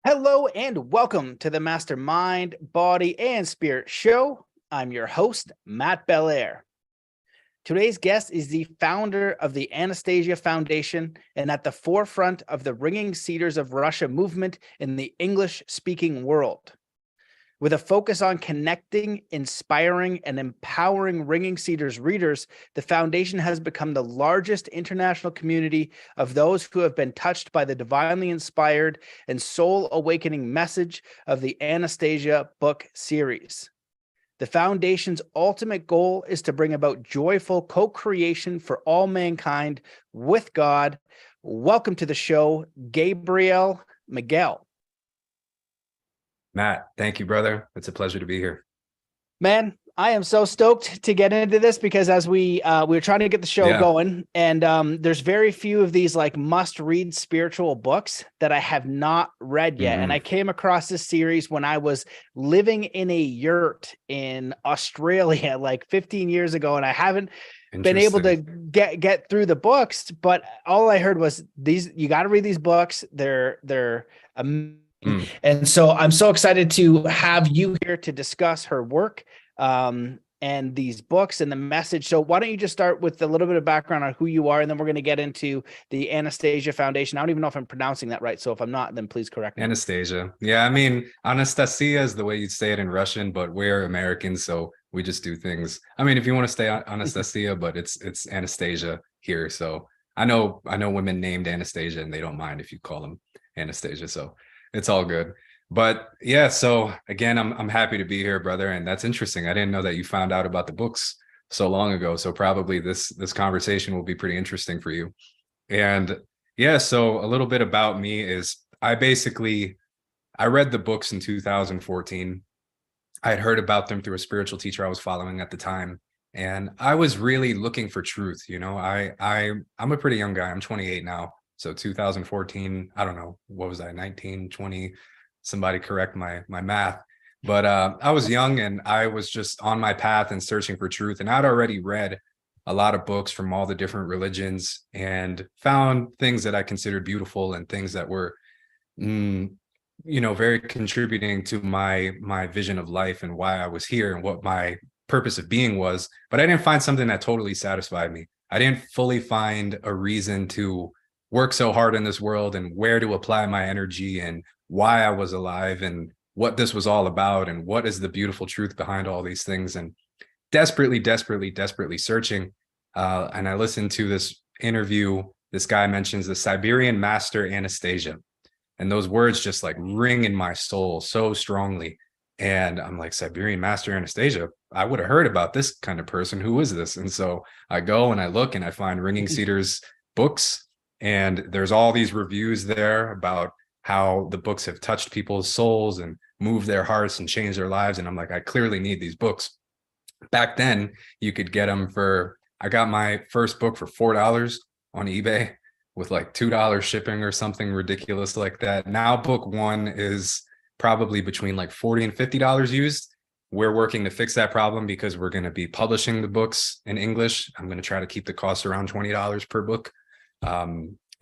Hello and welcome to the Mastermind, Body, and Spirit Show. I'm your host, Matt Belair. Today's guest is the founder of the Anastasia Foundation and at the forefront of the Ringing Cedars of Russia movement in the English-speaking world. With a focus on connecting, inspiring, and empowering Ringing Cedars readers, the foundation has become the largest international community of those who have been touched by the divinely inspired and soul-awakening message of the Anastasia book series. The foundation's ultimate goal is to bring about joyful co-creation for all mankind with God. Welcome to the show, Gabriel Miguel. Matt, thank you, brother. It's a pleasure to be here. Man, I am so stoked to get into this because as we were trying to get the show going, and there's very few of these like must-read spiritual books that I have not read yet. And I came across this series when I was living in a yurt in Australia like 15 years ago, and I haven't been able to get through the books. But all I heard was you got to read these books. They're amazing. And so I'm so excited to have you here to discuss her work and these books and the message. So why don't you just start with a little bit of background on who you are, and then we're going to get into the Anastasia Foundation. I don't even know if I'm pronouncing that right. So if I'm not, then please correct me. Anastasia. Yeah, I mean, Anastasia is the way you'd say it in Russian, but we're Americans, so we just do things. I mean, if you want to stay Anastasia, but it's Anastasia here. So I know women named Anastasia and they don't mind if you call them Anastasia. So it's all good. But yeah, so again, I'm happy to be here, brother. And that's interesting. I didn't know that you found out about the books so long ago. So probably this conversation will be pretty interesting for you. And yeah, so a little bit about me is I read the books in 2014. I had heard about them through a spiritual teacher I was following at the time. And I was really looking for truth. You know, I'm a pretty young guy. I'm 28 now. So 2014, I don't know, what was I, 19, 20, somebody correct my math. But I was young and I was just on my path and searching for truth. And I'd already read a lot of books from all the different religions and found things that I considered beautiful and things that were, very contributing to my vision of life and why I was here and what my purpose of being was. But I didn't find something that totally satisfied me. I didn't fully find a reason to work so hard in this world and where to apply my energy and why I was alive and what this was all about and what is the beautiful truth behind all these things, and desperately searching. And I listened to this interview. This guy mentions the Siberian master Anastasia, and those words just like ring in my soul so strongly. And I'm like, Siberian master Anastasia, I would have heard about this kind of person. Who is this? And so I go and I look and I find Ringing Cedars books. And there's all these reviews there about how the books have touched people's souls and moved their hearts and changed their lives. And I'm like, I clearly need these books. Back then, you could get them I got my first book for $4 on eBay with like $2 shipping or something ridiculous like that. Now, book one is probably between like $40 and $50 used. We're working to fix that problem because we're going to be publishing the books in English. I'm going to try to keep the cost around $20 per book.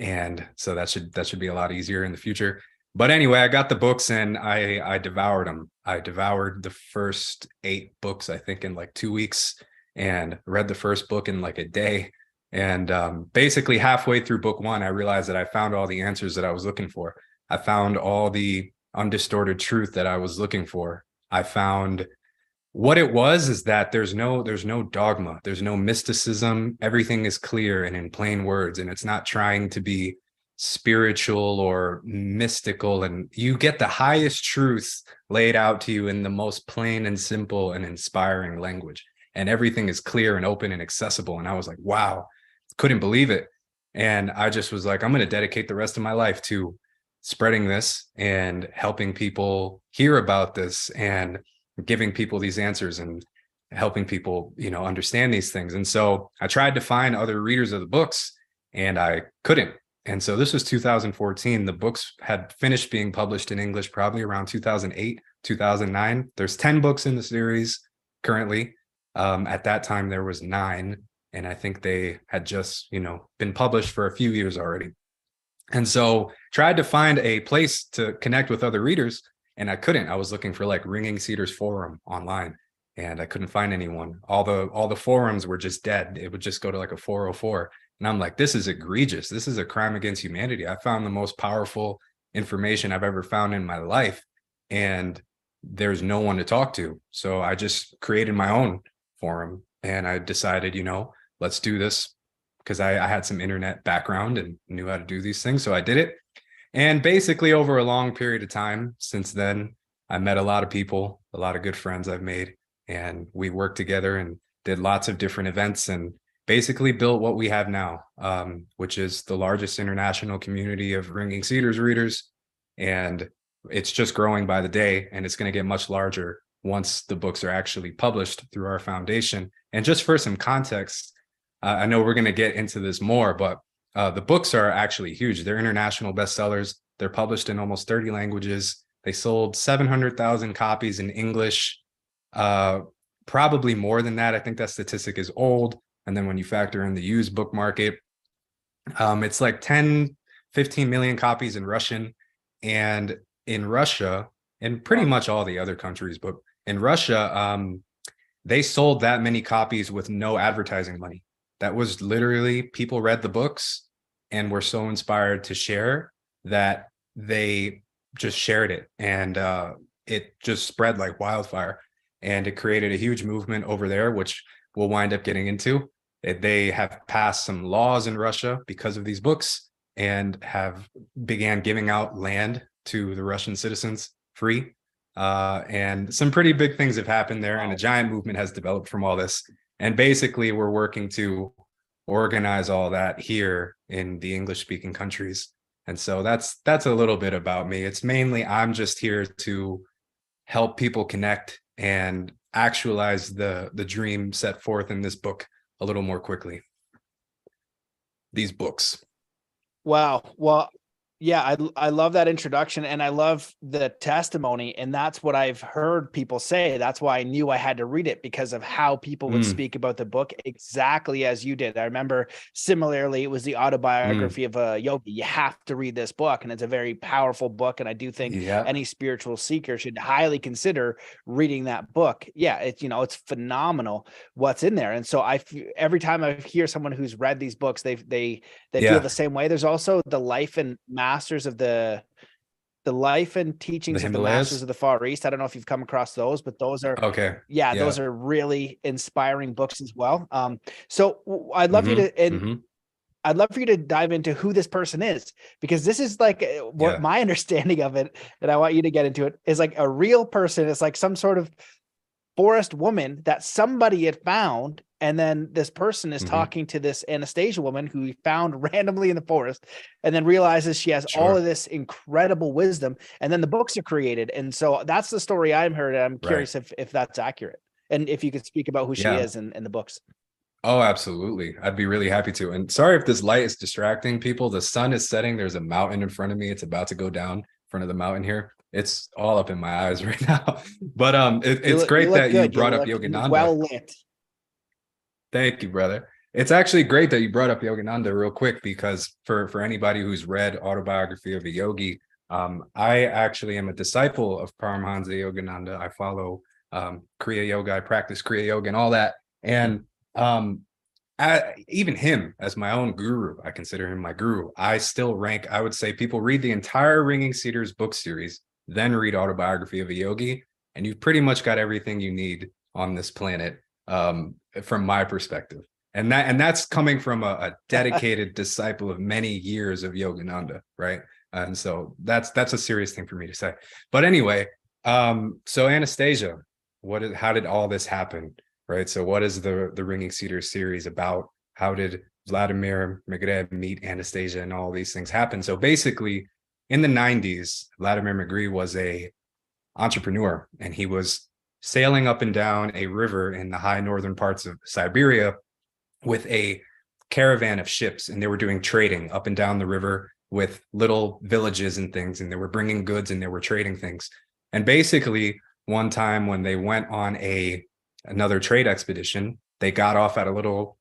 And so that should be a lot easier in the future. But anyway, I got the books and I devoured them. I devoured the first 8 books, I think, in like 2 weeks, and read the first book in like a day. And basically halfway through book 1, I realized that I found all the answers that I was looking for. I found all the undistorted truth that I was looking for. I found what it was is that there's no dogma, there's no mysticism. Everything is clear and in plain words, and it's not trying to be spiritual or mystical. And you get the highest truth laid out to you in the most plain and simple and inspiring language. And everything is clear and open and accessible. And I was like, wow, couldn't believe it. And I just was like, I'm going to dedicate the rest of my life to spreading this and helping people hear about this and giving people these answers and helping people, understand these things. And so I tried to find other readers of the books and I couldn't. And so this was 2014. The books had finished being published in English probably around 2008, 2009. There's 10 books in the series currently. At that time, there was 9. And I think they had just, been published for a few years already. And so tried to find a place to connect with other readers, and I couldn't. I was looking for like Ringing Cedars forum online, and I couldn't find anyone. All the forums were just dead. It would just go to like a 404. And I'm like, this is egregious. This is a crime against humanity. I found the most powerful information I've ever found in my life, and there's no one to talk to. So I just created my own forum, and I decided, let's do this, because I had some internet background and knew how to do these things. So I did it. And basically over a long period of time since then, I met a lot of people, a lot of good friends I've made, and we worked together and did lots of different events and basically built what we have now, which is the largest international community of Ringing Cedars readers. And it's just growing by the day, and it's going to get much larger once the books are actually published through our foundation. And just for some context, I know we're going to get into this more, but the books are actually huge. They're international bestsellers. They're published in almost 30 languages. They sold 700,000 copies in English, probably more than that. I think that statistic is old. And then when you factor in the used book market, it's like 10, 15 million copies in Russian. And in Russia, and pretty much all the other countries, but in Russia, they sold that many copies with no advertising money. That was literally, people read the books and were so inspired to share that they just shared it, and it just spread like wildfire, and it created a huge movement over there, which we'll wind up getting into. They have passed some laws in Russia because of these books, and have began giving out land to the Russian citizens free, and some pretty big things have happened there. And a giant movement has developed from all this. And basically, we're working to organize all that here in the English-speaking countries. And so that's a little bit about me. It's mainly, I'm just here to help people connect and actualize the dream set forth in this book a little more quickly. These books. Wow. Well, yeah, I love that introduction, and I love the testimony, and that's what I've heard people say. That's why I knew I had to read it, because of how people would speak about the book exactly as you did. I remember similarly, it was the Autobiography of Yogi. You have to read this book, and it's a very powerful book, and I do think any spiritual seeker should highly consider reading that book. Yeah, it's phenomenal what's in there. And so every time I hear someone who's read these books, they feel the same way. There's also the life and masters of the life and teachings of the masters of the Far East. I don't know if you've come across those, but those are those are really inspiring books as well. So I'd love you to, I'd love for you to dive into who this person is, because this is like what my understanding of it, and I want you to get into it, is like a real person. It's like some sort of forest woman that somebody had found, and then this person is talking to this Anastasia woman who he found randomly in the forest, and then realizes she has all of this incredible wisdom, and then the books are created. And so that's the story I've heard, and I'm curious if that's accurate, and if you could speak about who she is in the books. Oh, absolutely. I'd be really happy to. And sorry if this light is distracting people. The sun is setting. There's a mountain in front of me. It's about to go down in front of the mountain here. It's all up in my eyes right now. But it's great that you brought up Yogananda. Well lit. Thank you, brother. It's actually great that you brought up Yogananda real quick, because for anybody who's read Autobiography of a Yogi, I actually am a disciple of Paramahansa Yogananda. I follow Kriya Yoga. I practice Kriya Yoga and all that. And even him as my own guru, I consider him my guru. I still rank, I would say, people read the entire Ringing Cedars book series, then read Autobiography of a Yogi, and you've pretty much got everything you need on this planet, from my perspective. And that's coming from a dedicated disciple of many years of Yogananda, right? And so that's a serious thing for me to say. But anyway, so Anastasia, how did all this happen, right? So what is the Ringing Cedars series about? How did Vladimir Megre meet Anastasia, and all these things happen? So basically, in the 90s, Vladimir Megre was a entrepreneur, and he was sailing up and down a river in the high northern parts of Siberia with a caravan of ships, and they were doing trading up and down the river with little villages and things, and they were bringing goods and they were trading things. And basically, one time when they went on another trade expedition, they got off at a little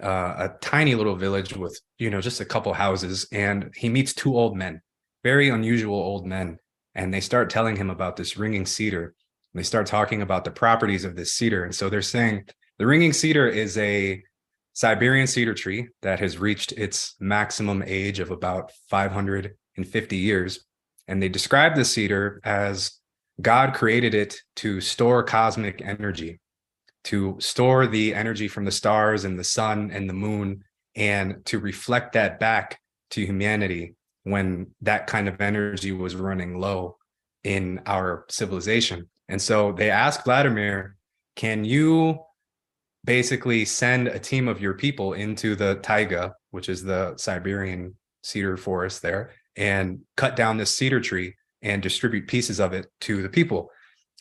a tiny little village with, just a couple houses. And he meets two old men, very unusual old men. And they start telling him about this ringing cedar. They start talking about the properties of this cedar. And so they're saying the ringing cedar is a Siberian cedar tree that has reached its maximum age of about 550 years. And they describe the cedar as God created it to store cosmic energy, to store the energy from the stars and the sun and the moon, and to reflect that back to humanity when that kind of energy was running low in our civilization. And so they asked Vladimir, can you basically send a team of your people into the Tyga, which is the Siberian cedar forest there, and cut down this cedar tree and distribute pieces of it to the people?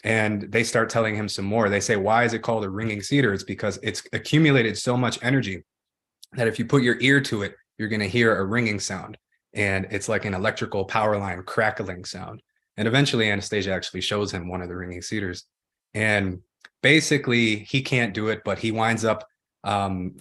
And they start telling him some more. They say, why is it called a ringing cedar? It's because it's accumulated so much energy that if you put your ear to it, you're going to hear a ringing sound. And it's like an electrical power line crackling sound. And eventually Anastasia actually shows him one of the ringing cedars. And basically he can't do it, but he winds up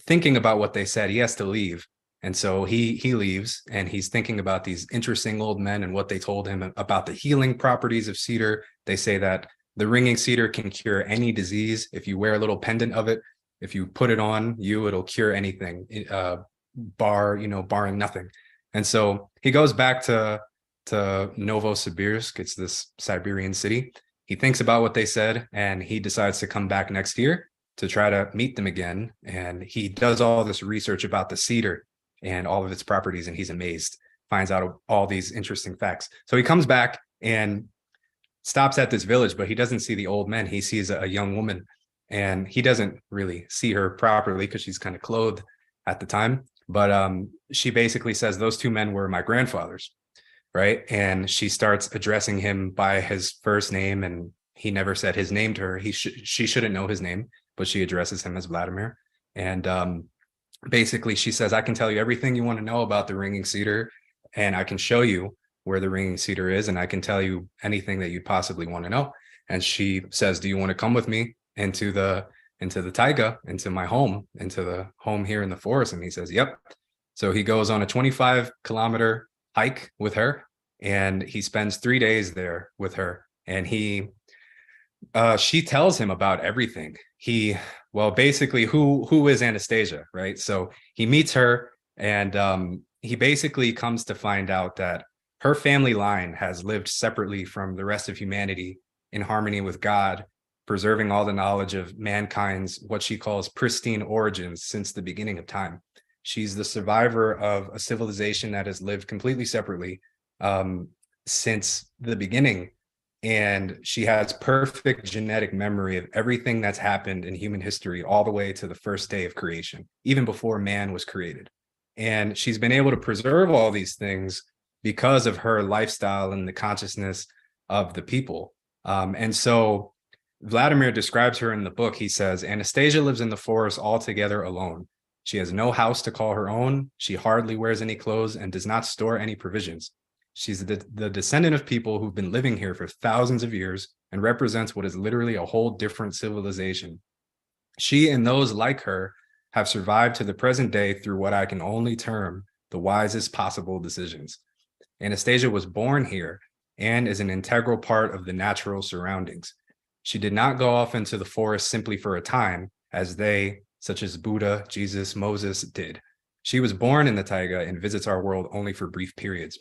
thinking about what they said. He has to leave. And so he leaves, and he's thinking about these interesting old men and what they told him about the healing properties of cedar. They say that the ringing cedar can cure any disease. If you wear a little pendant of it, if you put it on you, it'll cure anything, barring nothing. And so he goes back to Novosibirsk. It's this Siberian city. He thinks about what they said, and he decides to come back next year to try to meet them again. And he does all this research about the cedar and all of its properties, and he's amazed, finds out all these interesting facts. So he comes back and stops at this village, but he doesn't see the old men. He sees a young woman, and he doesn't really see her properly because she's kind of clothed at the time. But she basically says, those two men were my grandfathers, right? And she starts addressing him by his first name, and he never said his name to her. She shouldn't know his name, but she addresses him as Vladimir. And basically she says, I can tell you everything you want to know about the ringing cedar, and I can show you where the ringing cedar is, and I can tell you anything that you possibly want to know. And she says, do you want to come with me into the Tyga, into my home, into the home here in the forest? And he says, yep. So he goes on a 25-kilometer hike with her, and he spends 3 days there with her. And she tells him about everything. Basically, who is Anastasia, right? So he meets her, and he basically comes to find out that her family line has lived separately from the rest of humanity in harmony with God, preserving all the knowledge of mankind's, what she calls, pristine origins since the beginning of time. She's the survivor of a civilization that has lived completely separately since the beginning. And she has perfect genetic memory of everything that's happened in human history, all the way to the first day of creation, even before man was created. And she's been able to preserve all these things because of her lifestyle and the consciousness of the people. And so Vladimir describes her in the book. He says, Anastasia lives in the forest altogether alone. She has no house to call her own. She hardly wears any clothes and does not store any provisions. She's the descendant of people who've been living here for thousands of years and represents what is literally a whole different civilization. She and those like her have survived to the present day through what I can only term the wisest possible decisions. Anastasia was born here and is an integral part of the natural surroundings. She did not go off into the forest simply for a time, as they, such as Buddha, Jesus, Moses, did. She was born in the Tyga and visits our world only for brief periods.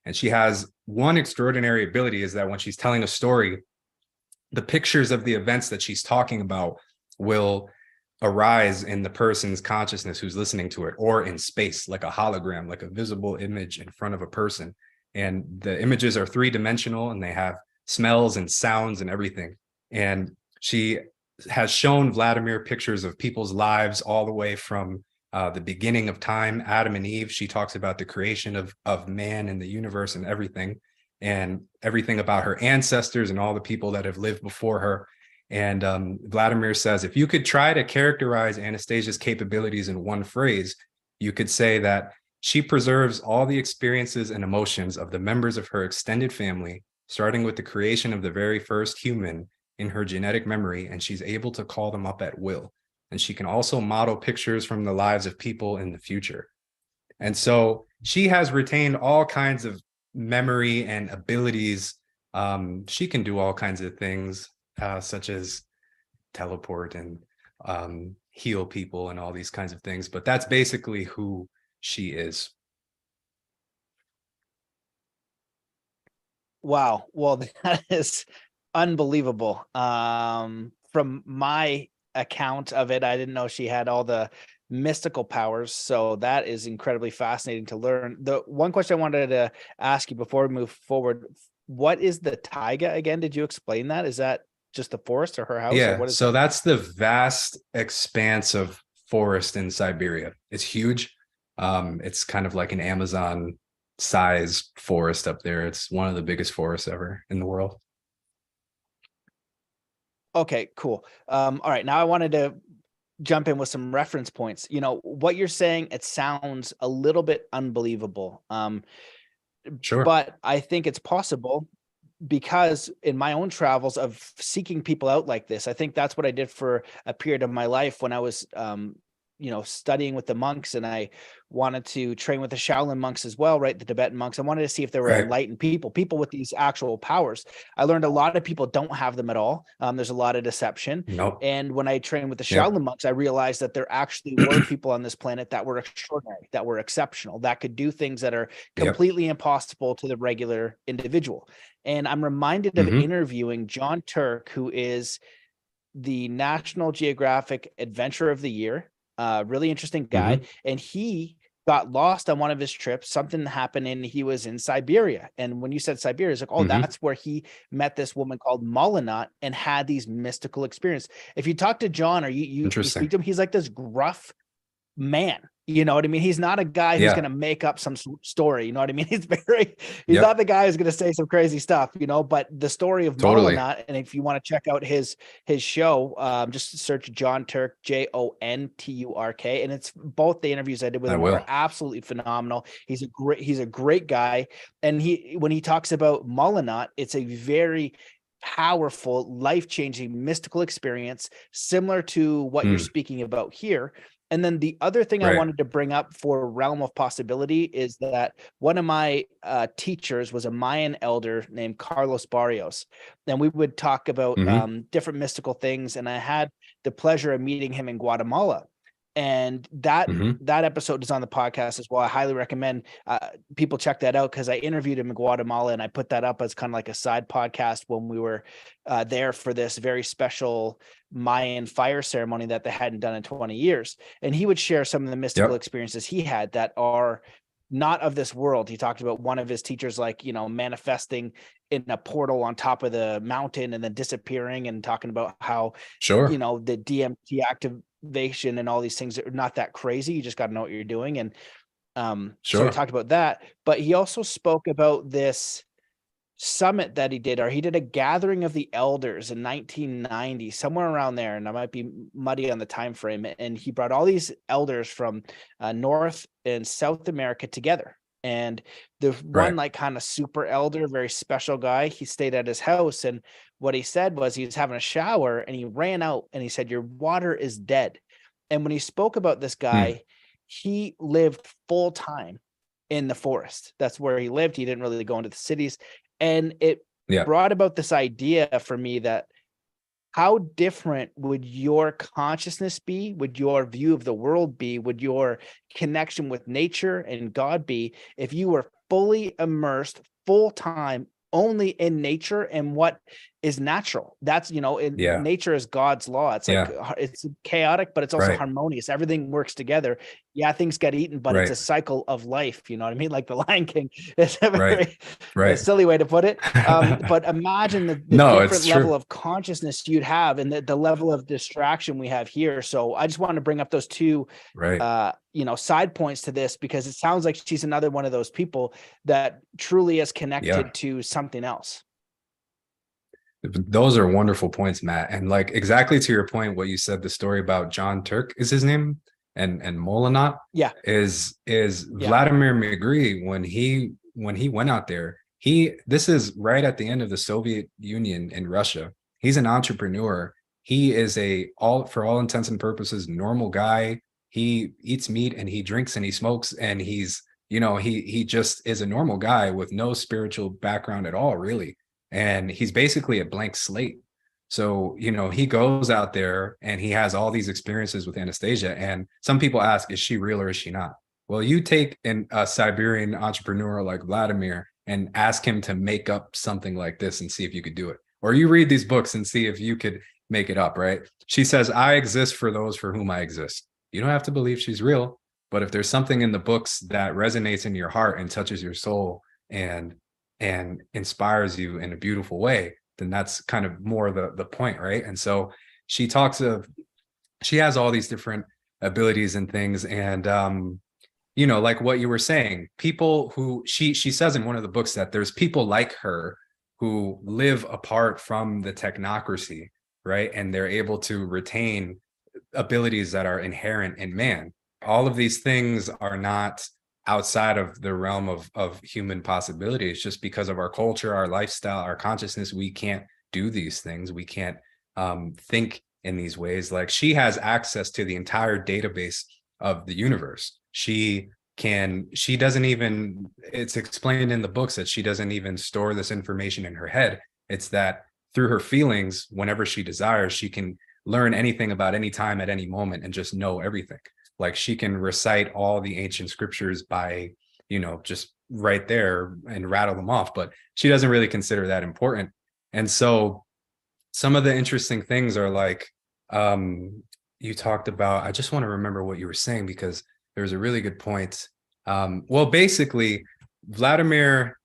And she has one extraordinary ability, is that when she's telling a story, the pictures of the events that she's talking about will arise in the person's consciousness who's listening to it, or in space, like a hologram, like a visible image in front of a person. And the images are three-dimensional, and they have smells and sounds and everything. And she has shown Vladimir pictures of people's lives all the way from the beginning of time, Adam and Eve. She talks about the creation of man and the universe and everything about her ancestors and all the people that have lived before her. And Vladimir says, if you could try to characterize Anastasia's capabilities in one phrase, you could say that she preserves all the experiences and emotions of the members of her extended family, starting with the creation of the very first human, in her genetic memory, and she's able to call them up at will. and she can also model pictures from the lives of people in the future. And so she has retained all kinds of memory and abilities. She can do all kinds of things, such as teleport and heal people and all these kinds of things. But that's basically who she is. Wow. Well, that is unbelievable. From my account of it, I didn't know she had all the mystical powers. So that is incredibly fascinating to learn. The one question I wanted to ask you before we move forward, what is the Tyga again? Did you explain that? Is that just the forest or her house? Or Yeah, what is so that? that's the vast expanse of forest in Siberia. It's huge. It's kind of like an Amazon size forest up there. It's one of the biggest forests ever in the world. Okay, cool. All right. Now I wanted to jump in with some reference points. You know, what you're saying, it sounds a little bit unbelievable. Sure. But I think it's possible because in my own travels of seeking people out like this, I think that's what I did for a period of my life when I was, studying with the monks, and I wanted to train with the Shaolin monks as well, right? The Tibetan monks. I wanted to see if there were Right. enlightened people with these actual powers. I learned a lot of people don't have them at all. There's a lot of deception. Nope. And when I trained with the Yep. Shaolin monks, I realized that there actually were people on this planet that were extraordinary, that were exceptional, that could do things that are Yep. completely impossible to the regular individual. And I'm reminded of Mm-hmm. interviewing Jon Turk, who is the National Geographic Adventurer of the Year. Really interesting guy. Mm-hmm. And he got lost on one of his trips. Something happened and he was in Siberia. And when you said Siberia, it's like, oh, Mm-hmm. that's where he met this woman called Mulanaut and had these mystical experiences. If you talk to John or you speak Interesting. to him, he's like this gruff man. You know what I mean? He's not a guy who's going Yeah. to make up some story. You know what I mean? He's Yep. not the guy who's going to say some crazy stuff, but the story of Totally. Mulanaut, and if you want to check out his show, just search Jon Turk, Jonturk. And it's both the interviews I did with I him will. are absolutely phenomenal. He's a great guy. And when he talks about Mulanaut, it's a very powerful, life-changing, mystical experience, similar to what you're speaking about here. And then the other thing I Right. wanted to bring up for realm of possibility is that one of my teachers was a Mayan elder named Carlos Barrios. And we would talk about Mm-hmm. different mystical things. And I had the pleasure of meeting him in Guatemala. And that Mm-hmm. episode is on the podcast as well. I highly recommend people check that out because I interviewed him in Guatemala and I put that up as kind of like a side podcast when we were there for this very special Mayan fire ceremony that they hadn't done in 20 years. And he would share some of the mystical Yep. experiences he had that are not of this world. He talked about one of his teachers, like, manifesting in a portal on top of the mountain and then disappearing, and talking about how, Sure. the DMT activation and all these things are not that crazy. You just got to know what you're doing. And so he Sure. talked about that, but he also spoke about this summit that he did, or he did a gathering of the elders in 1990, somewhere around there, and I might be muddy on the time frame. And he brought all these elders from North and South America together. And the one Right. like kind of super elder, very special guy, he stayed at his house, and what he said was he was having a shower and he ran out and he said, "Your water is dead." And when he spoke about this Mm. guy, he lived full time in the forest. That's where he lived. He didn't really go into the cities. And it Yeah. brought about this idea for me that how different would your consciousness be? Would your view of the world be? Would your connection with nature and God be if you were fully immersed full time only in nature and what is natural? That's, in Yeah. nature is God's law. It's like, Yeah. it's chaotic, but it's also Right. harmonious. Everything works together. Yeah, things get eaten, but it's Right. a cycle of life. You know what I mean? Like the Lion King is a Right. very Right. silly way to put it. But imagine the No, different it's level true. of consciousness you'd have and the level of distraction we have here. So I just wanted to bring up those two, Right. side points to this, because it sounds like she's another one of those people that truly is Yeah. connected to something else. Those are wonderful points, Matt. And like exactly to your point, what you said, the story about Jon Turk is his name, and Mulanaut Yeah. is Yeah. Vladimir Megre. When he went out there, this is right at the end of the Soviet Union in Russia. He's an entrepreneur, he is for all intents and purposes, normal guy. He eats meat and he drinks and he smokes, and he's, he just is a normal guy with no spiritual background at all, really. And he's basically a blank slate. So, he goes out there and he has all these experiences with Anastasia. And some people ask, is she real or is she not? Well, you take a Siberian entrepreneur like Vladimir and ask him to make up something like this and see if you could do it. Or you read these books and see if you could make it up, right? She says, I exist for those for whom I exist. You don't have to believe she's real, but if there's something in the books that resonates in your heart and touches your soul and inspires you in a beautiful way, then that's kind of more the point, right? And so she has all these different abilities and things. And like what you were saying, people who she says in one of the books that there's people like her who live apart from the technocracy, right? And they're able to retain abilities that are inherent in man. All of these things are not outside of the realm of human possibility. It's just because of our culture, our lifestyle, our consciousness, we can't do these things. We can't think in these ways. Like, she has access to the entire database of the universe. It's explained in the books that she doesn't even store this information in her head. It's that through her feelings, whenever she desires, she can learn anything about any time at any moment and just know everything. Like, she can recite all the ancient scriptures by, just right there and rattle them off, but she doesn't really consider that important. And so some of the interesting things are like, you talked about, I just want to remember what you were saying, because there's a really good point. Well, basically, Vladimir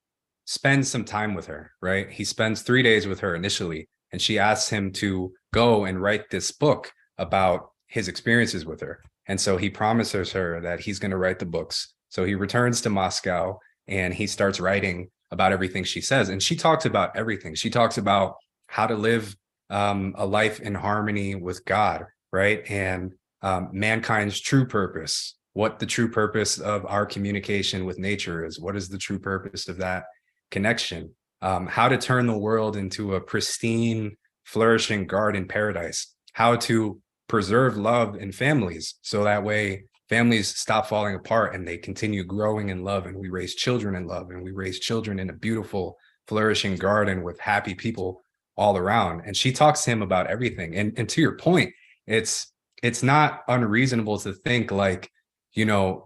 spends some time with her, right? He spends 3 days with her initially, and she asks him to go and write this book about his experiences with her. And so he promises her that he's going to write the books. So he returns to Moscow and he starts writing about everything she says. And she talks about everything. She talks about how to live a life in harmony with God, right? And mankind's true purpose, what the true purpose of our communication with nature is. What is the true purpose of that connection? How to turn the world into a pristine, flourishing garden paradise. How to preserve love in families, so that way families stop falling apart and they continue growing in love, and we raise children in love, and we raise children in a beautiful, flourishing garden with happy people all around. And she talks to him about everything. And to your point, it's not unreasonable to think like,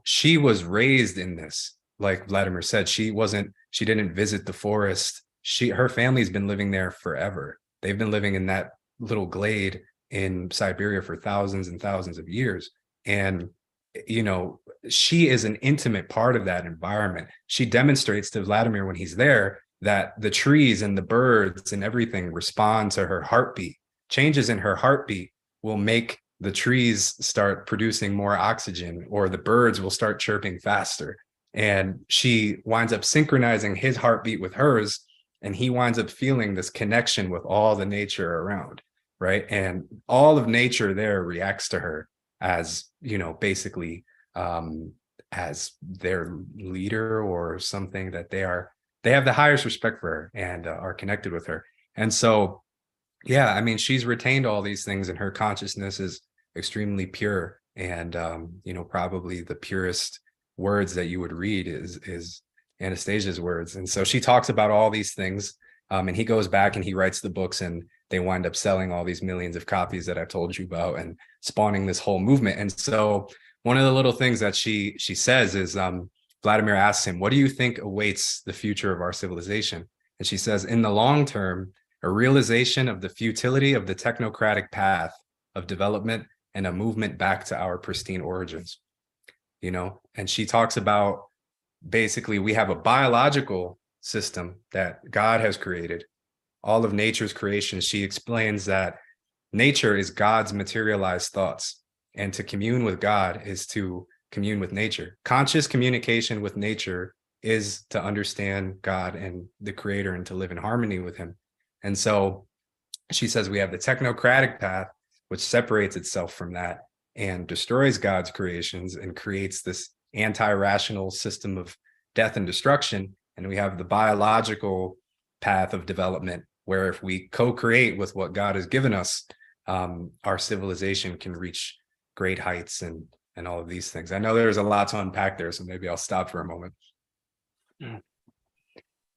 she was raised in this. Like Vladimir said, she didn't visit the forest. Her family's been living there forever. They've been living in that little glade in Siberia for thousands and thousands of years. And, she is an intimate part of that environment. She demonstrates to Vladimir when he's there that the trees and the birds and everything respond to her heartbeat. Changes in her heartbeat will make the trees start producing more oxygen, or the birds will start chirping faster. And she winds up synchronizing his heartbeat with hers, and he winds up feeling this connection with all the nature around. Right. And all of nature there reacts to her as, basically as their leader or something, that they have the highest respect for her and are connected with her. And so, yeah, I mean, she's retained all these things, and her consciousness is extremely pure. And, probably the purest words that you would read is Anastasia's words. And so she talks about all these things. And he goes back and he writes the books, and they wind up selling all these millions of copies that I've told you about, and spawning this whole movement. And so one of the little things that she says is, Vladimir asks him, what do you think awaits the future of our civilization? And she says, in the long term, a realization of the futility of the technocratic path of development and a movement back to our pristine origins. And she talks about, basically, we have a biological system that God has created, all of nature's creations. She explains that nature is God's materialized thoughts, and to commune with God is to commune with nature. Conscious communication with nature is to understand God and the creator, and to live in harmony with him. And so she says we have the technocratic path, which separates itself from that and destroys God's creations and creates this anti-rational system of death and destruction. And we have the biological path of development, where if we co-create with what God has given us, our civilization can reach great heights and all of these things. I know there's a lot to unpack there, so maybe I'll stop for a moment.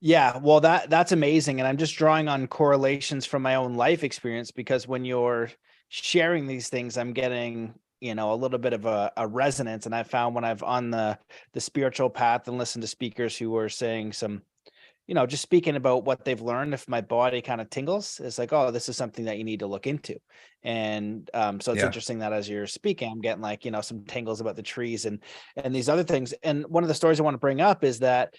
Yeah, well, that's amazing. And I'm just drawing on correlations from my own life experience, because when you're sharing these things, I'm getting, a little bit of a resonance. And I found when I've on the spiritual path and listened to speakers who were saying some, just speaking about what they've learned, if my body kind of tingles, it's like, oh, this is something that you need to look into. And so it's interesting that as you're speaking, I'm getting like, some tingles about the trees and these other things. And one of the stories I want to bring up is that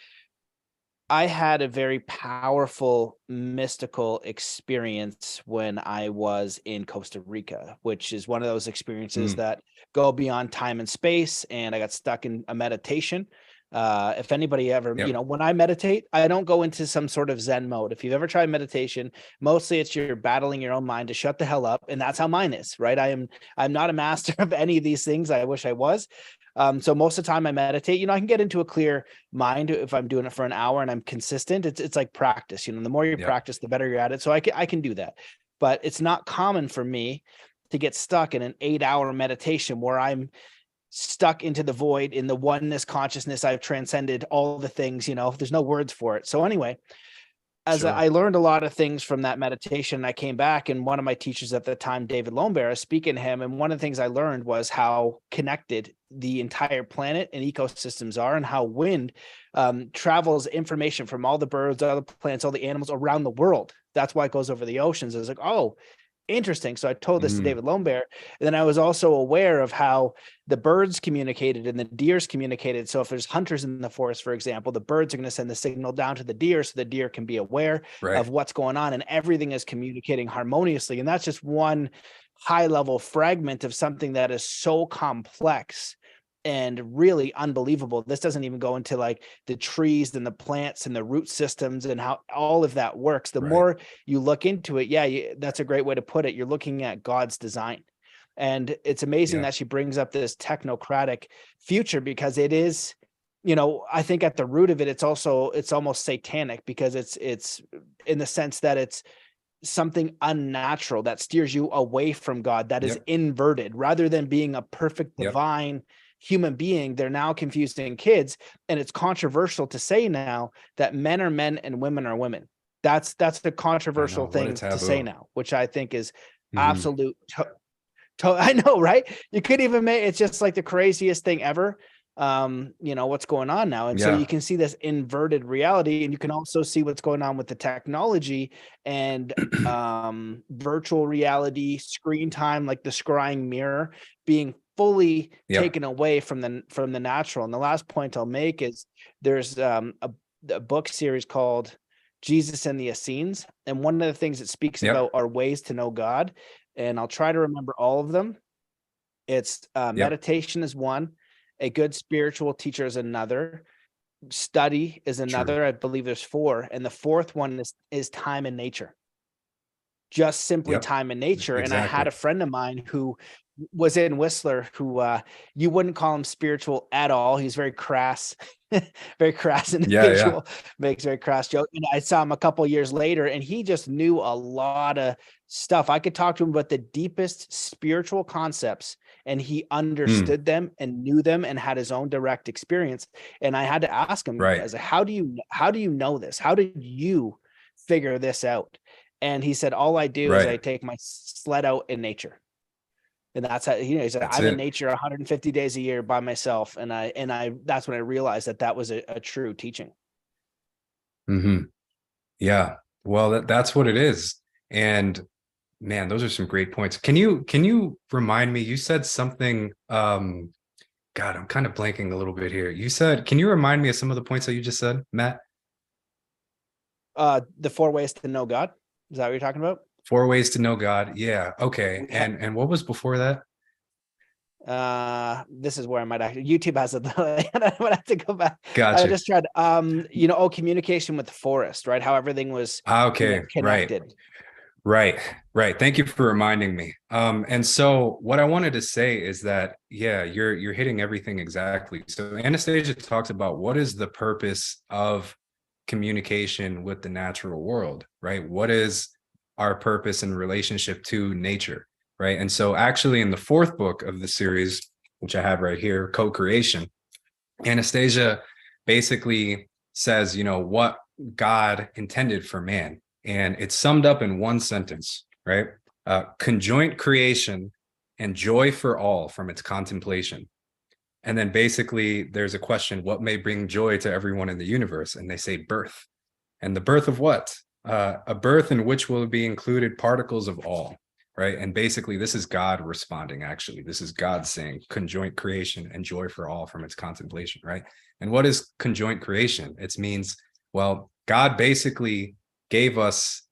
I had a very powerful mystical experience when I was in Costa Rica, which is one of those experiences that go beyond time and space. And I got stuck in a meditation. If anybody ever, when I meditate, I don't go into some sort of Zen mode. If you've ever tried meditation, mostly it's you're battling your own mind to shut the hell up. And that's how mine is, right? I'm not a master of any of these things. I wish I was. So most of the time I meditate, I can get into a clear mind if I'm doing it for an hour and I'm consistent. It's like practice, the more you practice, the better you're at it. So I can do that, but it's not common for me to get stuck in an 8-hour meditation where I'm stuck into the void in the oneness consciousness. I've transcended all the things, there's no words for it. So anyway, as I learned a lot of things from that meditation, I came back, and one of my teachers at the time, David Lombard, I was speaking to him. And one of the things I learned was how connected the entire planet and ecosystems are, and how wind travels information from all the birds, all the plants, all the animals around the world. That's why it goes over the oceans. I was like, oh, interesting. So I told this to David Lombard. And then I was also aware of how the birds communicated and the deers communicated. So if there's hunters in the forest, for example, the birds are going to send the signal down to the deer so the deer can be aware of what's going on, and everything is communicating harmoniously. And that's just one high level fragment of something that is so complex and really unbelievable. This doesn't even go into like the trees and the plants and the root systems and how all of that works. The more you look into it, that's a great way to put it. You're looking at God's design. And it's amazing that she brings up this technocratic future, because it is, I think at the root of it, it's almost satanic, because it's in the sense that it's something unnatural that steers you away from God, that is inverted, rather than being a perfect divine human being. They're now confusing kids, and it's controversial to say now that men are men and women are women. That's the controversial thing to say now, which I think is absolute. I know, right? You could even make it's just like the craziest thing ever. What's going on now, and so you can see this inverted reality, and you can also see what's going on with the technology and virtual reality, screen time, like the scrying mirror being fully taken away from the natural. And the last point I'll make is there's a book series called Jesus and the Essenes, and one of the things it speaks about are ways to know God, and I'll try to remember all of them. It's meditation is one, a good spiritual teacher is another, study is another. I believe there's 4, and the 4th one is time and nature. Just simply time and nature. And I had a friend of mine who was in Whistler who you wouldn't call him spiritual at all. He's very crass, very crass individual, makes very crass jokes. I saw him a couple of years later, and he just knew a lot of stuff. I could talk to him about the deepest spiritual concepts, and he understood them and knew them and had his own direct experience. And I had to ask him, I was like, how do you know this? How did you figure this out? And he said, all I do is I take my sled out in nature. And that's how, he said, I'm in nature 150 days a year by myself. And I that's when I realized that was a true teaching. Yeah. Well, that's what it is. And man, those are some great points. Can you remind me, you said something, God, I'm kind of blanking a little bit here. Can you remind me of some of the points that you just said, Matt? The 4 ways to know God. Is that what you're talking about? 4 ways to know God. Yeah. Okay. And what was before that? This is where I might actually, YouTube has it. I might have to go back. Gotcha. I just tried, communication with the forest, right? How everything was connected. Right. Thank you for reminding me. And so what I wanted to say is that, you're hitting everything exactly. So Anastasia talks about what is the purpose of communication with the natural world, right? What is our purpose in relationship to nature? right? And so actually in the fourth book of the series, which I have right here, Co-Creation, Anastasia basically says, what God intended for man. And it's summed up in one sentence, right? Conjoint creation and joy for all from its contemplation. And then basically there's a question, what may bring joy to everyone in the universe? And they say birth. And the birth of what? A birth in which will be included particles of all, right? And basically this is God responding, actually. This is God saying conjoint creation and joy for all from its contemplation, right? And what is conjoint creation? It means, well, God basically gave us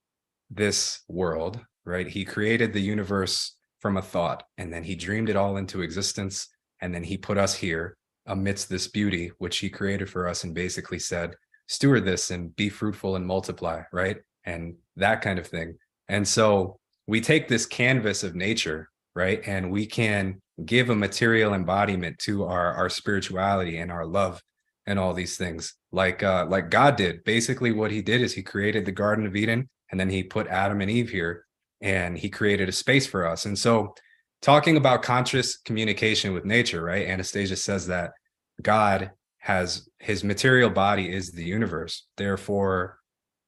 this world, right? He created the universe from a thought, and then he dreamed it all into existence. And then he put us here amidst this beauty, which he created for us, and basically said, steward this and be fruitful and multiply, right? And that kind of thing. And so we take this canvas of nature, right? And we can give a material embodiment to our spirituality and our love and all these things, like God did. Basically what he did is he created the Garden of Eden, and then he put Adam and Eve here, and he created a space for us. And so talking about conscious communication with nature, right? Anastasia says that God has his material body is the universe. Therefore,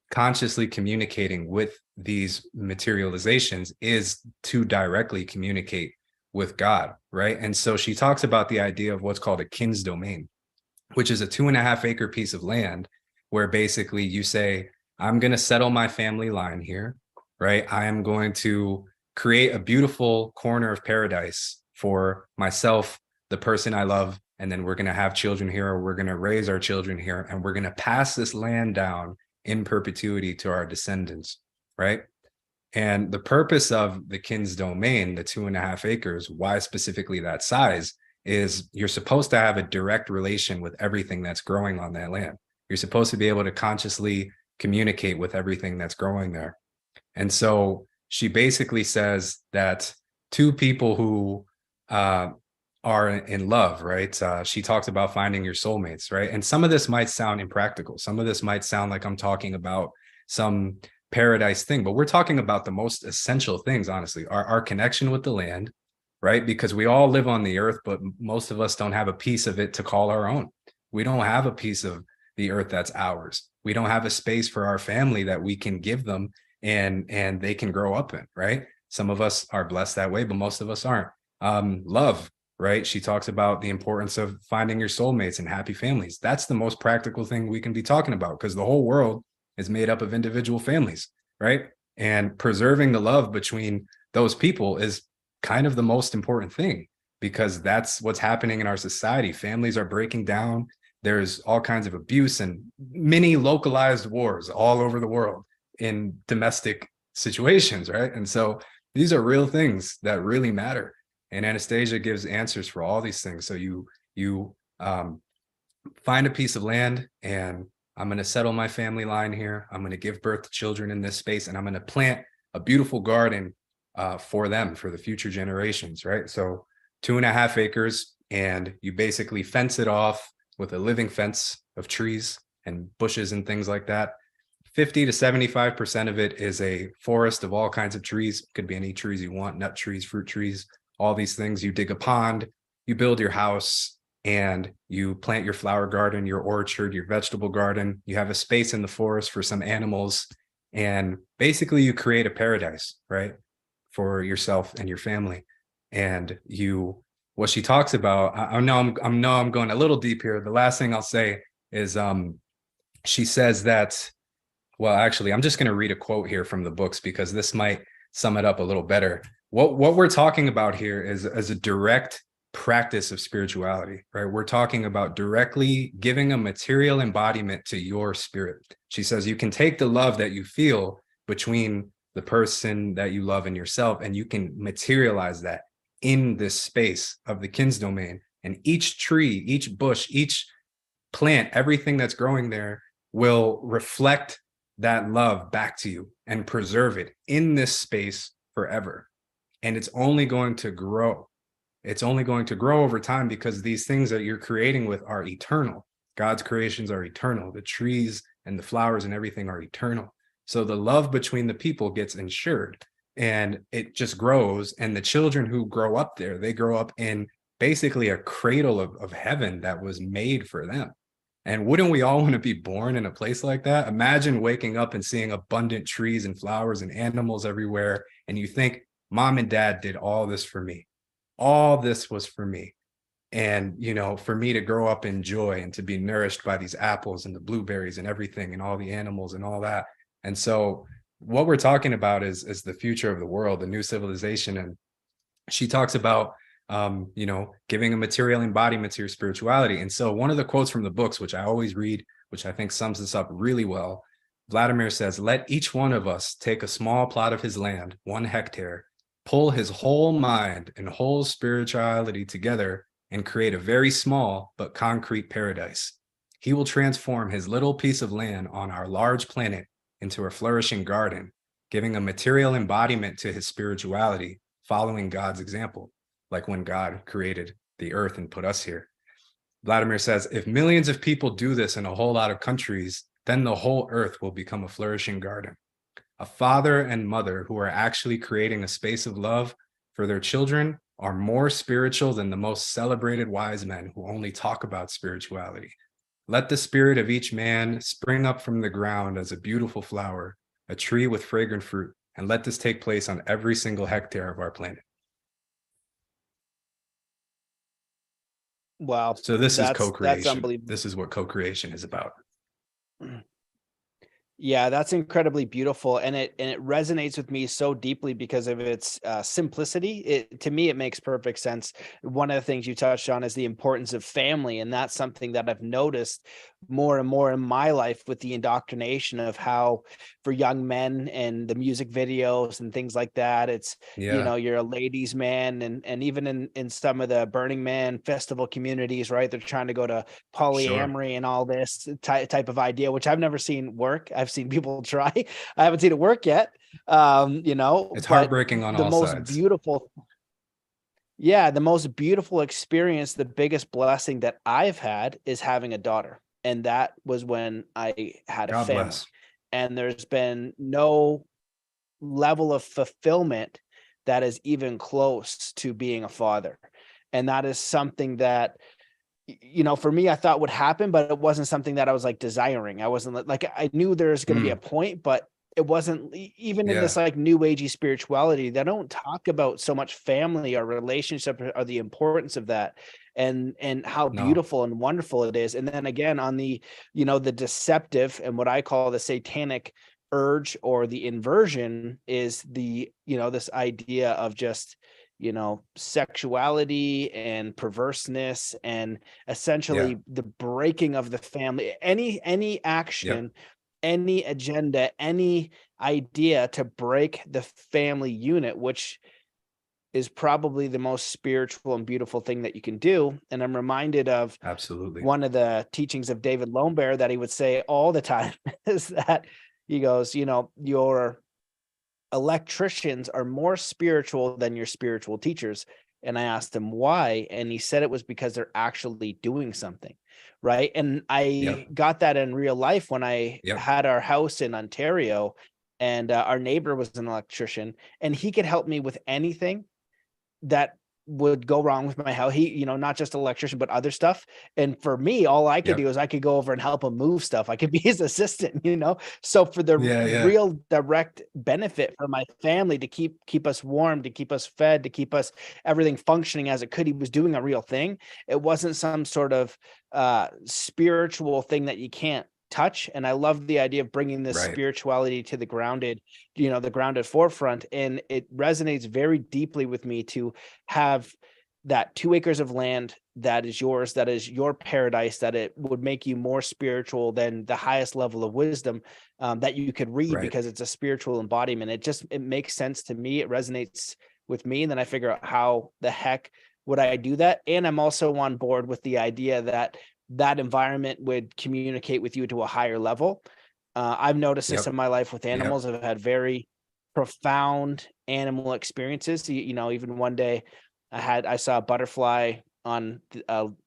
consciously communicating with these materializations is to directly communicate with God, right? And so she talks about the idea of what's called a kin's domain, which is a 2.5 acre piece of land where basically you say, I'm going to settle my family line here, right? I am going to create a beautiful corner of paradise for myself, the person I love, and then we're going to have children here, or we're going to raise our children here, and we're going to pass this land down in perpetuity to our descendants, right? And the purpose of the kin's domain, the 2.5 acres, why specifically that size, is you're supposed to have a direct relation with everything that's growing on that land. You're supposed to be able to consciously communicate with everything that's growing there. And so she basically says that two people who are in love, right? She talks about finding your soulmates, right? And some of this might sound impractical. Some of this might sound like I'm talking about some paradise thing, but we're talking about the most essential things, honestly, our connection with the land, right? Because we all live on the earth, but most of us don't have a piece of it to call our own. We don't have a piece of the earth that's ours. We don't have a space for our family that we can give them and they can grow up in, right? Some of us are blessed that way, but most of us aren't. Love, right? She talks about the importance of finding your soulmates and happy families. That's the most practical thing we can be talking about, because the whole world is made up of individual families, right? And preserving the love between those people is kind of the most important thing, because that's what's happening in our society. Families are breaking down. There's all kinds of abuse and many localized wars all over the world in domestic situations, right? And so these are real things that really matter. And Anastasia gives answers for all these things. So you find a piece of land, and I'm going to settle my family line here. I'm going to give birth to children in this space, and I'm going to plant a beautiful garden for them, for the future generations, right? So 2.5 acres, and you basically fence it off with a living fence of trees and bushes and things like that. 50 to 75% of it is a forest of all kinds of trees. Could be any trees you want, nut trees, fruit trees, all these things. You dig a pond, you build your house, and you plant your flower garden, your orchard, your vegetable garden. You have a space in the forest for some animals, and basically you create a paradise, right, for yourself and your family. And what she talks about, I know I'm going a little deep here. The last thing I'll say is she says that, well, actually, I'm just going to read a quote here from the books, because this might sum it up a little better. What we're talking about here is as a direct practice of spirituality, right? We're talking about directly giving a material embodiment to your spirit. She says you can take the love that you feel between the person that you love and yourself, and you can materialize that in this space of the kin's domain. And each tree, each bush, each plant, everything that's growing there will reflect that love back to you and preserve it in this space forever. And it's only going to grow. It's only going to grow over time, because these things that you're creating with are eternal. God's creations are eternal. The trees and the flowers and everything are eternal. So the love between the people gets ensured. and it just grows. And the children who grow up there, they grow up in basically a cradle of heaven that was made for them. And wouldn't we all want to be born in a place like that? Imagine waking up and seeing abundant trees and flowers and animals everywhere, and you think, mom and dad did all this for me. All this was for me. And, you know, for me to grow up in joy and to be nourished by these apples and the blueberries and everything and all the animals and all that. And so what we're talking about is the future of the world, the new civilization. And she talks about, you know, giving a material embodiment to your spirituality. And so one of the quotes from the books, which I always read, which I think sums this up really well, Vladimir says, let each one of us take a small plot of his land, 1 hectare, pull his whole mind and whole spirituality together and create a very small but concrete paradise. He will transform his little piece of land on our large planet into a flourishing garden, giving a material embodiment to his spirituality, following God's example, like when God created the earth and put us here. Vladimir says, if millions of people do this in a whole lot of countries, then the whole earth will become a flourishing garden. A father and mother who are actually creating a space of love for their children are more spiritual than the most celebrated wise men who only talk about spirituality. Let the spirit of each man spring up from the ground as a beautiful flower, a tree with fragrant fruit, and let this take place on every single hectare of our planet. Wow. So this is That's co-creation. unbelievable. This is what co-creation is about. Yeah, that's incredibly beautiful, and it resonates with me so deeply because of its simplicity. To me, it makes perfect sense. One of the things you touched on is the importance of family, and that's something that I've noticed more and more in my life with the indoctrination of how, for young men and the music videos and things like that, it's you know, you're a ladies' man, and even in some of the Burning Man festival communities, right? They're trying to go to polyamory and all this type of idea, which I've never seen work. I've seen people try. I haven't seen it work yet. You know, it's heartbreaking on all sides. The most beautiful experience, the biggest blessing that I've had is having a daughter. And that was when I had a family. Bless. And there's been no level of fulfillment that is even close to being a father. And that is something that, you know, for me, I thought would happen, but it wasn't something that I was like desiring. I wasn't like, I knew there's going to be a point, but it wasn't even in this like new agey spirituality. They don't talk about so much family or relationship or the importance of that and how beautiful and wonderful it is. And then again, on the, you know, the deceptive and what I call the satanic urge or the inversion is the, you know, this idea of just, you know, sexuality and perverseness and essentially the breaking of the family, any action, any agenda, any idea to break the family unit, which is probably the most spiritual and beautiful thing that you can do. And I'm reminded of one of the teachings of David Lombard that he would say all the time is that he goes, you know, your electricians are more spiritual than your spiritual teachers. And I asked him why, and he said it was because they're actually doing something, right? And I got that in real life when I had our house in Ontario, and our neighbor was an electrician, and he could help me with anything that would go wrong with my house. He, you know, not just electrician, but other stuff. And for me, all I could do is I could go over and help him move stuff. I could be his assistant, you know? So for the real direct benefit for my family to keep us warm, to keep us fed, to keep us everything functioning as it could, he was doing a real thing. It wasn't some sort of spiritual thing that you can't touch. And I love the idea of bringing this spirituality to the grounded, you know, the grounded forefront. And it resonates very deeply with me to have that 2 acres of land that is yours, that is your paradise, that it would make you more spiritual than the highest level of wisdom that you could read, because it's a spiritual embodiment. It makes sense to me. It resonates with me. And then I figure out how the heck would I do that? And I'm also on board with the idea that that environment would communicate with you to a higher level. I've noticed this in my life with animals. I've had very profound animal experiences. You know, even one day I saw a butterfly on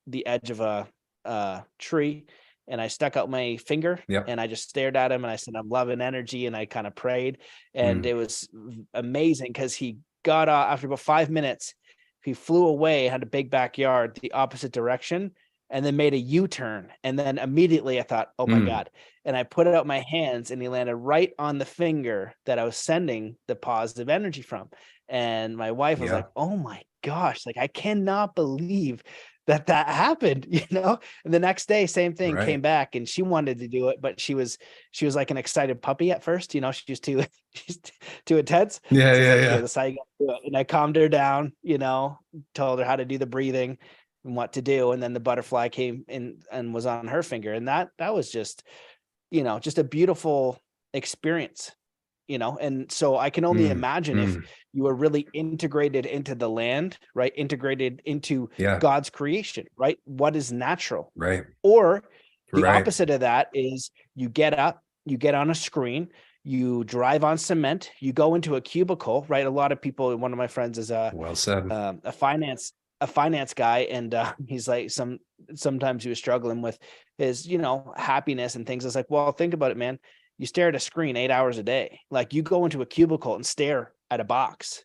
the edge of a tree, and I stuck out my finger Yep. and I just stared at him and I said, I'm loving energy. And I kind of prayed, and it was amazing because he got after about 5 minutes, he flew away, had a big backyard, the opposite direction, and then made a U-turn. And then immediately I thought, oh my God. And I put out my hands and he landed right on the finger that I was sending the positive energy from. And my wife was like, oh my gosh, like I cannot believe that happened, And the next day, same thing, came back, and she wanted to do it, but she was like an excited puppy at first, she was she's too intense. Yeah, so yeah, like, yeah. That's how you gotta do it. And I calmed her down, told her how to do the breathing and what to do, and then the butterfly came in and was on her finger, and that was just just a beautiful experience. And so I can only imagine if you were really integrated into the land, right? Integrated into God's creation, right? What is natural, right? Or the opposite of that is you get up, you get on a screen, you drive on cement, you go into a cubicle, right? A lot of people, one of my friends is a finance guy, and he's like, sometimes he was struggling with his, happiness and things. It's like, well, think about it, man. You stare at a screen 8 hours a day. Like you go into a cubicle and stare at a box,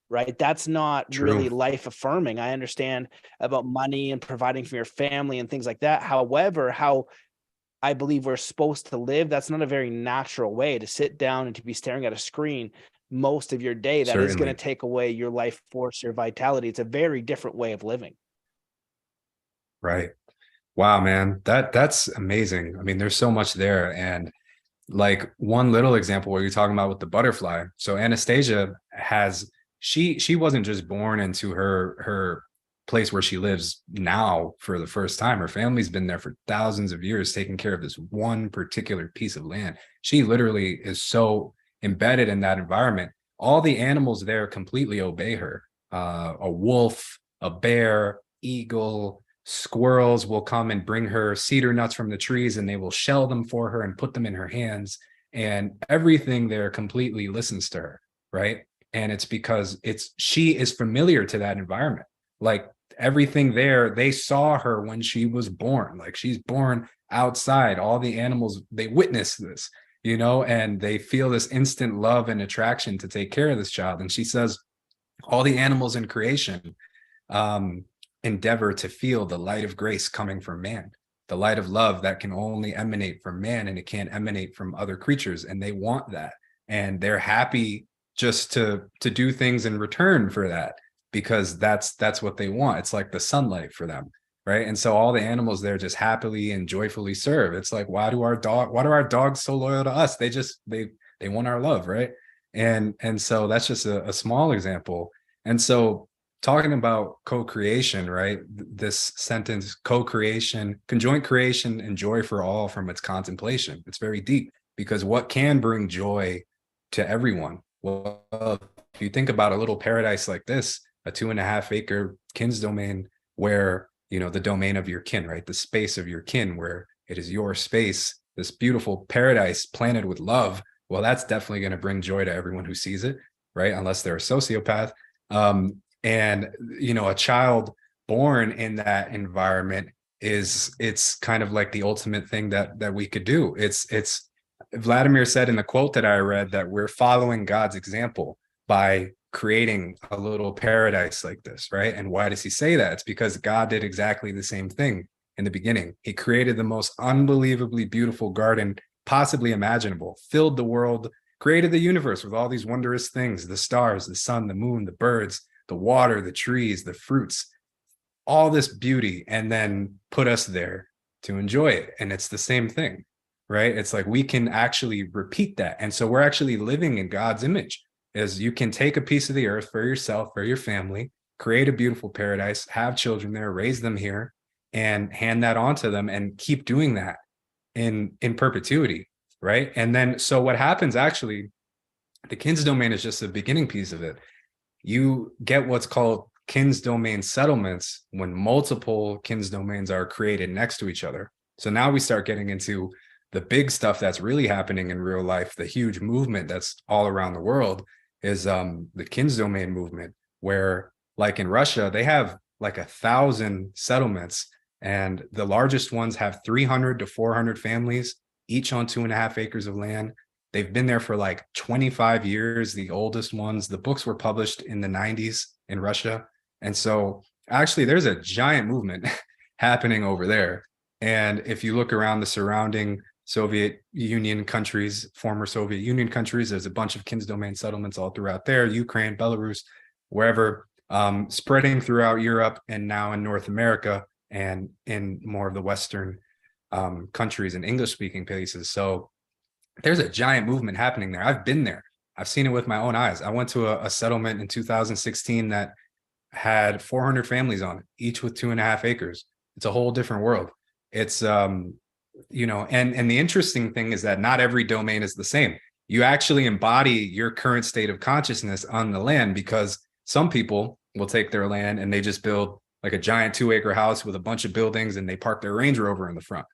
right? That's not really life affirming. I understand about money and providing for your family and things like that. However, how I believe we're supposed to live, that's not a very natural way to sit down and to be staring at a screen most of your day. That is going to take away your life force, your vitality. It's a very different way of living. Right. Wow, man. That's amazing. I mean, there's so much there. And like one little example where you're talking about with the butterfly. So Anastasia she wasn't just born into her place where she lives now for the first time. Her family's been there for thousands of years taking care of this one particular piece of land. She literally is so embedded in that environment. All the animals there completely obey her. A wolf, a bear, eagle, squirrels will come and bring her cedar nuts from the trees, and they will shell them for her and put them in her hands. And everything there completely listens to her, right? And it's because she is familiar to that environment. Like everything there, they saw her when she was born. Like she's born outside. All the animals, they witness this, and they feel this instant love and attraction to take care of this child. And she says, all the animals in creation endeavor to feel the light of grace coming from man, the light of love that can only emanate from man, and it can't emanate from other creatures. And they want that. And they're happy just to do things in return for that, because that's what they want. It's like the sunlight for them, right? And so all the animals there just happily and joyfully serve. It's like, why are our dogs so loyal to us? They want our love, right? And so that's just a small example. And so talking about co-creation, right? This sentence, co-creation, conjoint creation, and joy for all from its contemplation. It's very deep, because what can bring joy to everyone? Well, if you think about a little paradise like this, a 2.5 acre kin's domain, where, the domain of your kin, right? The space of your kin, where it is your space, this beautiful paradise planted with love. Well, that's definitely going to bring joy to everyone who sees it, right? Unless they're a sociopath. And a child born in that environment it's kind of like the ultimate thing that we could do. It's Vladimir said in the quote that I read that we're following God's example by creating a little paradise like this, right? And why does he say that? It's because God did exactly the same thing in the beginning. He created the most unbelievably beautiful garden possibly imaginable, filled the world, created the universe with all these wondrous things, the stars, the sun, the moon, the birds, the water, the trees, the fruits, all this beauty, and then put us there to enjoy it. And it's the same thing, right? It's like we can actually repeat that. And so we're actually living in God's image. Is you can take a piece of the earth for yourself, for your family, create a beautiful paradise, have children there, raise them here, and hand that on to them, and keep doing that in perpetuity, right? And then so what happens, actually, the kin's domain is just the beginning piece of it. You get what's called kin's domain settlements when multiple kin's domains are created next to each other. So now we start getting into the big stuff that's really happening in real life. The huge movement that's all around the world is the kin's domain movement, where like in Russia, they have like 1,000 settlements, And the largest ones have 300 to 400 families, each on 2.5 acres of land. They've been there for like 25 years, the oldest ones. The books were published in the 90s in Russia. And so actually there's a giant movement happening over there. And if you look around the surrounding Soviet Union countries, former Soviet Union countries, there's a bunch of Kinsdomain settlements all throughout there, Ukraine, Belarus, wherever, spreading throughout Europe and now in North America and in more of the Western countries and English-speaking places. So there's a giant movement happening there. I've been there. I've seen it with my own eyes. I went to a settlement in 2016 that had 400 families on it, each with 2.5 acres. It's a whole different world. It's, you know, and the interesting thing is that not every domain is the same. You actually embody your current state of consciousness on the land, because some people will take their land and they just build like a giant 2-acre house with a bunch of buildings and they park their Range Rover in the front.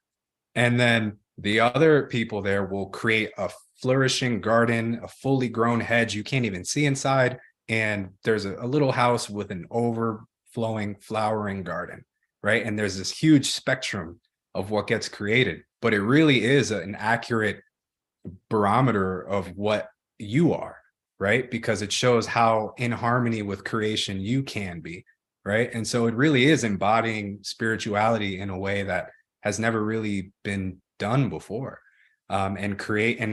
And then the other people there will create a flourishing garden, a fully grown hedge you can't even see inside. And there's a little house with an overflowing flowering garden, right? And there's this huge spectrum of what gets created, but it really is an accurate barometer of what you are, right? Because it shows how in harmony with creation you can be, right? And so it really is embodying spirituality in a way that has never really been done before, and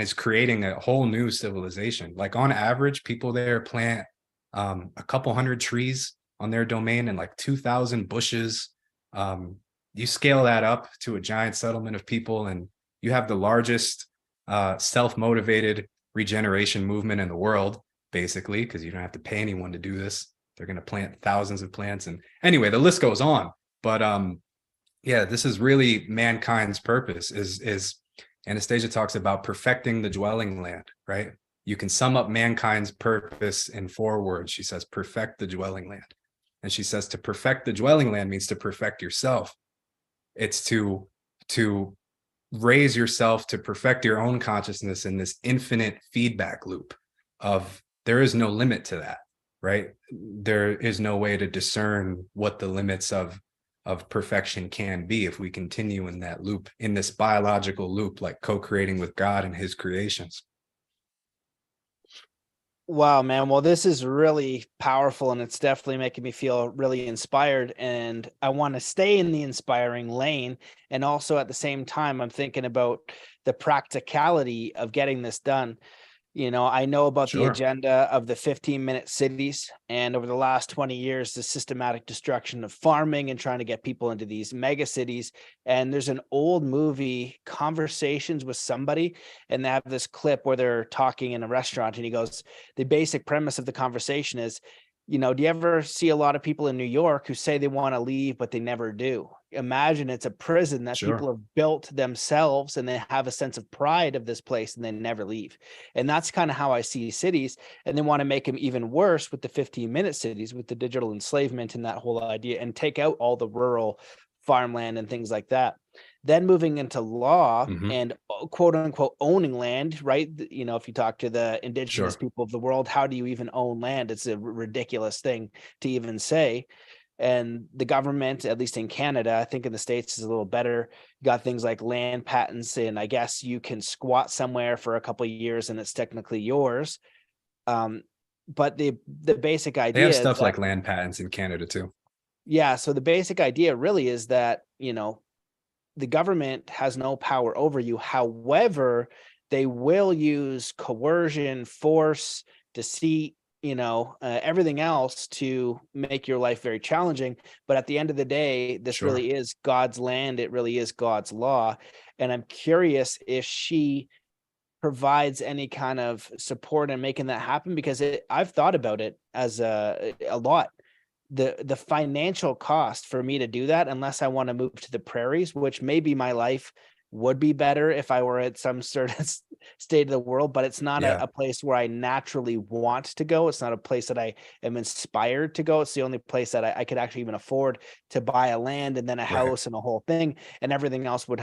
is creating a whole new civilization. Like on average, people there plant a couple hundred trees on their domain and like 2,000 bushes. You scale that up to a giant settlement of people, and you have the largest self-motivated regeneration movement in the world, basically, because you don't have to pay anyone to do this. They're going to plant thousands of plants. And anyway, the list goes on. But yeah, this is really mankind's purpose, is Anastasia talks about perfecting the dwelling land, right? You can sum up mankind's purpose in 4 words. She says, perfect the dwelling land. And she says to perfect the dwelling land means to perfect yourself. It's to raise yourself, to perfect your own consciousness in this infinite feedback loop of there is no limit to that, right? There is no way to discern what the limits of perfection can be if we continue in that loop, in this biological loop, like co-creating with God and his creations. Wow, man. Well, this is really powerful, and it's definitely making me feel really inspired. And I want to stay in the inspiring lane. And also at the same time, I'm thinking about the practicality of getting this done. You know, I know about the agenda of the 15-minute cities, and over the last 20 years, the systematic destruction of farming and trying to get people into these mega cities. And there's an old movie, Conversations with Somebody, and they have this clip where they're talking in a restaurant, and he goes, the basic premise of the conversation is, you know, do you ever see a lot of people in New York who say they want to leave, but they never do? Imagine it's a prison that people have built themselves, and they have a sense of pride of this place and they never leave. And that's kind of how I see cities. And they want to make them even worse with the 15-minute cities, with the digital enslavement and that whole idea, and take out all the rural farmland and things like that. Then moving into law and quote unquote owning land, right? You know, if you talk to the indigenous people of the world, how do you even own land? It's a ridiculous thing to even say. And the government, at least in Canada, I think in the States is a little better. You got things like land patents, and I guess you can squat somewhere for a couple of years and it's technically yours. But the basic idea, they have stuff like land patents in Canada too. Yeah. So the basic idea really is that, you know, the government has no power over you. However, they will use coercion, force, deceit, you know, everything else to make your life very challenging. But at the end of the day, this really is God's land. It really is God's law. And I'm curious if she provides any kind of support in making that happen, because I've thought about it as a lot. The financial cost for me to do that, unless I want to move to the prairies, which maybe my life would be better if I were at some certain state of the world, but it's not a place where I naturally want to go. It's not a place that I am inspired to go. It's the only place that I could actually even afford to buy a land and then a house and a whole thing, and everything else would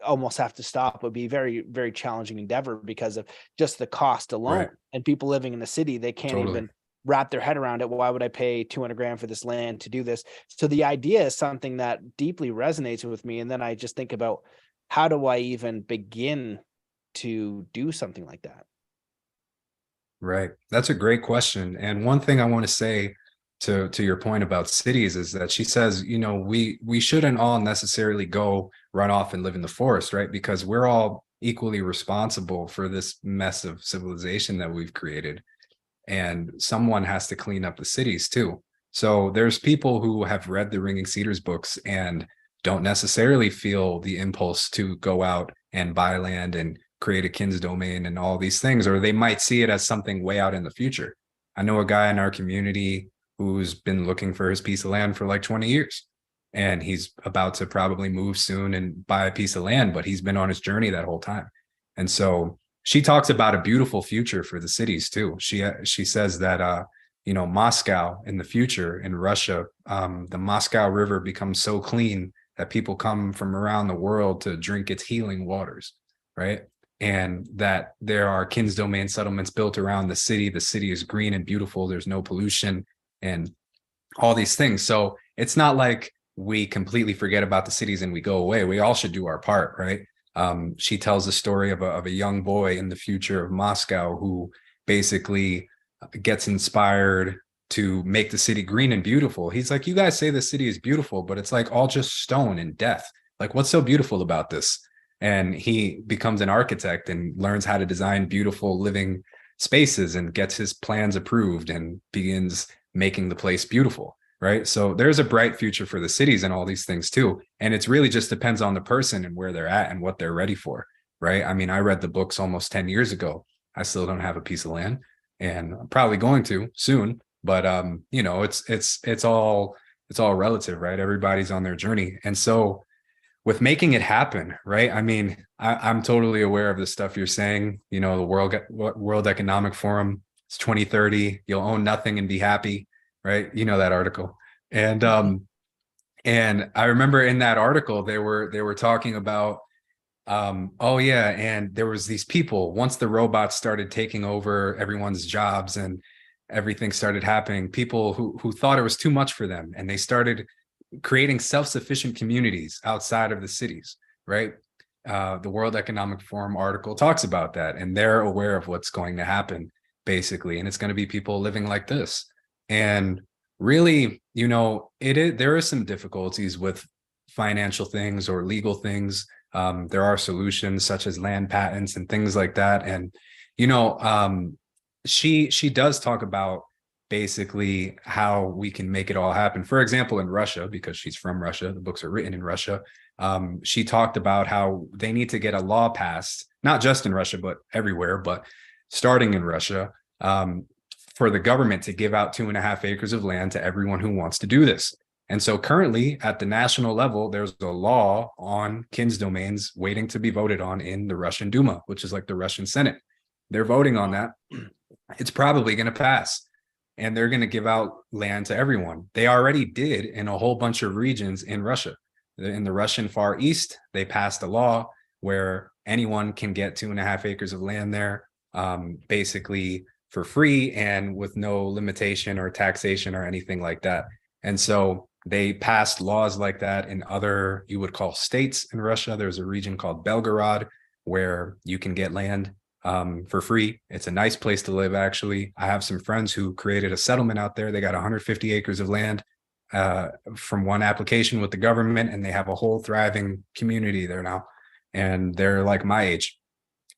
almost have to stop. It would be very, very challenging endeavor because of just the cost alone. And people living in the city, they can't even wrap their head around it. Why would I pay 200 grand for this land to do this? So the idea is something that deeply resonates with me. And then I just think about, how do I even begin to do something like that? Right. That's a great question. And one thing I want to say to your point about cities is that she says, we shouldn't all necessarily go run off and live in the forest, right? Because we're all equally responsible for this mess of civilization that we've created. And someone has to clean up the cities too. So there's people who have read the Ringing Cedars books and don't necessarily feel the impulse to go out and buy land and create a kins domain and all these things, or they might see it as something way out in the future. I know a guy in our community who's been looking for his piece of land for like 20 years, and he's about to probably move soon and buy a piece of land, but he's been on his journey that whole time. And so she talks about a beautiful future for the cities too. She says that Moscow in the future, in Russia, the Moscow River becomes so clean that people come from around the world to drink its healing waters, right? And that there are kins domain settlements built around the city. The city is green and beautiful. There's no pollution and all these things. So it's not like we completely forget about the cities and we go away. We all should do our part, right? She tells the story of a young boy in the future of Moscow who basically gets inspired to make the city green and beautiful. He's like, you guys say the city is beautiful, but it's like all just stone and death. Like, what's so beautiful about this? And he becomes an architect and learns how to design beautiful living spaces and gets his plans approved and begins making the place beautiful, right? So there's a bright future for the cities and all these things too. And it's really just depends on the person and where they're at and what they're ready for, right? I mean, I read the books almost 10 years ago. I still don't have a piece of land, and I'm probably going to soon. But it's all relative, right? Everybody's on their journey. And so with making it happen, right? I mean, I'm totally aware of the stuff you're saying. The World Economic Forum, it's 2030. You'll own nothing and be happy, right? You know that article. And I remember in that article they were talking about, and there was these people, once the robots started taking over everyone's jobs and everything started happening, people who thought it was too much for them, and they started creating self-sufficient communities outside of the cities, right? The World Economic Forum article talks about that, and they're aware of what's going to happen, basically, and it's going to be people living like this. And really, there are some difficulties with financial things or legal things. There are solutions such as land patents and things like that. And she does talk about basically how we can make it all happen. For example, in Russia, because she's from Russia, the books are written in Russia. She talked about how they need to get a law passed, not just in Russia, but everywhere, but starting in Russia, for the government to give out 2.5 acres of land to everyone who wants to do this. And so currently at the national level, there's a law on kins domains waiting to be voted on in the Russian Duma, which is like the Russian Senate. They're voting on that. It's probably going to pass, and they're going to give out land to everyone. They already did in a whole bunch of regions in Russia. In the Russian Far East, they passed a law where anyone can get 2.5 acres of land there, basically for free and with no limitation or taxation or anything like that. And so they passed laws like that in other, you would call states in Russia. There's a region called Belgorod where you can get land for free. It's a nice place to live, actually. I have some friends who created a settlement out there. They got 150 acres of land from one application with the government, and they have a whole thriving community there now. And they're like my age.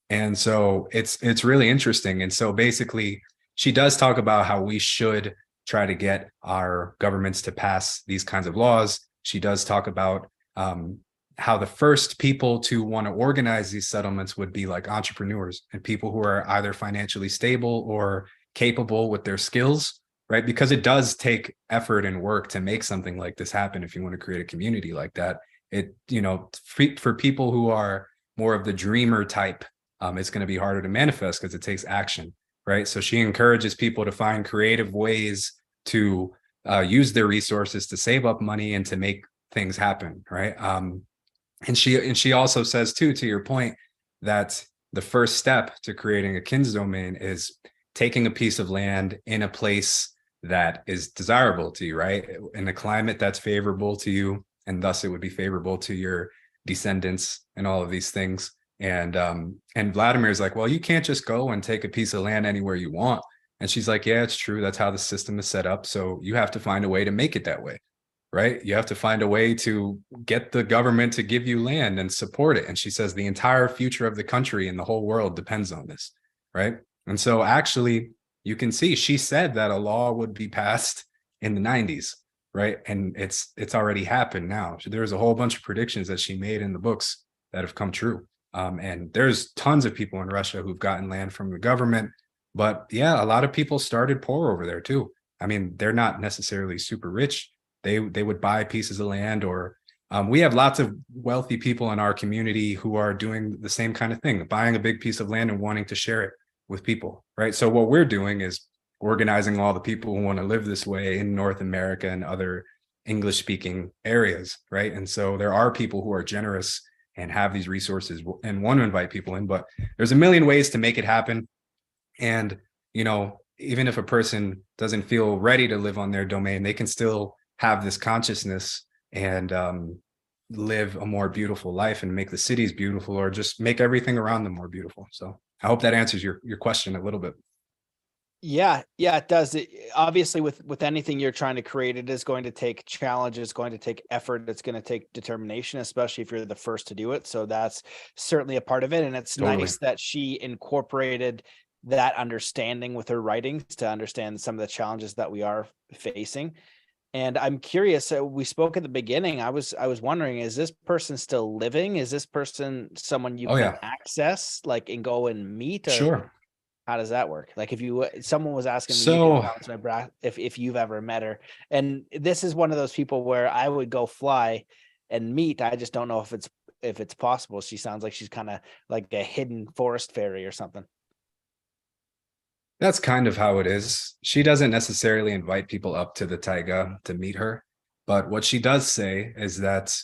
And so it's really interesting. And so basically, she does talk about how we should try to get our governments to pass these kinds of laws. She does talk about how the first people to want to organize these settlements would be like entrepreneurs and people who are either financially stable or capable with their skills, right? Because it does take effort and work to make something like this happen. If you want to create a community like that, for people who are more of the dreamer type, it's going to be harder to manifest because it takes action, right? So she encourages people to find creative ways to use their resources to save up money and to make things happen, right? And she also says too, to your point, that the first step to creating a kins domain is taking a piece of land in a place that is desirable to you, right? In a climate that's favorable to you, and thus it would be favorable to your descendants and all of these things. And Vladimir's like, well, you can't just go and take a piece of land anywhere you want. And she's like, yeah, it's true. That's how the system is set up. So you have to find a way to make it that way, right? You have to find a way to get the government to give you land and support it. And she says the entire future of the country and the whole world depends on this, right? And so actually, you can see she said that a law would be passed in the 90s, right? And it's already happened now. So there's a whole bunch of predictions that she made in the books that have come true. And there's tons of people in Russia who've gotten land from the government. But yeah, a lot of people started poor over there too. I mean, they're not necessarily super rich. They would buy pieces of land, or we have lots of wealthy people in our community who are doing the same kind of thing, buying a big piece of land and wanting to share it with people, right? So what we're doing is organizing all the people who want to live this way in North America and other English speaking areas, right? And so there are people who are generous and have these resources and want to invite people in, but there's a million ways to make it happen. And, you know, even if a person doesn't feel ready to live on their domain, they can still have this consciousness and live a more beautiful life and make the cities beautiful, or just make everything around them more beautiful. So I hope that answers your question a little bit. Yeah, it does. Obviously, with anything you're trying to create, it is going to take challenge. It's going to take effort. It's going to take determination, especially if you're the first to do it. So that's certainly a part of it. And it's Totally. nice that she incorporated that understanding with her writings to understand some of the challenges that we are facing. And I'm curious, we spoke at the beginning. I was wondering, is this person still living? Is this person someone you can access, like, and go and meet? Or Sure. how does that work? Like, someone was asking me, So if you've ever met her, and this is one of those people where I would go fly and meet. I just don't know if it's possible. She sounds like she's kind of like a hidden forest fairy or something. that's kind of how it is. She doesn't necessarily invite people up to the Tyga to meet her, but what she does say is that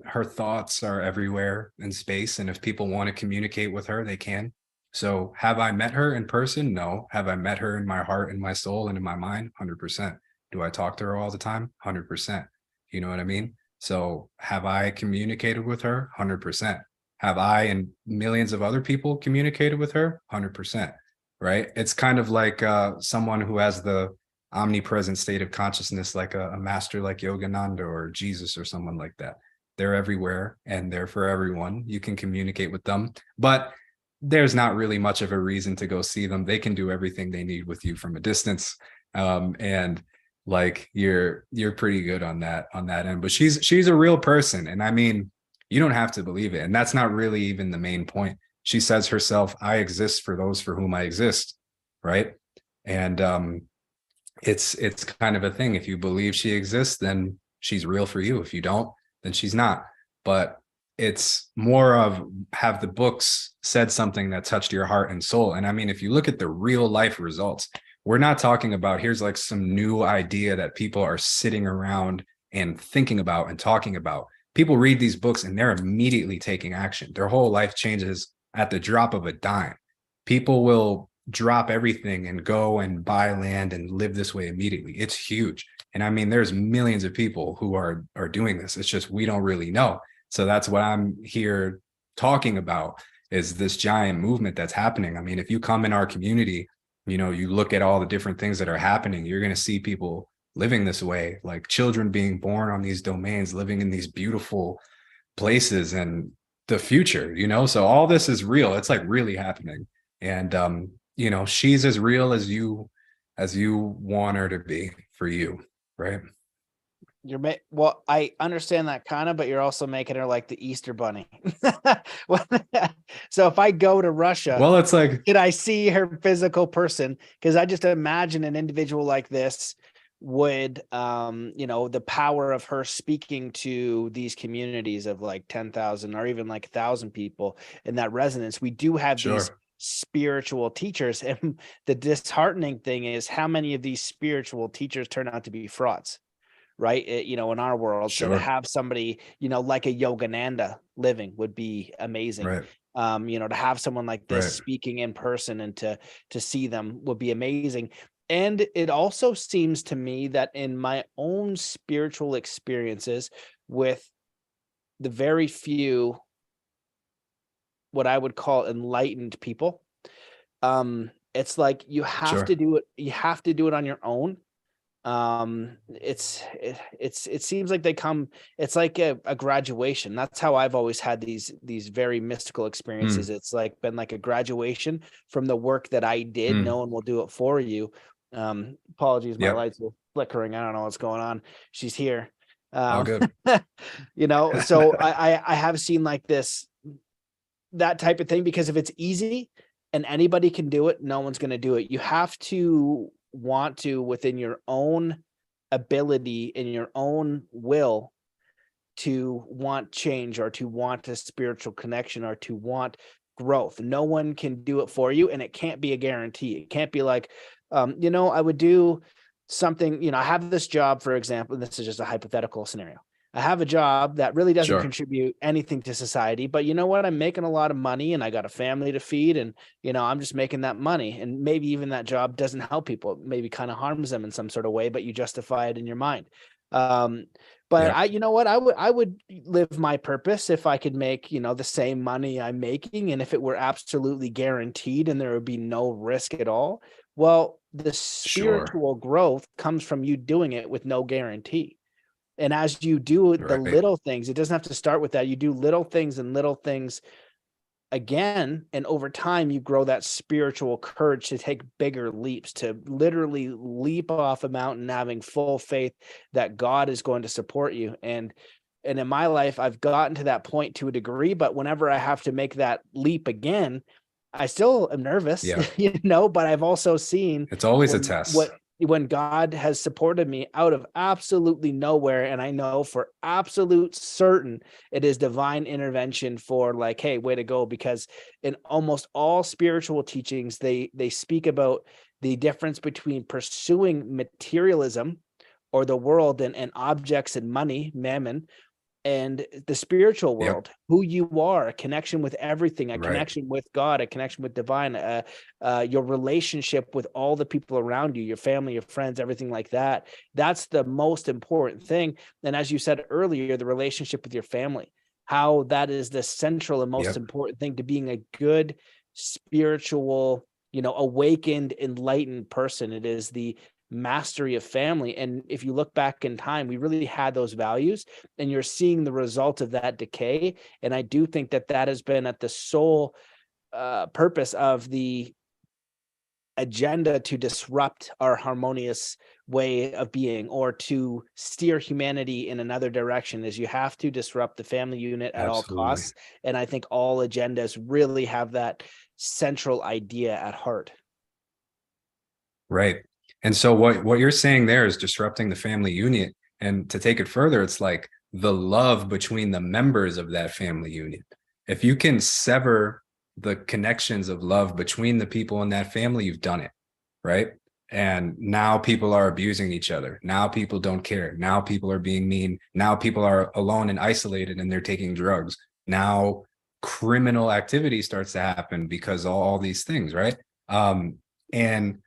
her thoughts are everywhere in space, and if people want to communicate with her, they can. So have I met her in person? No. Have I met her in my heart, in my soul, and in my mind? 100%. Do I talk to her all the time? 100%. You know what I mean? So have I communicated with her? 100%. Have I and millions of other people communicated with her? 100%. Right? It's kind of like someone who has the omnipresent state of consciousness, like a master like Yogananda or Jesus or someone like that. They're everywhere and they're for everyone. You can communicate with them, but there's not really much of a reason to go see them. They can do everything they need with you from a distance. And like you're pretty good on that end. But she's a real person. And I mean, you don't have to believe it. And that's not really even the main point. She says herself, I exist for those for whom I exist. Right. And it's kind of a thing. If you believe she exists, then she's real for you. If you don't, then she's not. But it's more of, have the books said something that touched your heart and soul? And I mean, if you look at the real life results, we're not talking about here's like some new idea that people are sitting around and thinking about and talking about. People read these books and they're immediately taking action. Their whole life changes at the drop of a dime. People will drop everything and go and buy land and live this way immediately. It's huge. And I mean, there's millions of people who are doing this. It's just we don't really know. So that's what I'm here talking about, is this giant movement that's happening. I mean, if you come in our community, you know, you look at all the different things that are happening, you're going to see people living this way, like children being born on these domains, living in these beautiful places, and the future, you know. So all this is real. It's like really happening. And you know, she's as real as you want her to be for you, right? Well, I understand that kind of, but you're also making her like the Easter Bunny. So if I go to Russia, well, it's like, did I see her physical person? Because I just imagine an individual like this would, you know, the power of her speaking to these communities of like 10,000 or even like 1,000 people in that resonance. We do have these spiritual teachers, and the disheartening thing is how many of these spiritual teachers turn out to be frauds. right? In our world. So to Sure. have somebody, like a Yogananda living would be amazing. Right. To have someone like this Right. speaking in person and to see them would be amazing. And it also seems to me that in my own spiritual experiences with the very few, what I would call enlightened people, it's like you have Sure. to do it on your own. It seems like it's like a graduation. That's how I've always had these very mystical experiences. Mm. It's like been like a graduation from the work that I did. Mm. No one will do it for you. Apologies, my Yep. lights are flickering. I don't know what's going on. She's here. All um good. so I have seen like that type of thing, because if it's easy and anybody can do it, no one's going to do it. You have to want to, within your own ability and your own will, to want change, or to want a spiritual connection, or to want growth. No one can do it for you, and it can't be a guarantee. It can't be like, I would do something, I have this job, for example, and this is just a hypothetical scenario. I have a job that really doesn't Sure. contribute anything to society, but you know what? I'm making a lot of money and I got a family to feed, and I'm just making that money. And maybe even that job doesn't help people, maybe kind of harms them in some sort of way, but you justify it in your mind. But Yep. I would live my purpose if I could make, the same money I'm making, and if it were absolutely guaranteed and there would be no risk at all. Well, the Sure. spiritual growth comes from you doing it with no guarantee. And as you do the Right. little things, it doesn't have to start with that. You do little things and little things again, and over time you grow that spiritual courage to take bigger leaps, to literally leap off a mountain, having full faith that God is going to support you. And in my life, I've gotten to that point to a degree, but whenever I have to make that leap again, I still am nervous, Yeah. but I've also seen It's always a when test. when God has supported me out of absolutely nowhere, and I know for absolute certain it is divine intervention, for like, hey, way to go. Because in almost all spiritual teachings, they speak about the difference between pursuing materialism, or the world, and objects and money, mammon, and the spiritual Yep. world, who you are, a connection with everything, a Right. connection with God, a connection with divine, your relationship with all the people around you, your family, your friends, everything like that. That's the most important thing. And as you said earlier, the relationship with your family, how that is the central and most Yep. important thing to being a good spiritual, awakened, enlightened person. It is the mastery of family. And if you look back in time, we really had those values, and you're seeing the result of that decay. And I do think that that has been at the sole purpose of the agenda to disrupt our harmonious way of being, or to steer humanity in another direction. Is you have to disrupt the family unit at all Absolutely. costs. And I think all agendas really have that central idea at heart. Right. And so what you're saying there is disrupting the family union. And to take it further, it's like the love between the members of that family union. If you can sever the connections of love between the people in that family, you've done it. Right. And now people are abusing each other. Now people don't care. Now people are being mean. Now people are alone and isolated, and they're taking drugs. Now criminal activity starts to happen because of all these things. Right. And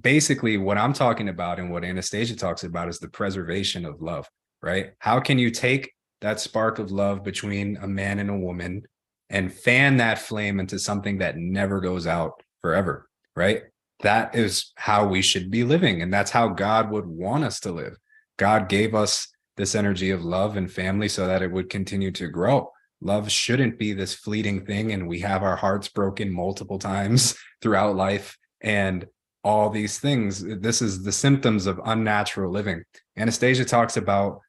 basically what I'm talking about, and what Anastasia talks about, is the preservation of love, right? How can you take that spark of love between a man and a woman and fan that flame into something that never goes out forever, right? That is how we should be living. And that's how God would want us to live. God gave us this energy of love and family so that it would continue to grow. Love shouldn't be this fleeting thing, and we have our hearts broken multiple times throughout life. And all these things, this is the symptoms of unnatural living. Anastasia talks about,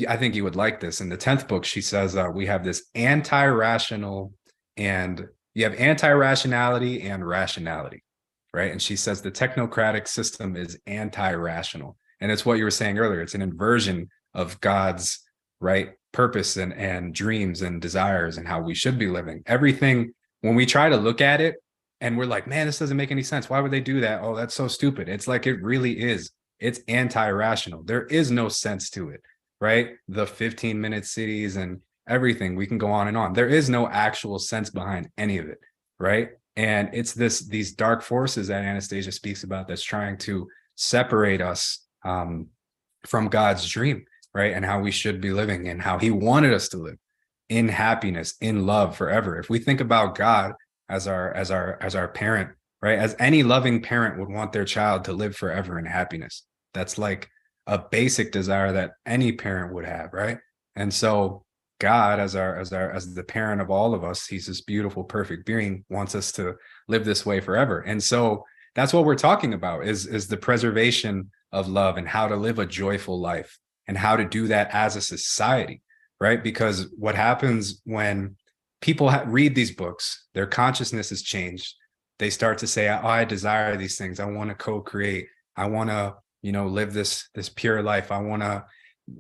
I think you would like this, in the 10th book, she says, we have this anti-rational, and you have anti-rationality and rationality, right? And she says the technocratic system is anti-rational. And it's what you were saying earlier. It's an inversion of God's, right, purpose and dreams and desires and how we should be living. Everything, when we try to look at it, and we're like, man, this doesn't make any sense. Why would they do that? Oh, that's so stupid. It's like, it really is. It's anti-rational. There is no sense to it, right? The 15-minute cities and everything, we can go on and on. There is no actual sense behind any of it, right? And it's these dark forces that Anastasia speaks about that's trying to separate us from God's dream, right? And how we should be living and how he wanted us to live in happiness, in love forever. If we think about God as our parent, right? As any loving parent would want their child to live forever in happiness. That's like a basic desire that any parent would have, right? And so God, as the parent of all of us, he's this beautiful, perfect being, wants us to live this way forever. And so that's what we're talking about is the preservation of love and how to live a joyful life and how to do that as a society, right? Because what happens when people read these books, their consciousness is changed. They start to say, oh, I desire these things. I want to co-create. I want to, live this pure life. I want to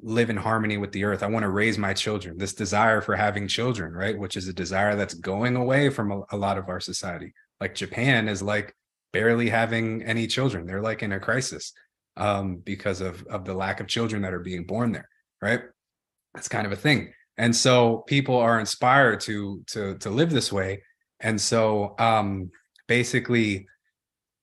live in harmony with the earth. I want to raise my children. This desire for having children, right? Which is a desire that's going away from a lot of our society. Like Japan is like barely having any children. They're like in a crisis because of the lack of children that are being born there, right? That's kind of a thing. And so people are inspired to live this way. And so basically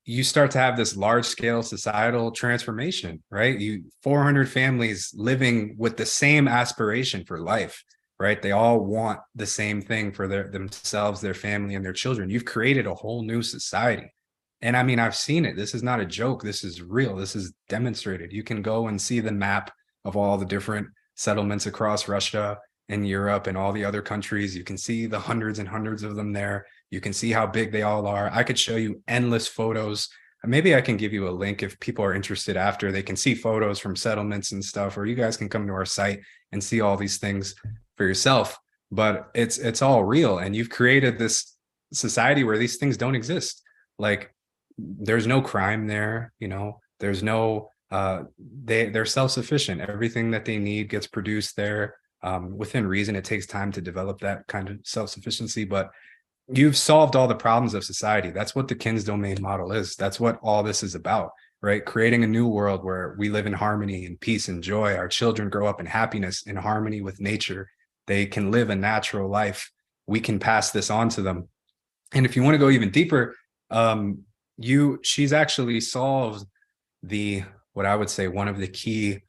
you start to have this large scale societal transformation, right? 400 families living with the same aspiration for life, right? They all want the same thing for themselves, their family, and their children. You've created a whole new society. And I mean, I've seen it. This is not a joke. This is real. This is demonstrated. You can go and see the map of all the different settlements across Russia and Europe and all the other countries. You can see the hundreds and hundreds of them there. You can see how big they all are. I could show you endless photos. Maybe I can give you a link if people are interested after. They can see photos from settlements and stuff, or you guys can come to our site and see all these things for yourself. But it's all real. And you've created this society where these things don't exist. Like there's no crime there, there's no, they're self-sufficient. Everything that they need gets produced there. Within reason, it takes time to develop that kind of self-sufficiency, but you've solved all the problems of society. That's what the Kin's domain model is. That's what all this is about, right? Creating a new world where we live in harmony and peace and joy. Our children grow up in happiness, in harmony with nature. They can live a natural life. We can pass this on to them. And if you want to go even deeper, she's actually solved what I would say, one of the key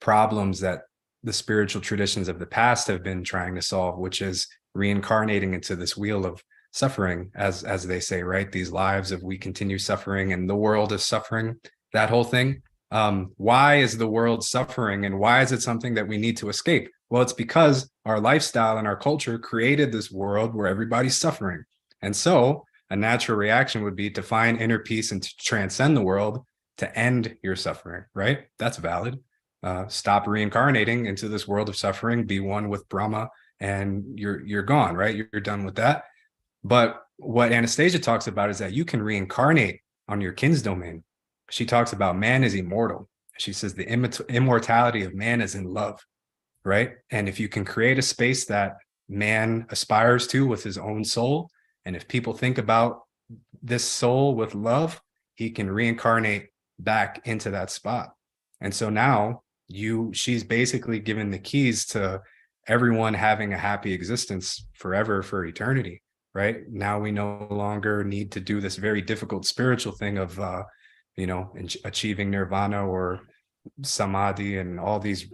problems that the spiritual traditions of the past have been trying to solve, which is reincarnating into this wheel of suffering, as they say, right? These lives of we continue suffering and the world is suffering, that whole thing. Why is the world suffering and why is it something that we need to escape? Well, it's because our lifestyle and our culture created this world where everybody's suffering. And so a natural reaction would be to find inner peace and to transcend the world to end your suffering, right? That's valid. Stop reincarnating into this world of suffering, be one with Brahma, and you're gone, right? You're done with that. But what Anastasia talks about is that you can reincarnate on your Kin's domain. She talks about man is immortal. She says the immortality of man is in love, right? And if you can create a space that man aspires to with his own soul, and if people think about this soul with love, he can reincarnate back into that spot. And so now she's basically given the keys to everyone having a happy existence forever, for eternity, right? Now we no longer need to do this very difficult spiritual thing of, achieving nirvana or samadhi and all these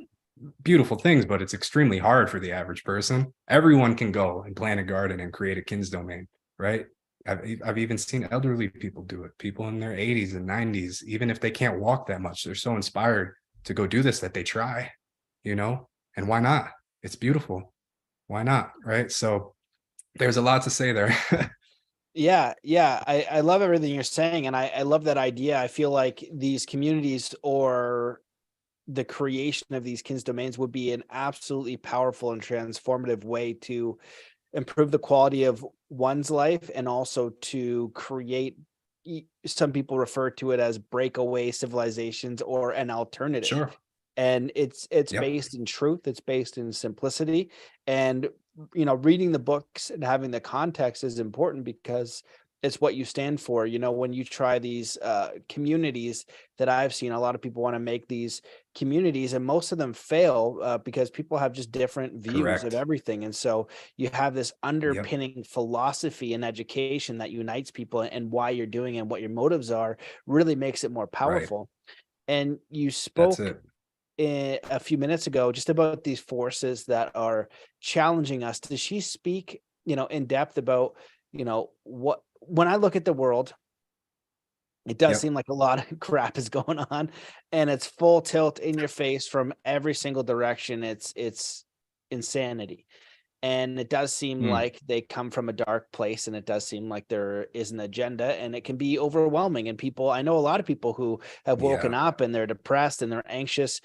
beautiful things, but it's extremely hard for the average person. Everyone can go and plant a garden and create a Kin's domain, right? I've even seen elderly people do it, people in their 80s and 90s, even if they can't walk that much, they're so inspired to go do this that they try, and why not? It's beautiful. Why not? Right. So there's a lot to say there. Yeah. I love everything you're saying. And I love that idea. I feel like these communities or the creation of these Kin's domains would be an absolutely powerful and transformative way to improve the quality of one's life and also to create, some people refer to it as breakaway civilizations or an alternative. Sure. And it's based in truth, it's based in simplicity. And reading the books and having the context is important because it's what you stand for. You know, when you try these communities that I've seen, a lot of people want to make these communities, and most of them fail because people have just different views of Correct. everything. And so you have this Yep. underpinning philosophy and education that unites people, and why you're doing it and what your motives are really makes it more Right. powerful. And you That's spoke it. a few minutes ago just about these forces that are challenging us. Does she speak, in depth about, what, when I look at the world, it does Yep. seem like a lot of crap is going on, and it's full tilt in your face from every single direction. It's insanity. And it does seem Mm. like they come from a dark place, and it does seem like there is an agenda, and it can be overwhelming. And people, I know a lot of people who have woken Yeah. up and they're depressed and they're anxious.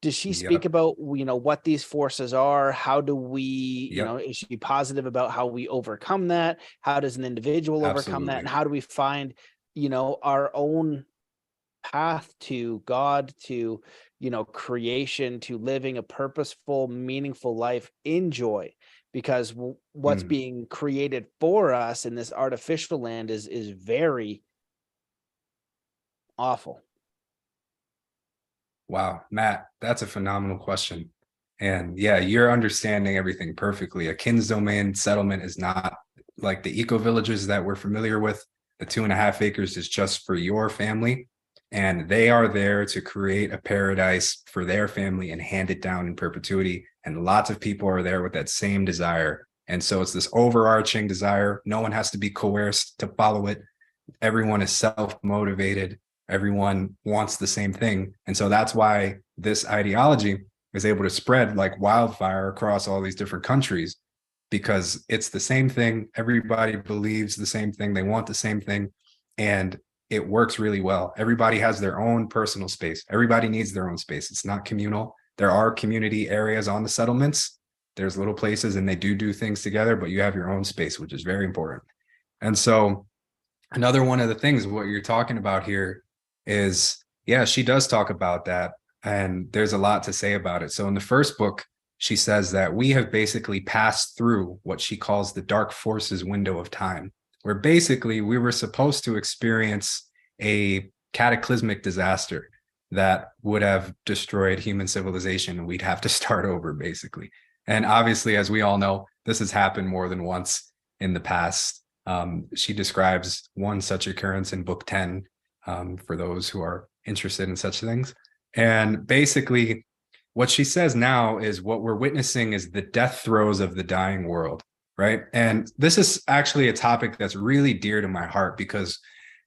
Does she speak Yep. about, what these forces are? How do we, Yep. is she positive about how we overcome that? How does an individual overcome that? Absolutely. And how do we find, our own path to God, to, creation, to living a purposeful, meaningful life in joy? Because what's Mm. being created for us in this artificial land is very awful. Wow, Matt, that's a phenomenal question. And yeah, you're understanding everything perfectly. A kins domain settlement is not like the eco villages that we're familiar with. The 2.5 acres is just for your family, and they are there to create a paradise for their family and hand it down in perpetuity. And lots of people are there with that same desire. And so it's this overarching desire. No one has to be coerced to follow it. Everyone is self-motivated. Everyone wants the same thing. And so that's why this ideology is able to spread like wildfire across all these different countries, because it's the same thing. Everybody believes the same thing. They want the same thing. And it works really well. Everybody has their own personal space. Everybody needs their own space. It's not communal. There are community areas on the settlements. There's little places and they do things together, but you have your own space, which is very important. And so another one of the things what you're talking about here is, yeah, she does talk about that, and there's a lot to say about it. So in the first book, she says that we have basically passed through what she calls the dark forces window of time, where basically we were supposed to experience a cataclysmic disaster that would have destroyed human civilization, and we'd have to start over basically. And obviously, as we all know, this has happened more than once in the past. She describes one such occurrence in book 10, for those who are interested in such things. And basically, what she says now is what we're witnessing is the death throes of the dying world, right? And this is actually a topic that's really dear to my heart, because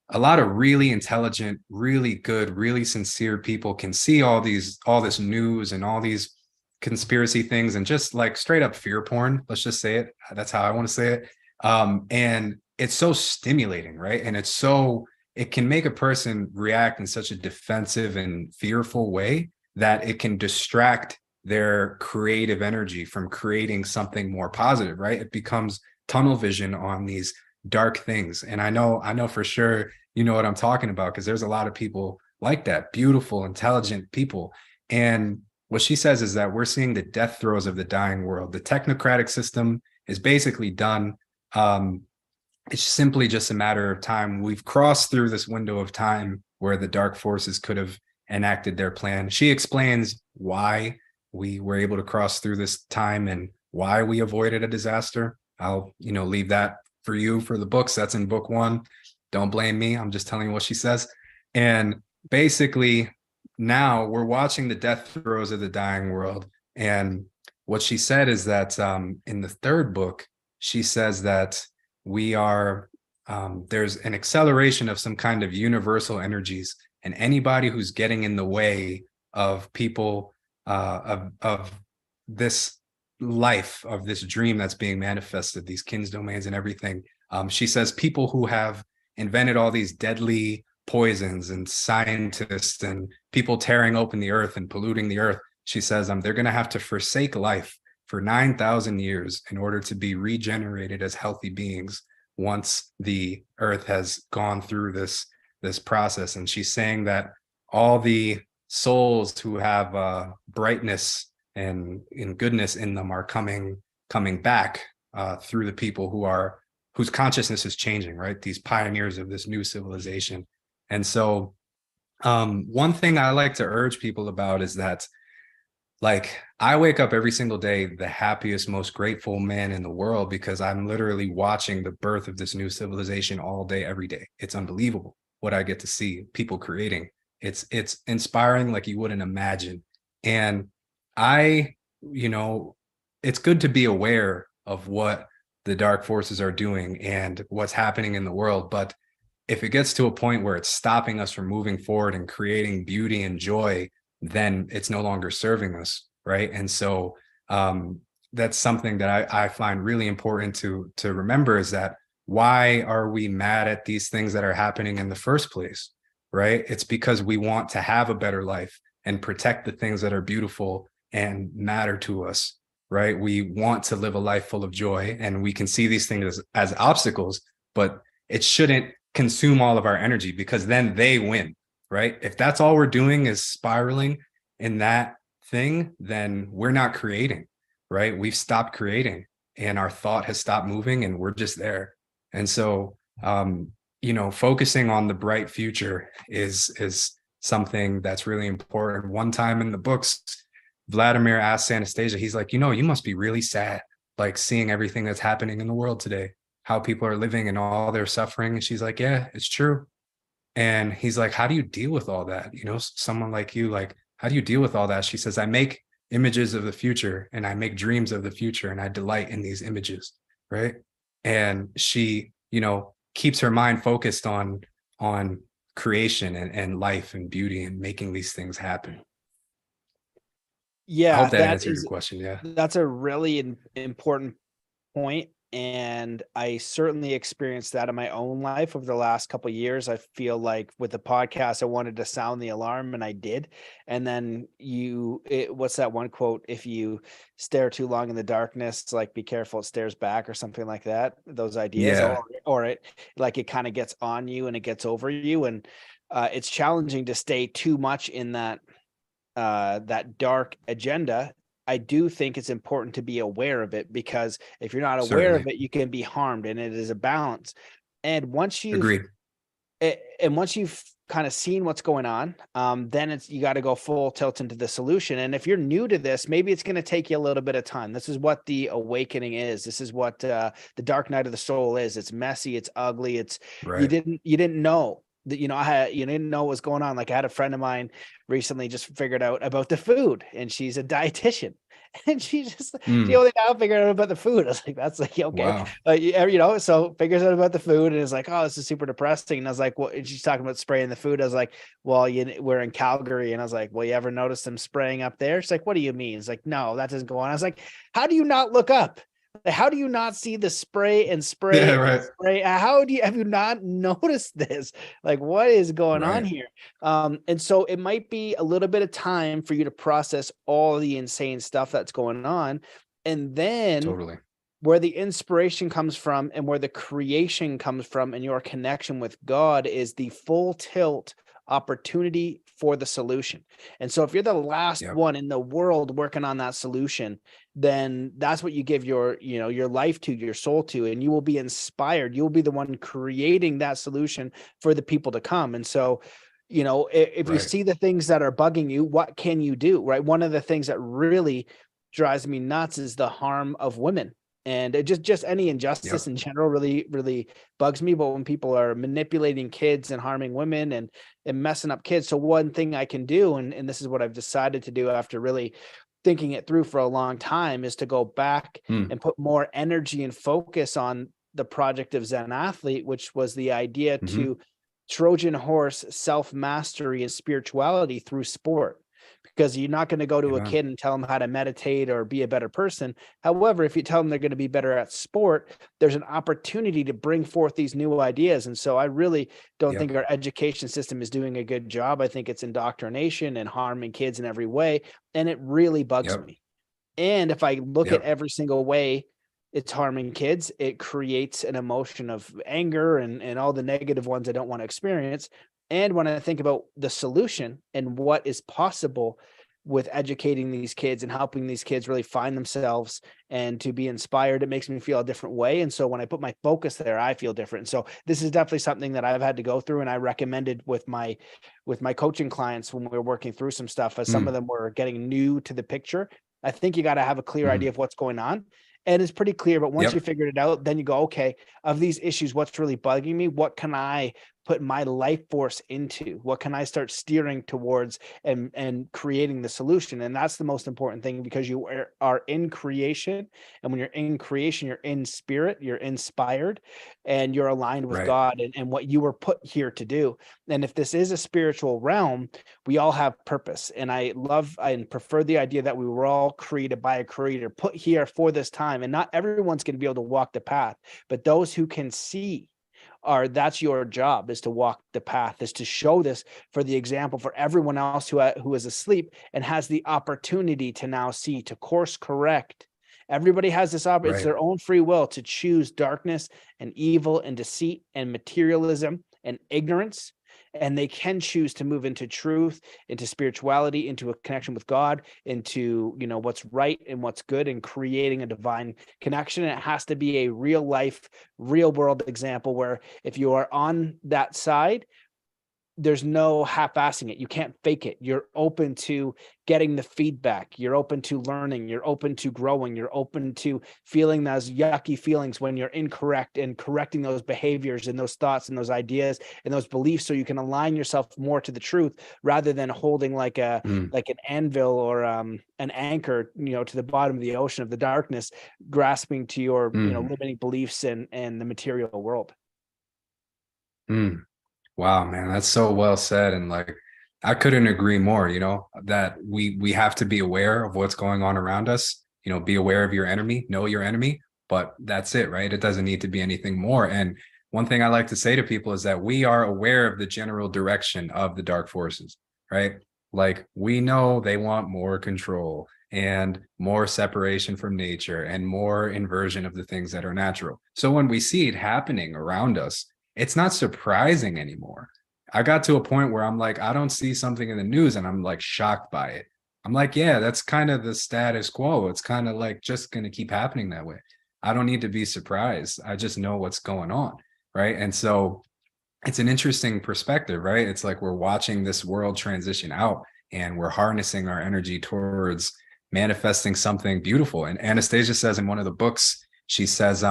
a lot of really intelligent, really good, really sincere people can see all this news and all these conspiracy things and just like straight up fear porn. Let's just say it. That's how I want to say it. And it's so stimulating, right? And it can make a person react in such a defensive and fearful way that it can distract their creative energy from creating something more positive, right? It becomes tunnel vision on these dark things. And I know for sure you know what I'm talking about, because there's a lot of people like that, beautiful, intelligent people. And what she says is that we're seeing the death throes of the dying world. The technocratic system is basically done. It's simply just a matter of time. We've crossed through this window of time where the dark forces could have enacted their plan. She explains why we were able to cross through this time and why we avoided a disaster. I'll, leave that for you for the books. That's in book 1. Don't blame me. I'm just telling you what she says. And basically, now we're watching the death throes of the dying world. And what she said is that in the third book, she says that we are there's an acceleration of some kind of universal energies, and anybody who's getting in the way of people of this life, of this dream that's being manifested, these kins domains and everything. She says people who have invented all these deadly poisons and scientists and people tearing open the earth and polluting the earth. She says they're going to have to forsake life for 9,000 years in order to be regenerated as healthy beings once the earth has gone through this process. And she's saying that all the souls who have brightness and goodness in them are coming back through the people who are whose consciousness is changing, right? These pioneers of this new civilization. And so one thing I like to urge people about is that, like, I wake up every single day the happiest, most grateful man in the world, because I'm literally watching the birth of this new civilization all day, every day. It's unbelievable what I get to see people creating. It's inspiring like you wouldn't imagine. And I, you know, it's good to be aware of what the dark forces are doing and what's happening in the world. But if it gets to a point where it's stopping us from moving forward and creating beauty and joy, then it's no longer serving us, right? And so that's something that I find really important to remember, is that why are we mad at these things that are happening in the first place, right? It's because we want to have a better life and protect the things that are beautiful and matter to us, right? We want to live a life full of joy, and we can see these things as obstacles, but it shouldn't consume all of our energy, because then they win, right? If that's all we're doing is spiraling in that thing, then we're not creating, right? We've stopped creating, and our thought has stopped moving, and we're just there. And so, focusing on the bright future is something that's really important. One time in the books, Vladimir asked Anastasia, he's like, you must be really sad, like seeing everything that's happening in the world today, how people are living and all their suffering. And she's like, yeah, it's true. And he's like, how do you deal with all that? Someone like you, like, how do you deal with all that? She says, I make images of the future, and I make dreams of the future, and I delight in these images. Right. And she, keeps her mind focused on creation and life and beauty and making these things happen. Yeah, I hope that answered your question. Yeah. That's a really important point. And I certainly experienced that in my own life over the last couple of years. I feel like with the podcast, I wanted to sound the alarm, and I did. And then what's that one quote? If you stare too long in the darkness, like, be careful, it stares back, or something like that. Those ideas, Yeah. or it kind of gets on you and it gets over you. And it's challenging to stay too much in that dark agenda. I do think it's important to be aware of it, because if you're not aware of it, you can be harmed, and it is a balance. And once you've kind of seen what's going on, then you got to go full tilt into the solution. And if you're new to this, maybe it's going to take you a little bit of time. This is what the awakening is. This is what the dark night of the soul is. It's messy. It's ugly. It's right. You didn't know that, you didn't know what was going on. Like, I had a friend of mine recently just figured out about the food, and she's a dietitian, and she only now figured out about the food. I was like, that's like, okay. Wow. So figures out about the food, and is like, oh, this is super depressing. And I was like, well, and she's talking about spraying the food. I was like, well, we're in Calgary. And I was like, well, you ever notice them spraying up there? She's like, what do you mean? It's like, no, that doesn't go on. I was like, how do you not look up? How do you not see the spray and spray? Yeah, right. And spray? Have you not noticed this? Like, what is going on here? And so it might be a little bit of time for you to process all the insane stuff that's going on. And then where the inspiration comes from, and where the creation comes from, and your connection with God, is the full tilt opportunity for the solution. And so if you're the last one in the world working on that solution, then that's what you give your life to, your soul to, and you will be inspired. You'll be the one creating that solution for the people to come. And so, if you see the things that are bugging you, what can you do? Right. One of the things that really drives me nuts is the harm of women. And it just any injustice in general really, really bugs me. But when people are manipulating kids and harming women and messing up kids. So one thing I can do, and this is what I've decided to do after really thinking it through for a long time, is to go back and put more energy and focus on the project of Zen Athlete, which was the idea to Trojan horse self-mastery and spirituality through sport. Because you're not going to go to a kid and tell them how to meditate or be a better person. However, if you tell them they're going to be better at sport, there's an opportunity to bring forth these new ideas. And so I really don't think our education system is doing a good job. I think it's indoctrination and harming kids in every way. And it really bugs me. And if I look at every single way it's harming kids, it creates an emotion of anger and all the negative ones I don't want to experience. And when I think about the solution and what is possible, with educating these kids and helping these kids really find themselves and to be inspired. It makes me feel a different way. And so when I put my focus there, I feel different. So this is definitely something that I've had to go through, and I recommended with my coaching clients when we were working through some stuff, as some of them were getting new to the picture. I think you got to have a clear idea of what's going on. And it's pretty clear, but once you figured it out, then you go, okay, of these issues, what's really bugging me? What can I put my life force into? What can I start steering towards and creating the solution? And that's the most important thing, because you are in creation. And when you're in creation, you're in spirit, you're inspired, and you're aligned with God and what you were put here to do. And if this is a spiritual realm, we all have purpose. And I love and prefer the idea that we were all created by a creator, put here for this time. And not everyone's going to be able to walk the path, but those who can see that's your job, is to walk the path, is to show this for the example for everyone else who is asleep and has the opportunity to now see, to course correct. Everybody has this opportunity. It's their own free will to choose darkness and evil and deceit and materialism and ignorance. And they can choose to move into truth, into spirituality, into a connection with God, into, what's right and what's good, and creating a divine connection. And it has to be a real life, real world example where if you are on that side, there's no half-assing it. You can't fake it. You're open to getting the feedback. You're open to learning. You're open to growing. You're open to feeling those yucky feelings when you're incorrect, and correcting those behaviors and those thoughts and those ideas and those beliefs, so you can align yourself more to the truth, rather than holding like an anvil or an anchor, to the bottom of the ocean of the darkness, grasping to your limiting beliefs and the material world. Wow, man, that's so well said. And like, I couldn't agree more, that we have to be aware of what's going on around us, be aware of your enemy, know your enemy, but that's it, right? It doesn't need to be anything more. And one thing I like to say to people is that we are aware of the general direction of the dark forces, right? Like, we know they want more control and more separation from nature and more inversion of the things that are natural. So when we see it happening around us, it's not surprising anymore. I got to a point where I'm like, I don't see something in the news and I'm like shocked by it. I'm like, yeah, that's kind of the status quo. It's kind of like just going to keep happening that way. I don't need to be surprised. I just know what's going on, right? And so it's an interesting perspective, right? It's like we're watching this world transition out, and we're harnessing our energy towards manifesting something beautiful. And Anastasia says in one of the books, she says,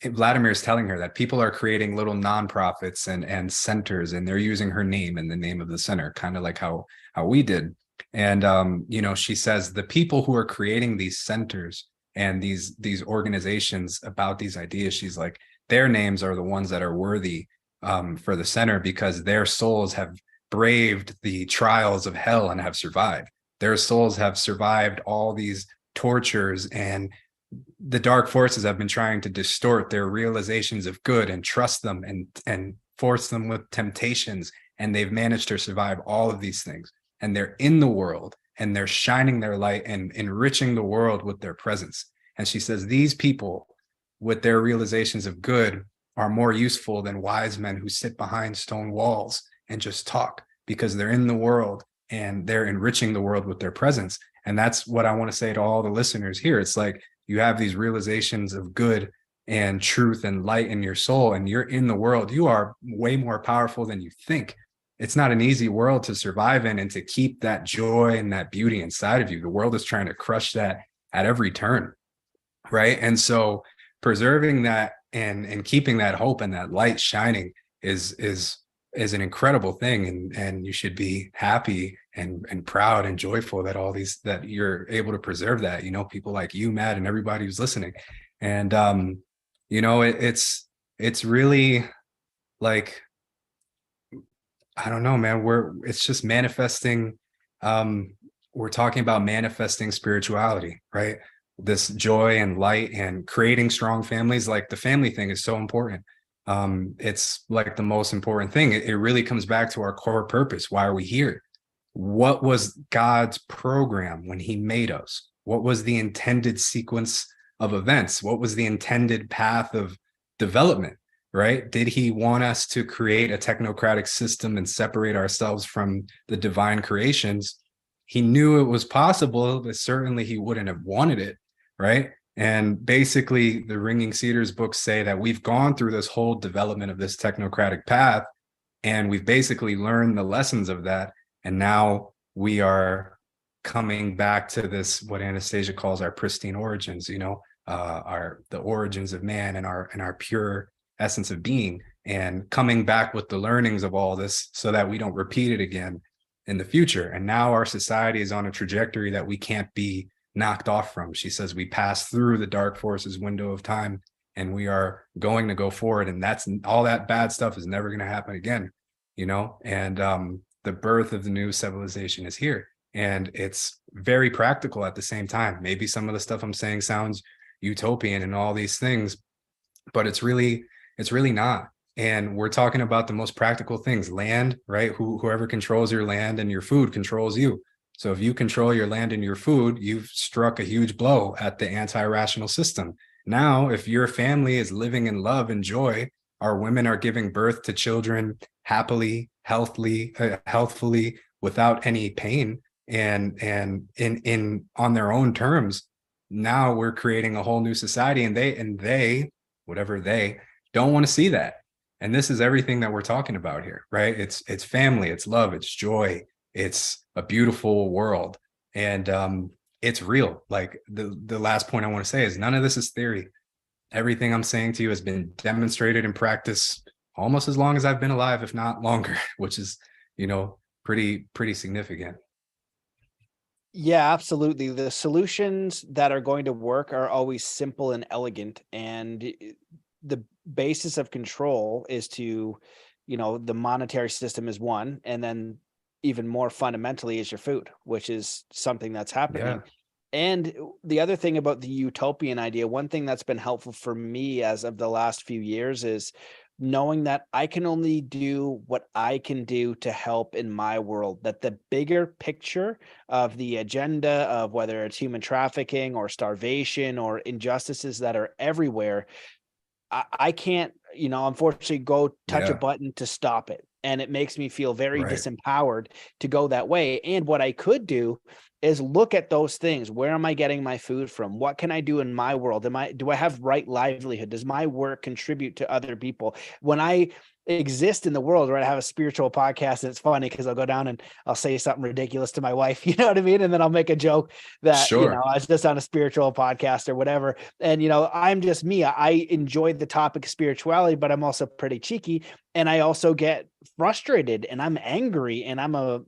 Vladimir is telling her that people are creating little nonprofits and centers, and they're using her name and the name of the center, kind of like how we did. And she says the people who are creating these centers and these organizations about these ideas, she's like, their names are the ones that are worthy for the center, because their souls have braved the trials of hell and have survived. Their souls have survived all these tortures, and the dark forces have been trying to distort their realizations of good and trust them and force them with temptations. And they've managed to survive all of these things. And they're in the world, and they're shining their light and enriching the world with their presence. And she says, these people with their realizations of good are more useful than wise men who sit behind stone walls and just talk, because they're in the world and they're enriching the world with their presence. And that's what I want to say to all the listeners here. It's like, you have these realizations of good and truth and light in your soul, and you're in the world. You are way more powerful than you think. It's not an easy world to survive in and to keep that joy and that beauty inside of you. The world is trying to crush that at every turn, right? And so preserving that and keeping that hope and that light shining is an incredible thing. And you should be happy and proud and joyful that you're able to preserve that, people like you, Matt, and everybody who's listening. And, it's really like, I don't know, man, it's just manifesting. We're talking about manifesting spirituality, right? This joy and light and creating strong families. Like, the family thing is so important. It's like the most important thing. It really comes back to our core purpose. Why are we here? What was God's program when he made us? What was the intended sequence of events? What was the intended path of development, right? Did he want us to create a technocratic system and separate ourselves from the divine creations? he knew it was possible, but certainly he wouldn't have wanted it, right? And basically, the Ringing Cedars books say that we've gone through this whole development of this technocratic path, and we've basically learned the lessons of that. And now we are coming back to this, what Anastasia calls our pristine origins, you know, the origins of man and our pure essence of being, and coming back with the learnings of all this so that we don't repeat it again in the future. And now our society is on a trajectory that we can't be knocked off from. She says we pass through the dark forces window of time, and we are going to go forward, and that's all that bad stuff is never going to happen again, you know. And the birth of the new civilization is here, and it's very practical at the same time. Maybe some of the stuff I'm saying sounds utopian and all these things, but it's really not. And we're talking about the most practical things. Land, right? Whoever controls your land and your food controls you. So if you control your land and your food, you've struck a huge blow at the anti-rational system. Now, if your family is living in love and joy, our women are giving birth to children happily, healthfully, without any pain, and in on their own terms. Now we're creating a whole new society, and they whatever they don't want to see that. And this is everything that we're talking about here, right? It's family, it's love, it's joy, it's a beautiful world, and it's real. Like the last point I want to say is none of this is theory. Everything I'm saying to you has been demonstrated in practice almost as long as I've been alive, if not longer, which is, you know, pretty significant. Yeah, absolutely. The solutions that are going to work are always simple and elegant. And the basis of control is to, you know, the monetary system is one. And then even more fundamentally is your food, which is something that's happening. Yeah. And the other thing about the utopian idea, one thing that's been helpful for me as of the last few years is knowing that I can only do what I can do to help in my world, that the bigger picture of the agenda of whether it's human trafficking or starvation or injustices that are everywhere, I can't, you know, unfortunately go touch a button to stop it. And it makes me feel very disempowered to go that way. And what I could do is look at those things. Where am I getting my food from? What can I do in my world? Do I have right livelihood? Does my work contribute to other people? When I exist in the world, right, I have a spiritual podcast, and it's funny because I'll go down and I'll say something ridiculous to my wife, you know what I mean? And then I'll make a joke that, you know, I was just on a spiritual podcast or whatever. And, you know, I'm just me. I enjoy the topic of spirituality, but I'm also pretty cheeky. And I also get frustrated and I'm angry, and I'm a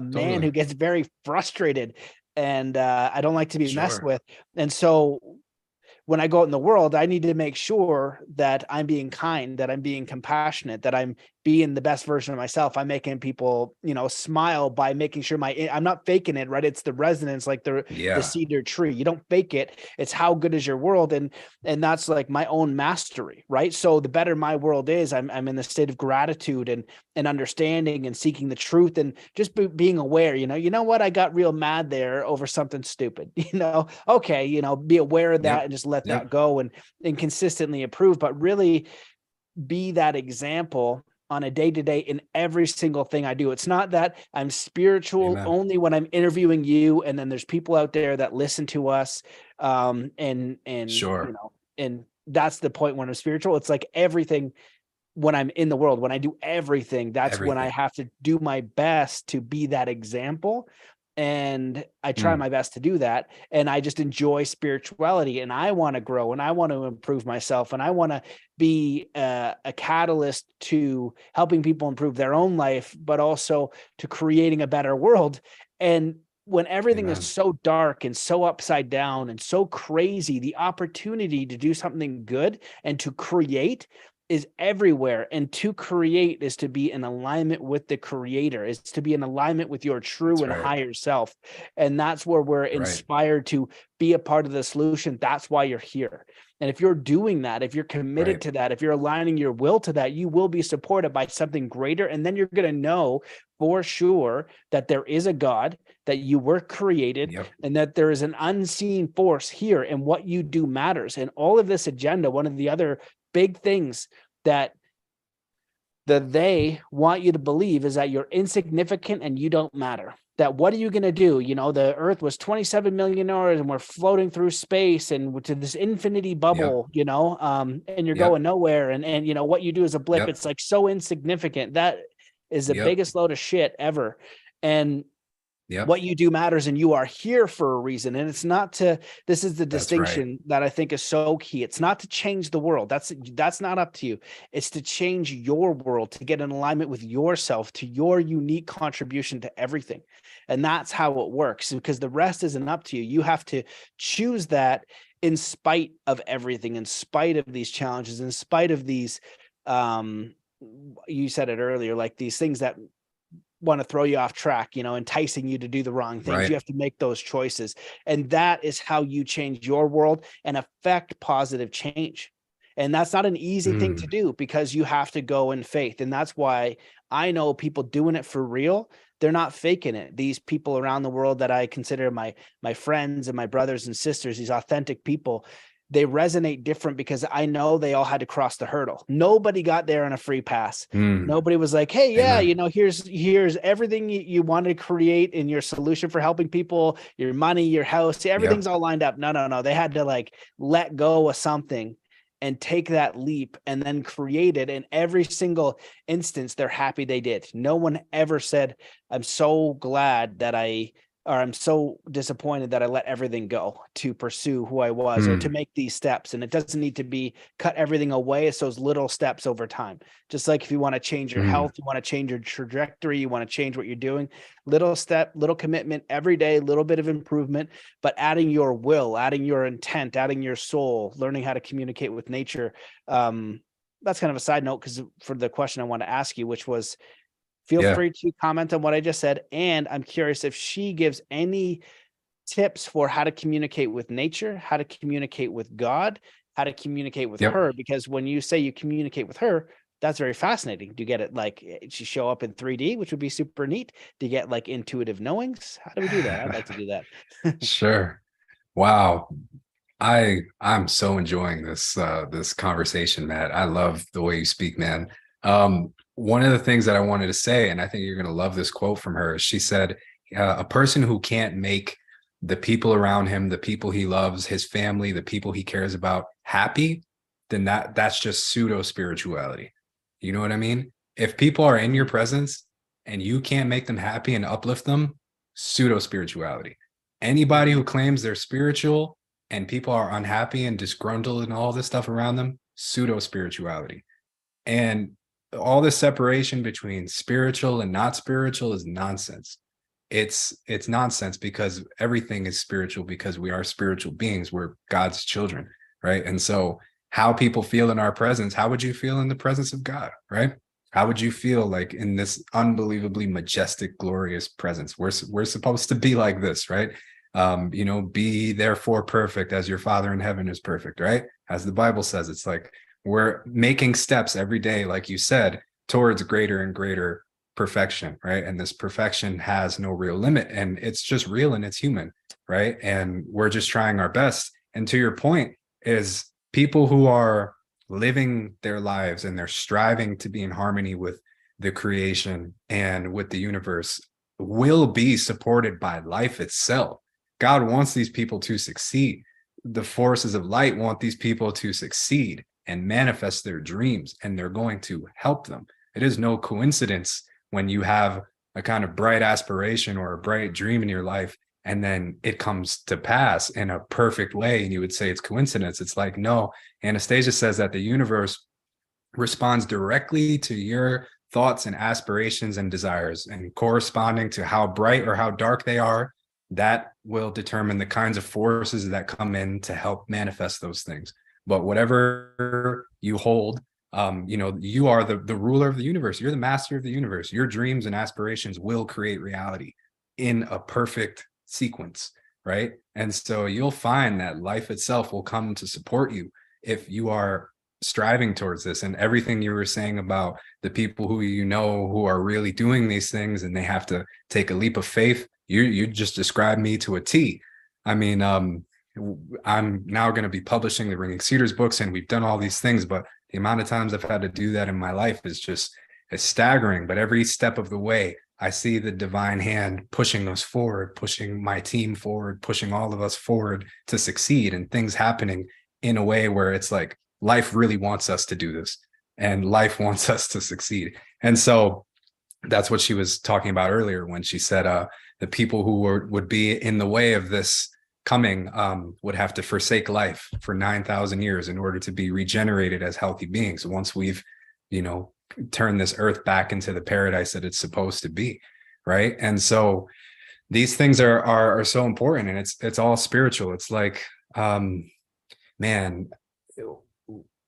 man who gets very frustrated, and I don't like to be messed with. And so when I go out in the world, I need to make sure that I'm being kind, that I'm being compassionate, that I'm being the best version of myself. I'm making people, you know, smile by making sure I'm not faking it, right? It's the resonance, like the cedar tree. You don't fake it. It's how good is your world. And that's like my own mastery, right? So the better my world is, I'm in the state of gratitude and understanding and seeking the truth, and just being aware, you know what? I got real mad there over something stupid, okay, be aware of that and just let that go and consistently improve, but really be that example on a day-to-day in every single thing I do. It's not that I'm spiritual only when I'm interviewing you, and then there's people out there that listen to us. And that's the point when I'm spiritual. It's like everything when I'm in the world, when I do everything, that's when I have to do my best to be that example. And I try my best to do that. And I just enjoy spirituality, and I want to grow, and I want to improve myself, and I want to be a catalyst to helping people improve their own life, but also to creating a better world. And when everything is so dark and so upside down and so crazy, the opportunity to do something good and to create is everywhere. And to create is to be in alignment with the creator, is to be in alignment with your true and higher self. And that's where we're inspired to be a part of the solution. That's why you're here. And if you're doing that, if you're committed to that, if you're aligning your will to that, you will be supported by something greater. And then you're going to know for sure that there is a God, that you were created, and that there is an unseen force here, and what you do matters. And all of this agenda, one of the other big things that they want you to believe is that you're insignificant and you don't matter. that what are you going to do? You know, the earth was 27 million years and we're floating through space and to this infinity bubble, you know, and you're going nowhere. And, you know, what you do is a blip. It's like so insignificant. That is the biggest load of shit ever. And what you do matters, and you are here for a reason. And it's not to, this is the distinction that I think is so key. It's not to change the world. That's not up to you. It's to change your world, to get in alignment with yourself, to your unique contribution to everything. And that's how it works, because the rest isn't up to you. You have to choose that in spite of everything, in spite of these challenges, in spite of these, you said it earlier, like these things that want to throw you off track, you know, enticing you to do the wrong things. You have to make those choices. And that is how you change your world and affect positive change. And that's not an easy thing to do, because you have to go in faith. And that's why I know people doing it for real. They're not faking it. These people around the world that I consider my friends and my brothers and sisters, these authentic people, they resonate different, because I know they all had to cross the hurdle. Nobody got there on a free pass. Nobody was like, hey, yeah, you know, here's everything you want to create in your solution for helping people, your money, your house, everything's all lined up. No. They had to like let go of something and take that leap and then create it. In every single instance, they're happy they did. No one ever said, I'm so glad that I'm so disappointed that I let everything go to pursue who I was or to make these steps. And it doesn't need to be cut everything away. It's those little steps over time. Just like if you want to change your health, you want to change your trajectory, you want to change what you're doing, little step, little commitment every day, little bit of improvement, but adding your will, adding your intent, adding your soul, learning how to communicate with nature. That's kind of a side note, because for the question I want to ask you, which was, feel free to comment on what I just said. And I'm curious if she gives any tips for how to communicate with nature, how to communicate with God, how to communicate with her. Because when you say you communicate with her, that's very fascinating. Do you get it like she show up in 3D, which would be super neat? Do you get like intuitive knowings? How do we do that? I'd like to do that. Sure. Wow. I'm so enjoying this this conversation, Matt. I love the way you speak, man. One of the things that I wanted to say, and I think you're going to love this quote from her, she said, a person who can't make the people around him, the people he loves, his family, the people he cares about happy, then that's just pseudo spirituality. You know what I mean? If people are in your presence and you can't make them happy and uplift them, pseudo spirituality. Anybody who claims they're spiritual and people are unhappy and disgruntled and all this stuff around them, pseudo spirituality. And all this separation between spiritual and not spiritual is nonsense. It's nonsense, because everything is spiritual, because we are spiritual beings. We're God's children, right? And so how people feel in our presence, how would you feel in the presence of God, right? How would you feel like in this unbelievably majestic, glorious presence? We're supposed to be like this, right? You know, be therefore perfect as your Father in heaven is perfect, right? As the Bible says, it's like, we're making steps every day, like you said, towards greater and greater perfection, right? And this perfection has no real limit, and it's just real and it's human, right? And we're just trying our best. And to your point, is people who are living their lives and they're striving to be in harmony with the creation and with the universe will be supported by life itself. God wants these people to succeed. The forces of light want these people to succeed and manifest their dreams, and they're going to help them. It is no coincidence when you have a kind of bright aspiration or a bright dream in your life, and then it comes to pass in a perfect way, and you would say it's coincidence. It's like, no, Anastasia says that the universe responds directly to your thoughts and aspirations and desires, and corresponding to how bright or how dark they are, that will determine the kinds of forces that come in to help manifest those things. But whatever you hold, you know, you are the ruler of the universe. You're the master of the universe. Your dreams and aspirations will create reality in a perfect sequence, right? And so you'll find that life itself will come to support you if you are striving towards this. And everything you were saying about the people who you know who are really doing these things and they have to take a leap of faith, you just described me to a T. I mean, I'm now going to be publishing the Ringing Cedars books, and we've done all these things, but the amount of times I've had to do that in my life is just, it's staggering. But every step of the way, I see the divine hand pushing us forward, pushing my team forward, pushing all of us forward to succeed, and things happening in a way where it's like life really wants us to do this and life wants us to succeed. And so that's what she was talking about earlier when she said the people who would be in the way of this coming would have to forsake life for 9,000 years in order to be regenerated as healthy beings once we've, turn this earth back into the paradise that it's supposed to be, right? And so these things are so important, and it's all spiritual. It's like, man,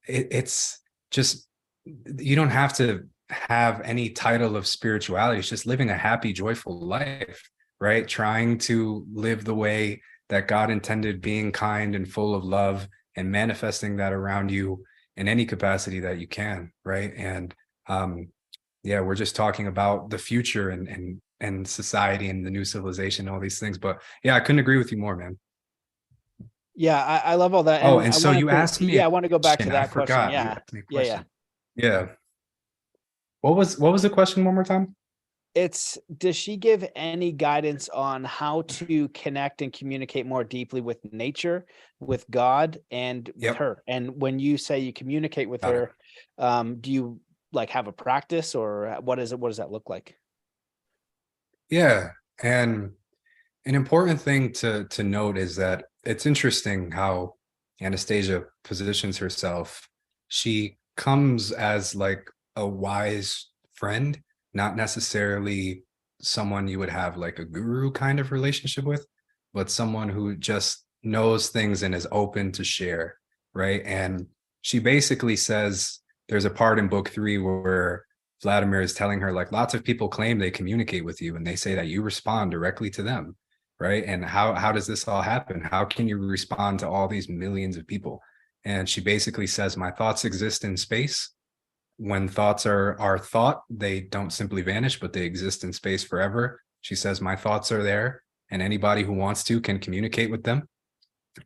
it's just, you don't have to have any title of spirituality. It's just living a happy, joyful life, right? Trying to live the way that God intended, being kind and full of love, and manifesting that around you in any capacity that you can, right? And yeah, we're just talking about the future and society and the new civilization, all these things. But yeah, I couldn't agree with you more, man. Yeah, I love all that. And so you asked me. Yeah, I want to go back to that question. Yeah. What was the question one more time? Does she give any guidance on how to connect and communicate more deeply with nature, with God, and with her? And when you say you communicate with her, do you like have a practice, or what is it? What does that look like? Yeah. And an important thing to note is that it's interesting how Anastasia positions herself. She comes as like a wise friend, not necessarily someone you would have like a guru kind of relationship with, but someone who just knows things and is open to share, right? And she basically says, there's a part in book 3 where Vladimir is telling her, like, lots of people claim they communicate with you and they say that you respond directly to them, right? And how does this all happen? How can you respond to all these millions of people? And she basically says, my thoughts exist in space. When thoughts are thought, they don't simply vanish, but they exist in space forever. She says, my thoughts are there, and anybody who wants to can communicate with them,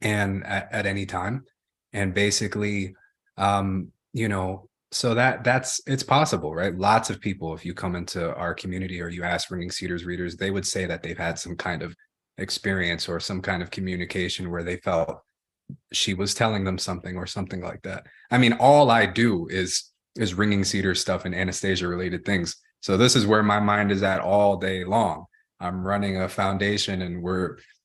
and at any time. And basically, so that's, it's possible, right? Lots of people, if you come into our community or you ask Ringing Cedars readers, they would say that they've had some kind of experience or some kind of communication where they felt she was telling them something or something like that. I mean, all I do is Ringing Cedar stuff and Anastasia related things. So this is where my mind is at all day long. I'm running a foundation, and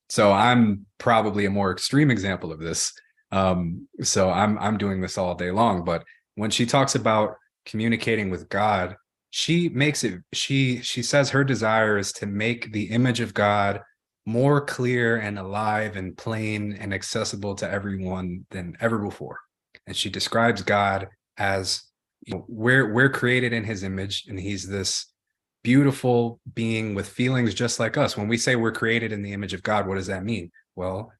so I'm probably a more extreme example of this. So I'm doing this all day long. But when she talks about communicating with God, she makes it, she says her desire is to make the image of God more clear and alive and plain and accessible to everyone than ever before. And she describes God as, we're created in his image, and he's this beautiful being with feelings just like us. When we say we're created in the image of God, what does that mean? Well,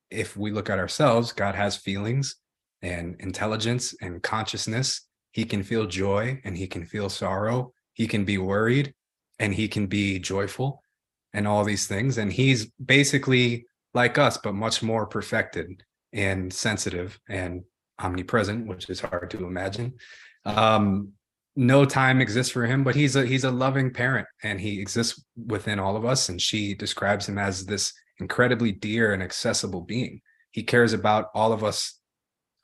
if we look at ourselves, God has feelings and intelligence and consciousness. He can feel joy and he can feel sorrow. He can be worried and he can be joyful and all these things. And he's basically like us, but much more perfected and sensitive and omnipresent, which is hard to imagine. No time exists for him, but he's a loving parent, and he exists within all of us. And she describes him as this incredibly dear and accessible being. He cares about all of us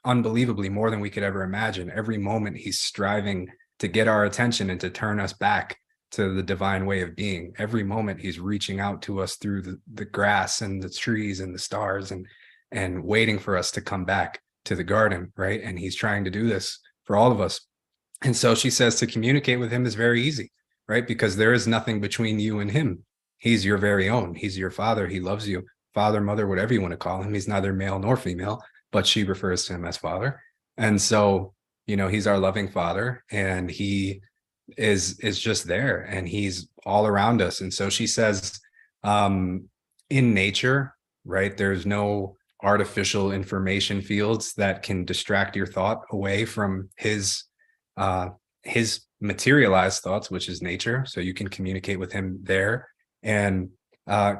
unbelievably more than we could ever imagine. Every moment he's striving to get our attention and to turn us back to the divine way of being. Every moment he's reaching out to us through the grass and the trees and the stars and waiting for us to come back to the garden, right? And he's trying to do this for all of us. And so she says to communicate with him is very easy, right? Because there is nothing between you and him. He's your very own. He's your father. He loves you. Father, mother, whatever you want to call him. He's neither male nor female, but she refers to him as father. And so, he's our loving father, and he is just there, and he's all around us. And so she says, in nature, right, there's no artificial information fields that can distract your thought away from his materialized thoughts, which is nature. So you can communicate with him there. And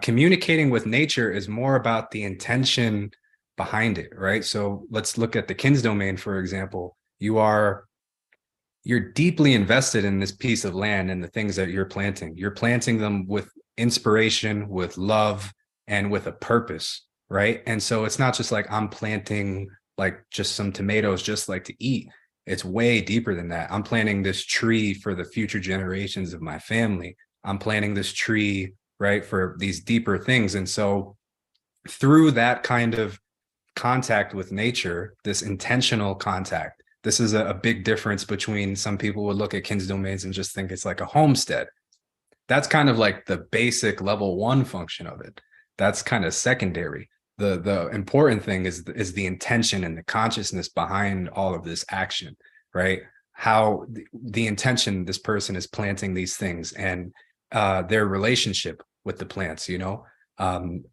communicating with nature is more about the intention behind it, right? So let's look at the Kins domain, for example. You are you're deeply invested in this piece of land and the things that you're planting. You're planting them with inspiration, with love, and with a purpose, right? And so it's not just like I'm planting like just some tomatoes just like to eat. It's way deeper than that. I'm planting this tree for the future generations of my family. I'm planting this tree, right, for these deeper things. And so through that kind of contact with nature, this intentional contact, this is a big difference between some people would look at Kin's domains and just think it's like a homestead. That's kind of like the basic level 1 function of it. That's kind of secondary. The important thing is the intention and the consciousness behind all of this action, right? How the intention this person is planting these things and their relationship with the plants,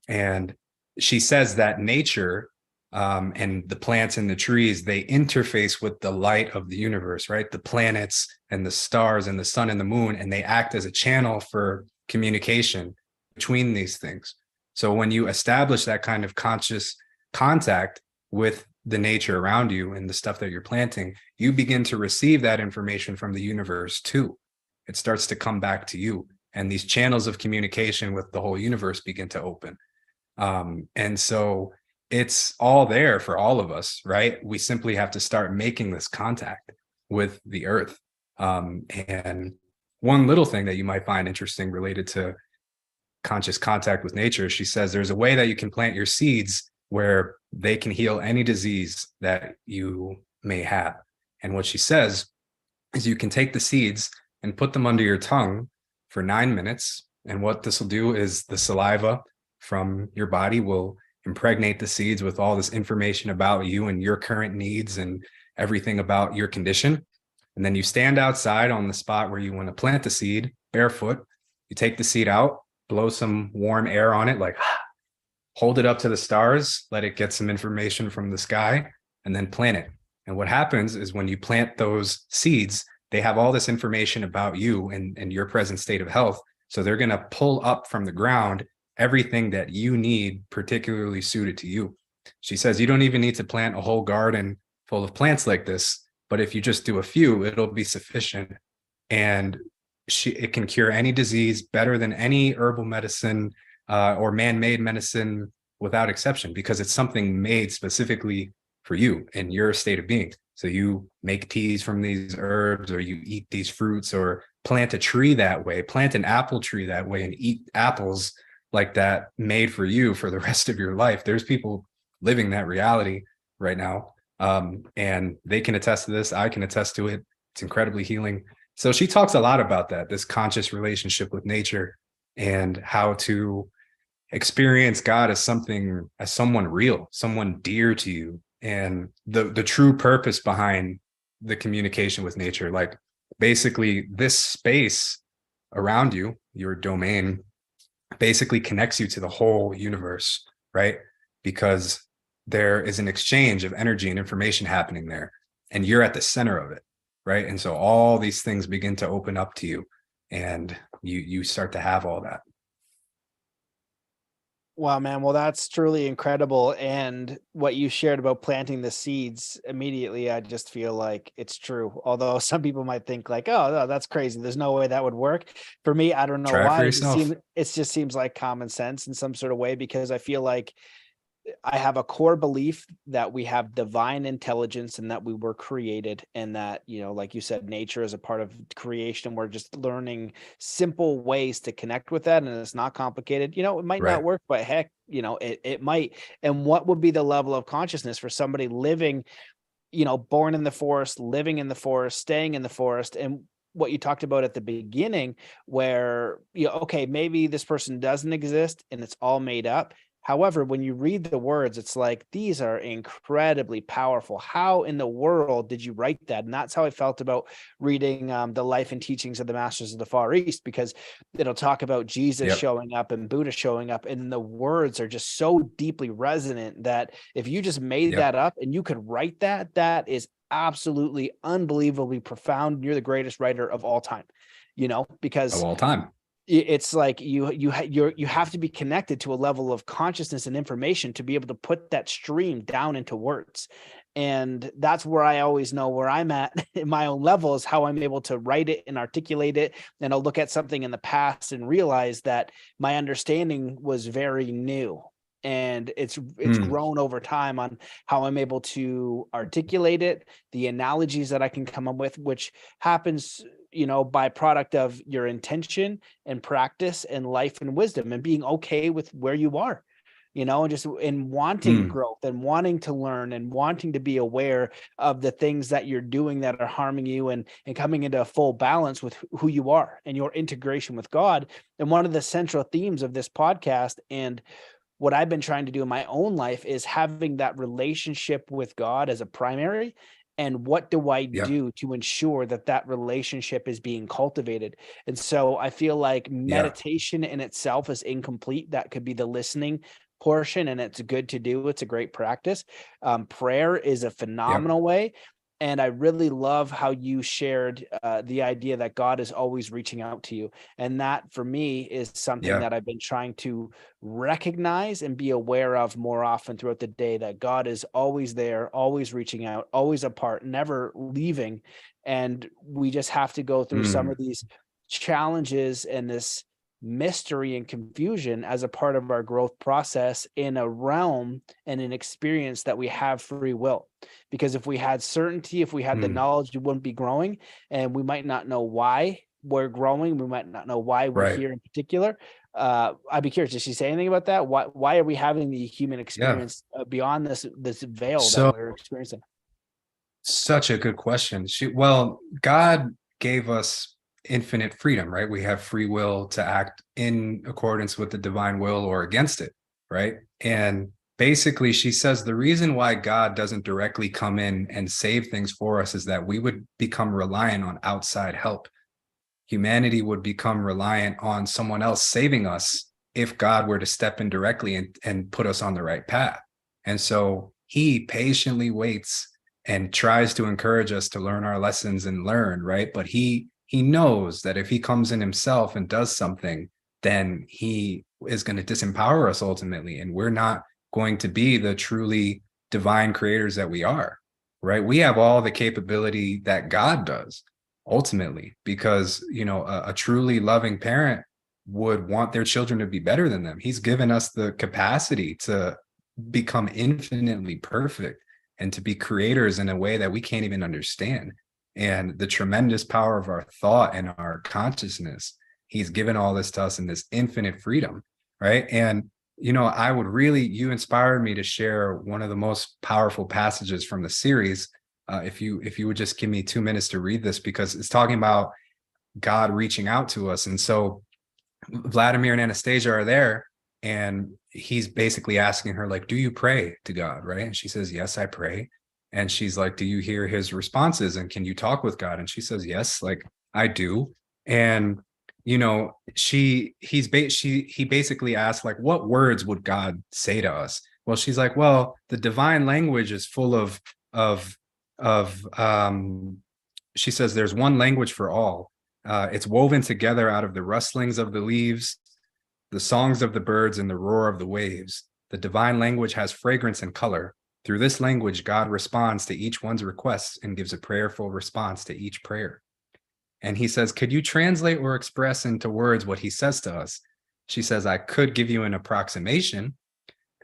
and she says that nature and the plants and the trees, they interface with the light of the universe, right? The planets and the stars and the sun and the moon, and they act as a channel for communication between these things. So when you establish that kind of conscious contact with the nature around you and the stuff that you're planting, you begin to receive that information from the universe too. It starts to come back to you, and these channels of communication with the whole universe begin to open. And so it's all there for all of us, right? We simply have to start making this contact with the earth. And one little thing that you might find interesting related to conscious contact with nature, she says there's a way that you can plant your seeds where they can heal any disease that you may have. And what she says is you can take the seeds and put them under your tongue for 9 minutes. And what this will do is the saliva from your body will impregnate the seeds with all this information about you and your current needs and everything about your condition. And then you stand outside on the spot where you want to plant the seed barefoot. You take the seed out, blow some warm air on it, like hold it up to the stars, let it get some information from the sky, and then plant it. And what happens is when you plant those seeds, they have all this information about you and your present state of health. So they're going to pull up from the ground everything that you need, particularly suited to you. She says you don't even need to plant a whole garden full of plants like this, but if you just do a few, it'll be sufficient. And it can cure any disease better than any herbal medicine or man-made medicine without exception, because it's something made specifically for you and your state of being. So you make teas from these herbs, or you eat these fruits, or plant a tree that way, plant an apple tree that way and eat apples like that made for you for the rest of your life. There's people living that reality right now. And they can attest to this. I can attest to it. It's incredibly healing. So she talks a lot about that, this conscious relationship with nature and how to experience God as someone real, someone dear to you, and the true purpose behind the communication with nature. Like basically this space around you, your domain, basically connects you to the whole universe, right? Because there is an exchange of energy and information happening there, and you're at the center of it, right? And so all these things begin to open up to you, and you start to have all that. Wow, man. Well, that's truly incredible. And what you shared about planting the seeds, immediately, I just feel like it's true. Although some people might think like, oh, no, that's crazy. There's no way that would work. For me, I don't know Try it why. for yourself. It just seems like common sense in some sort of way, because I feel like I have a core belief that we have divine intelligence and that we were created, and that, like you said, nature is a part of creation. We're just learning simple ways to connect with that. And it's not complicated. It might Right. not work, but heck, it might. And what would be the level of consciousness for somebody living, born in the forest, living in the forest, staying in the forest? And what you talked about at the beginning, where, okay, maybe this person doesn't exist and it's all made up. However, when you read the words, it's like, these are incredibly powerful. How in the world did you write that? And that's how I felt about reading the life and teachings of the Masters of the Far East, because it'll talk about Jesus showing up and Buddha showing up, and the words are just so deeply resonant that if you just made that up and you could write that, that is absolutely unbelievably profound. You're the greatest writer of all time, because Of all time. It's like you have to be connected to a level of consciousness and information to be able to put that stream down into words. And that's where I always know where I'm at in my own level, is how I'm able to write it and articulate it. And I'll look at something in the past and realize that my understanding was very new. And it's grown over time on how I'm able to articulate it, the analogies that I can come up with, which happens, by product of your intention and practice and life and wisdom and being okay with where you are. And just in wanting growth and wanting to learn and wanting to be aware of the things that you're doing that are harming you, and coming into a full balance with who you are and your integration with God. And one of the central themes of this podcast, and what I've been trying to do in my own life, is having that relationship with God as a primary. And what do I do to ensure that that relationship is being cultivated? And so I feel like meditation in itself is incomplete. That could be the listening portion, and it's good to do. It's a great practice. Prayer is a phenomenal way. And I really love how you shared the idea that God is always reaching out to you. And that for me is something that I've been trying to recognize and be aware of more often throughout the day, that God is always there, always reaching out, always apart, never leaving. And we just have to go through some of these challenges and this mystery and confusion as a part of our growth process in a realm and an experience that we have free will. Because if we had certainty, if we had the knowledge, we wouldn't be growing, and we might not know why we're growing. We might not know why we're here in particular. I'd be curious, did she say anything about that? Why are we having the human experience beyond this veil that we're experiencing? Such a good question. God gave us infinite freedom, right? We have free will to act in accordance with the divine will or against it, right? And basically, she says the reason why God doesn't directly come in and save things for us is that we would become reliant on outside help. Humanity would become reliant on someone else saving us if God were to step in directly and put us on the right path. And so he patiently waits and tries to encourage us to learn our lessons and learn, right? But he knows that if he comes in himself and does something, then he is going to disempower us ultimately. And we're not going to be the truly divine creators that we are, right? We have all the capability that God does ultimately, because, a truly loving parent would want their children to be better than them. He's given us the capacity to become infinitely perfect and to be creators in a way that we can't even understand. And the tremendous power of our thought and our consciousness, he's given all this to us in this infinite freedom, right? And, you inspired me to share one of the most powerful passages from the series. If you would just give me 2 minutes to read this, because it's talking about God reaching out to us. And so Vladimir and Anastasia are there, and he's basically asking her, like, do you pray to God, right? And she says, yes, I pray. And she's like, do you hear his responses? And can you talk with God? And she says, yes, like I do. And, he basically asked, like, what words would God say to us? Well, she's like, well, the divine language is full of she says, there's one language for all. It's woven together out of the rustlings of the leaves, the songs of the birds, and the roar of the waves. The divine language has fragrance and color. Through this language, God responds to each one's requests and gives a prayerful response to each prayer. And he says, could you translate or express into words what he says to us? She says, I could give you an approximation.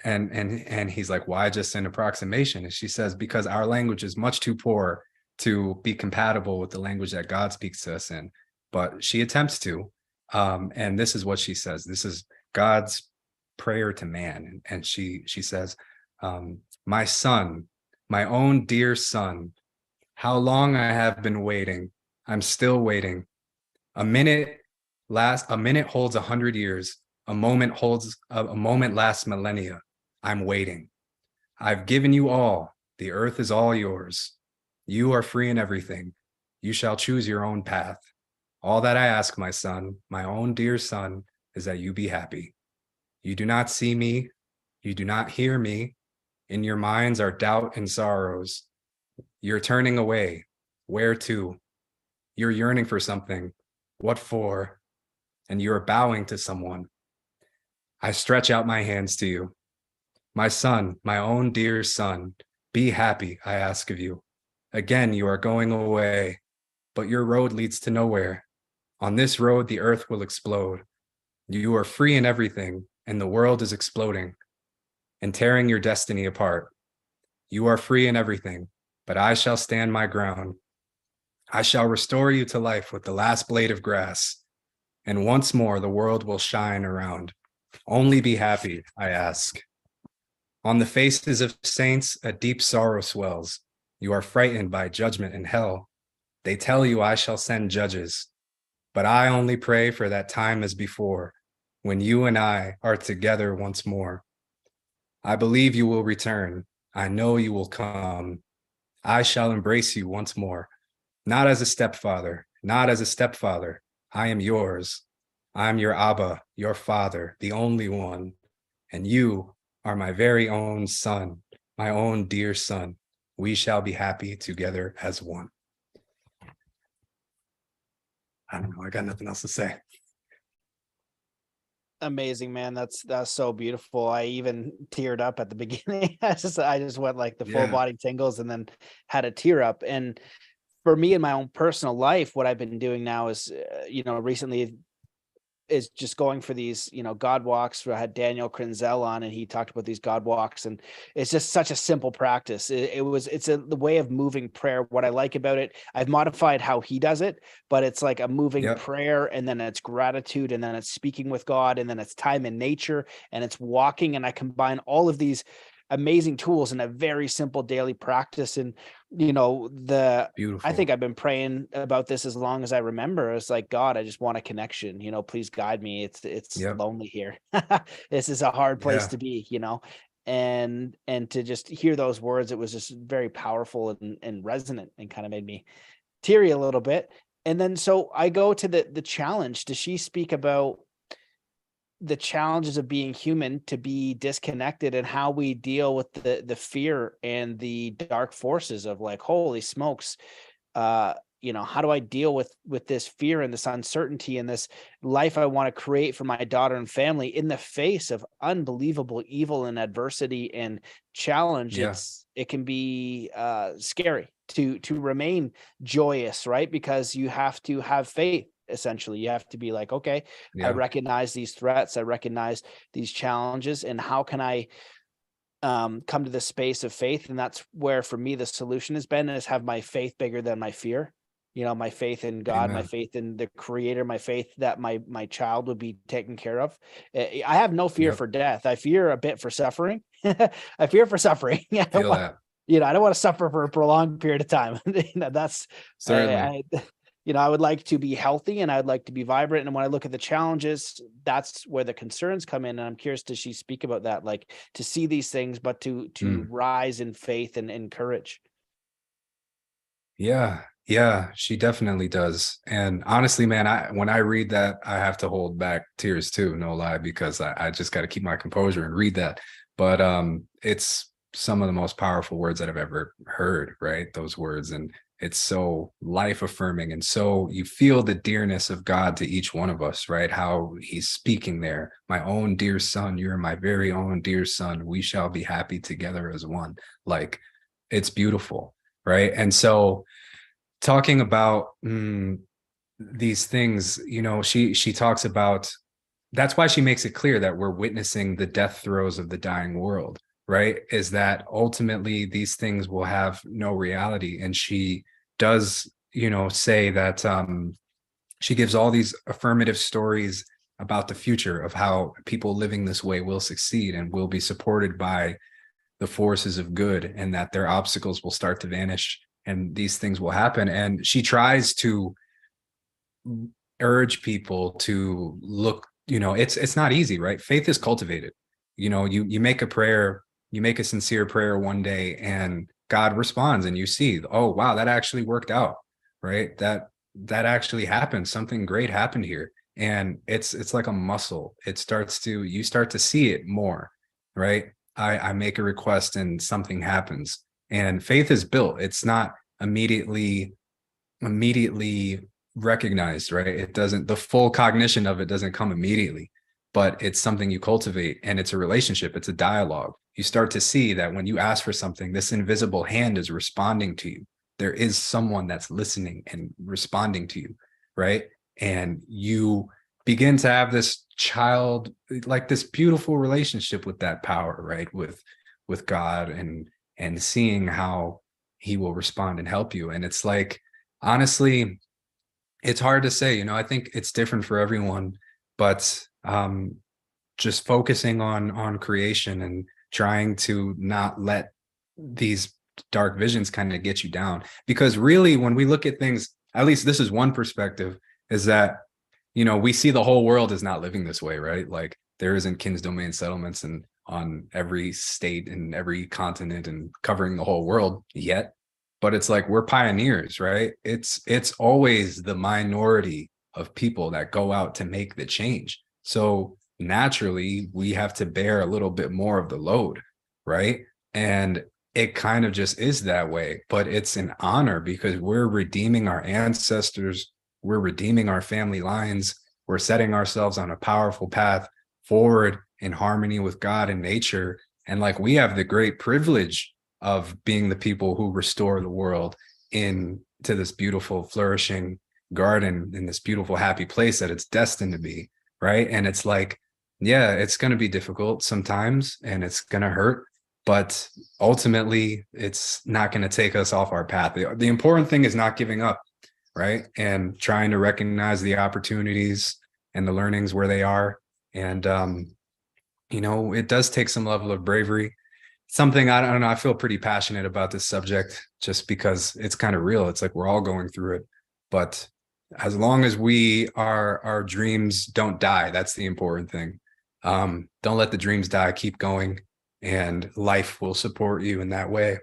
And he's like, why just an approximation? And she says, because our language is much too poor to be compatible with the language that God speaks to us in. But she attempts to. And this is what she says. This is God's prayer to man. And she says, my son, my own dear son, how long I have been waiting. I'm still waiting. A minute holds 100 years. A moment lasts millennia. I'm waiting. I've given you all. The earth is all yours. You are free in everything. You shall choose your own path. All that I ask, my son, my own dear son, is that you be happy. You do not see me. You do not hear me. In your minds are doubt and sorrows. You're turning away. Where to? You're yearning for something. What for? And you are bowing to someone. I stretch out my hands to you. My son, my own dear son, Be happy, I ask of you. Again, you are going away, but your road leads to nowhere. On this road, the earth will explode. You are free in everything, and the world is exploding and tearing your destiny apart. You are free in everything, but I shall stand my ground. I shall restore you to life with the last blade of grass, and once more the world will shine around. Only be happy, I ask. On the faces of saints, a deep sorrow swells. You are frightened by judgment and hell. They tell you I shall send judges, but I only pray for that time as before, when you and I are together once more. I believe you will return. I know you will come. I shall embrace you once more, not as a stepfather, not as a stepfather. I am yours. I am your Abba, your father, the only one, and you are my very own son, my own dear son. We shall be happy together as one. I don't know. I got nothing else to say. Amazing, man. That's so beautiful. I even teared up at the beginning. I just went like the full body tingles and then had a tear up. And for me in my own personal life, what I've been doing now is, recently is just going for these, God walks. I had Daniel Krenzel on and he talked about these God walks, and it's just such a simple practice. It's the way of moving prayer. What I like about it, I've modified how he does it, but it's like a moving prayer, and then it's gratitude, and then it's speaking with God, and then it's time in nature, and it's walking. And I combine all of these amazing tools in a very simple daily practice. And beautiful. I think I've been praying about this as long as I remember. It's like, God, I just want a connection, please guide me. It's lonely here. This is a hard place to be, and to just hear those words, it was just very powerful and resonant, and kind of made me teary a little bit. And then, so I go to the challenge. Does she speak about the challenges of being human, to be disconnected, and how we deal with the fear and the dark forces of like, holy smokes, how do I deal with this fear and this uncertainty and this life I want to create for my daughter and family in the face of unbelievable evil and adversity and challenge? It can be scary to remain joyous, right? Because you have to have faith. Essentially, you have to be like, okay, I recognize these threats, I recognize these challenges, and how can I come to this space of faith? And that's where, for me, the solution has been, is have my faith bigger than my fear. My faith in God, my faith in the Creator, my faith that my child would be taken care of. I have no fear for death. I fear a bit for suffering. I fear for suffering. I don't want to suffer for a prolonged period of time. That's certainly. I would like to be healthy, and I'd like to be vibrant. And when I look at the challenges, that's where the concerns come in. And I'm curious, does she speak about that? Like, to see these things, but to rise in faith and courage. Yeah, she definitely does. And honestly, man, when I read that, I have to hold back tears too, no lie, because I just got to keep my composure and read that. But it's some of the most powerful words that I've ever heard, right? Those words. And it's so life affirming. And so you feel the dearness of God to each one of us, right? How he's speaking there. My own dear son, you're my very own dear son. We shall be happy together as one. Like, it's beautiful, right? And so talking about these things, she talks about, that's why she makes it clear that we're witnessing the death throes of the dying world, right? Is that ultimately these things will have no reality. And she does, say that she gives all these affirmative stories about the future of how people living this way will succeed and will be supported by the forces of good, and that their obstacles will start to vanish and these things will happen. And she tries to urge people to look, it's not easy, right? Faith is cultivated. You make a prayer, you make a sincere prayer one day, and God responds, and you see, oh, wow, that actually worked out, right? That actually happened. Something great happened here. And it's like a muscle. You start to see it more, right? I make a request and something happens. And faith is built. It's not immediately recognized, right? The full cognition of it doesn't come immediately, but it's something you cultivate, and it's a relationship. It's a dialogue. you start to see that when you ask for something, this invisible hand is responding to you. There is someone that's listening and responding to you, right? And you begin to have this child, like this beautiful relationship with that power, right? With God, and seeing how he will respond and help you. And it's like, honestly, it's hard to say, I think it's different for everyone, but just focusing on creation and trying to not let these dark visions kind of get you down. Because really, when we look at things, at least this is one perspective, is that, we see the whole world is not living this way, right? Like there isn't king's domain settlements and on every state and every continent and covering the whole world yet. But it's like, we're pioneers, right? It's always the minority of people that go out to make the change. So naturally, we have to bear a little bit more of the load, right? And it kind of just is that way. But it's an honor because we're redeeming our ancestors, we're redeeming our family lines, we're setting ourselves on a powerful path forward in harmony with God and nature. And like, we have the great privilege of being the people who restore the world into this beautiful, flourishing garden, in this beautiful, happy place that it's destined to be, right? And it's like, yeah, it's going to be difficult sometimes and it's going to hurt, but ultimately it's not going to take us off our path. The important thing is not giving up, right? And trying to recognize the opportunities and the learnings where they are. And, it does take some level of bravery. Something, I don't know, I feel pretty passionate about this subject just because it's kind of real. It's like we're all going through it. But as long as our dreams don't die, that's the important thing. Don't let the dreams die, keep going, and life will support you in that way.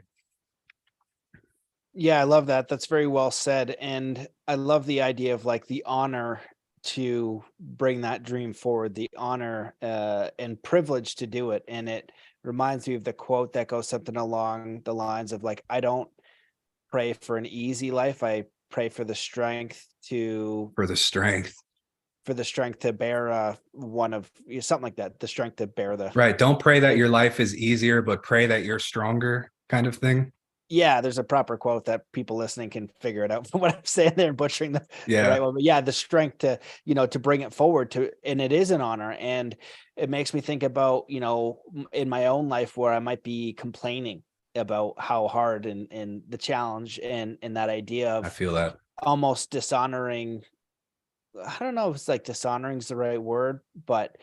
Yeah, I love that. That's very well said. And I love the idea of like the honor to bring that dream forward, the honor and privilege to do it. And it reminds me of the quote that goes something along the lines of like, I don't pray for an easy life. I pray for the strength to bear one of something like that, the strength to bear the right. Don't pray that your life is easier, but pray that you're stronger, kind of thing. Yeah, there's a proper quote that people listening can figure it out from what I'm saying there and butchering the right one. But yeah, the strength to, to bring it forward and it is an honor. And it makes me think about, in my own life where I might be complaining about how hard and the challenge and that idea I of feel that almost dishonoring. I don't know if it's like dishonoring is the right word, but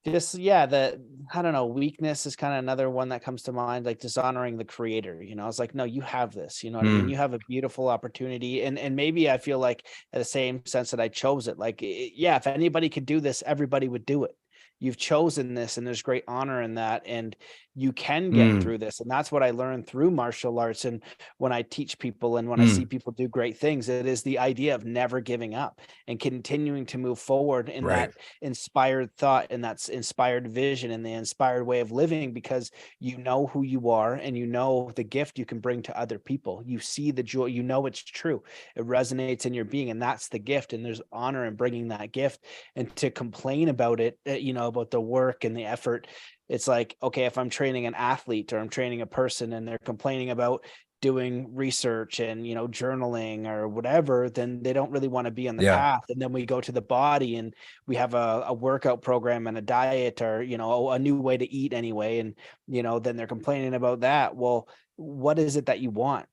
just I don't know, weakness is kind of another one that comes to mind, like dishonoring the creator. It's like, no, you have this, you know what I mean? You have a beautiful opportunity. And maybe I feel like in the same sense that I chose it, like, yeah, if anybody could do this, everybody would do it. You've chosen this and there's great honor in that. And you can get through this. And that's what I learned through martial arts. And when I teach people and when I see people do great things, it is the idea of never giving up and continuing to move forward in that inspired thought and that's inspired vision and the inspired way of living, because you know who you are and you know the gift you can bring to other people. You see the joy, it's true. It resonates in your being, and that's the gift. And there's honor in bringing that gift. And to complain about it, about the work and the effort, it's like, okay, if I'm training an athlete or I'm training a person and they're complaining about doing research and journaling or whatever, then they don't really want to be on the path. And then we go to the body and we have a workout program and a diet or a new way to eat anyway, and then they're complaining about that. Well, what is it that you want?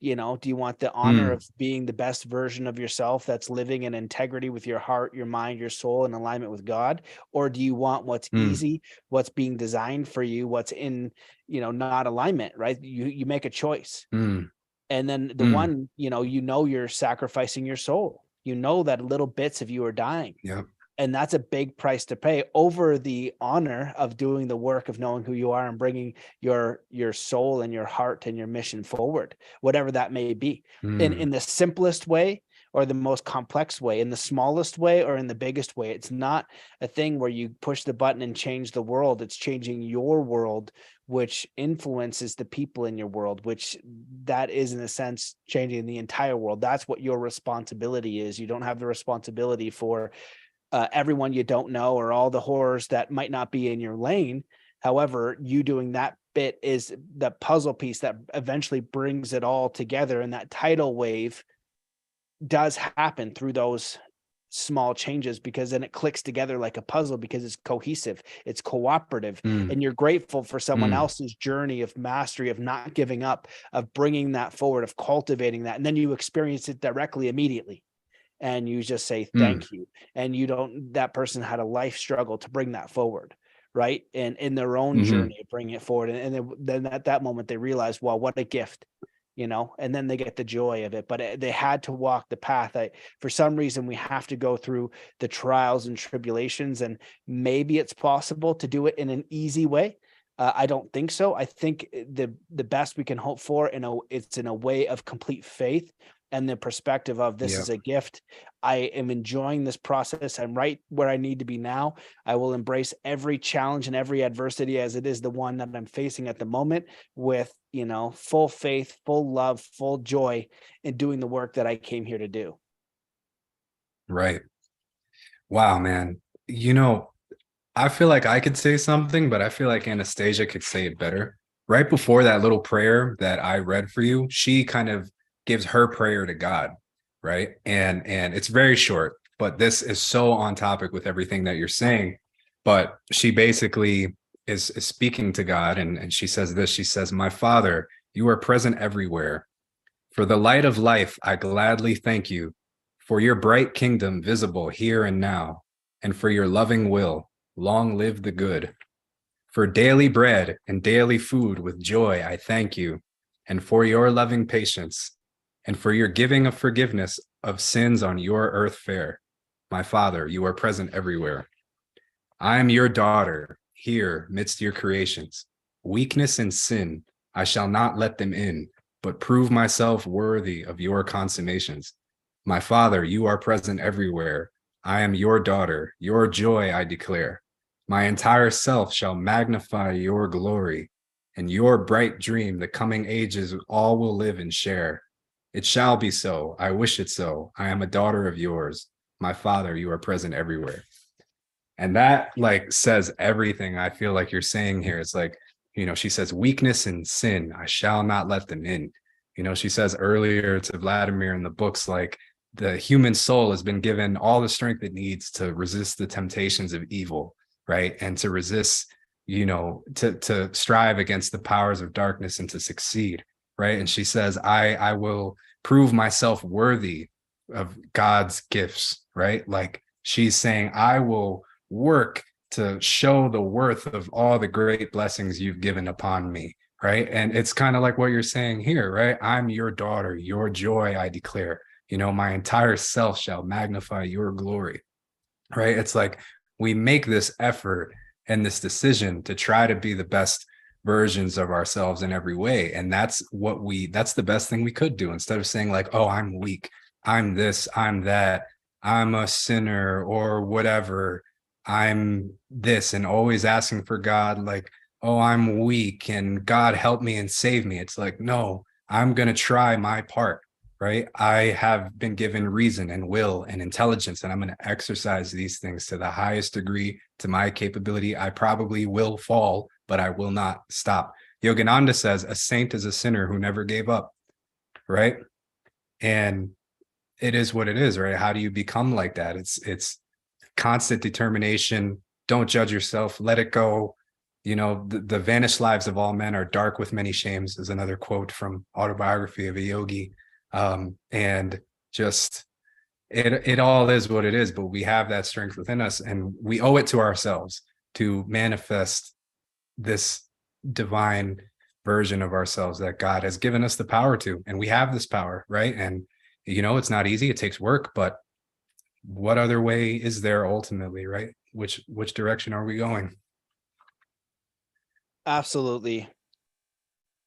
Do you want the honor of being the best version of yourself that's living in integrity with your heart, your mind, your soul, in alignment with God? Or do you want what's easy, what's being designed for you, what's in, not alignment, right? You make a choice. And then the one, you're sacrificing your soul. That little bits of you are dying. Yeah. And that's a big price to pay over the honor of doing the work of knowing who you are and bringing your soul and your heart and your mission forward, whatever that may be, in the simplest way or the most complex way, in the smallest way or in the biggest way. It's not a thing where you push the button and change the world. It's changing your world, which influences the people in your world, which that is in a sense changing the entire world. That's what your responsibility is. You don't have the responsibility for everyone you don't know or all the horrors that might not be in your lane. However, you doing that bit is the puzzle piece that eventually brings it all together. And that tidal wave does happen through those small changes, because then it clicks together like a puzzle, because it's cohesive, it's cooperative, and you're grateful for someone else's journey of mastery, of not giving up, of bringing that forward, of cultivating that. And then you experience it directly immediately. And you just say, thank you. And you don't, that person had a life struggle to bring that forward. Right. And in their own journey, bring it forward. And then at that moment, they realize, well, what a gift, and then they get the joy of it. But they had to walk the path. For some reason, we have to go through the trials and tribulations, and maybe it's possible to do it in an easy way. I don't think so. I think the best we can hope for, it's in a way of complete faith and the perspective of this is a gift. I am enjoying this process. I'm right where I need to be now. I will embrace every challenge and every adversity as it is the one that I'm facing at the moment, with, full faith, full love, full joy in doing the work that I came here to do. Right. Wow, man. I feel like I could say something, but I feel like Anastasia could say it better. Right before that little prayer that I read for you, she kind of gives her prayer to God, right? And it's very short, but this is so on topic with everything that you're saying. But she basically is speaking to God, and she says this. She says, "My Father, you are present everywhere. For the light of life, I gladly thank you. For your bright kingdom visible here and now, and for your loving will, long live the good. For daily bread and daily food with joy, I thank you, and for your loving patience, and for your giving of forgiveness of sins on your earth fair. My Father, you are present everywhere. I am your daughter, here midst your creations. Weakness and sin, I shall not let them in, but prove myself worthy of your consummations. My Father, you are present everywhere. I am your daughter, your joy I declare. My entire self shall magnify your glory, and your bright dream the coming ages all will live and share. It shall be so. I wish it so. I am a daughter of yours. My Father, you are present everywhere." And that says everything I feel like you're saying here. It's like, she says, weakness and sin, I shall not let them in. She says earlier to Vladimir in the books, like, the human soul has been given all the strength it needs to resist the temptations of evil, right? And to resist, to strive against the powers of darkness and to succeed. Right. And she says, I will prove myself worthy of God's gifts. Right. Like, she's saying, I will work to show the worth of all the great blessings you've given upon me. Right. And it's kind of like what you're saying here. Right. I'm your daughter, your joy I declare. My entire self shall magnify your glory. Right. It's like we make this effort and this decision to try to be the best versions of ourselves in every way. And that's the best thing we could do, instead of saying like, oh, I'm weak, I'm this, I'm that, I'm a sinner or whatever, I'm this, and always asking for God, like, oh, I'm weak and God help me and save me. It's like, no, I'm going to try my part. Right. I have been given reason and will and intelligence, and I'm going to exercise these things to the highest degree to my capability. I probably will fall, but I will not stop. Yogananda says, a saint is a sinner who never gave up. Right. And it is what it is. Right. How do you become like that? It's constant determination. Don't judge yourself. Let it go. The vanished lives of all men are dark with many shames is another quote from Autobiography of a Yogi. And just it all is what it is, but we have that strength within us, and we owe it to ourselves to manifest this divine version of ourselves that God has given us the power to. And we have this power, right? And it's not easy, it takes work, but what other way is there ultimately, right? Which direction are we going? Absolutely.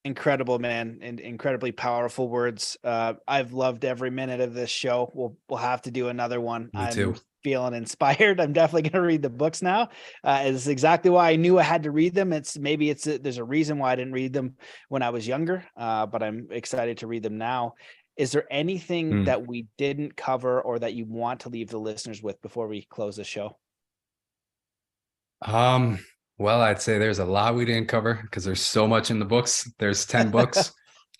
Incredible, man, and incredibly powerful words. I've loved every minute of this show. We'll have to do another one. Me too. I'm feeling inspired. I'm definitely going to read the books now. It's exactly why I knew I had to read them. There's a reason why I didn't read them when I was younger, but I'm excited to read them now. Is there anything Mm. that we didn't cover or that you want to leave the listeners with before we close the show? Well, I'd say there's a lot we didn't cover because there's so much in the books. There's 10 books.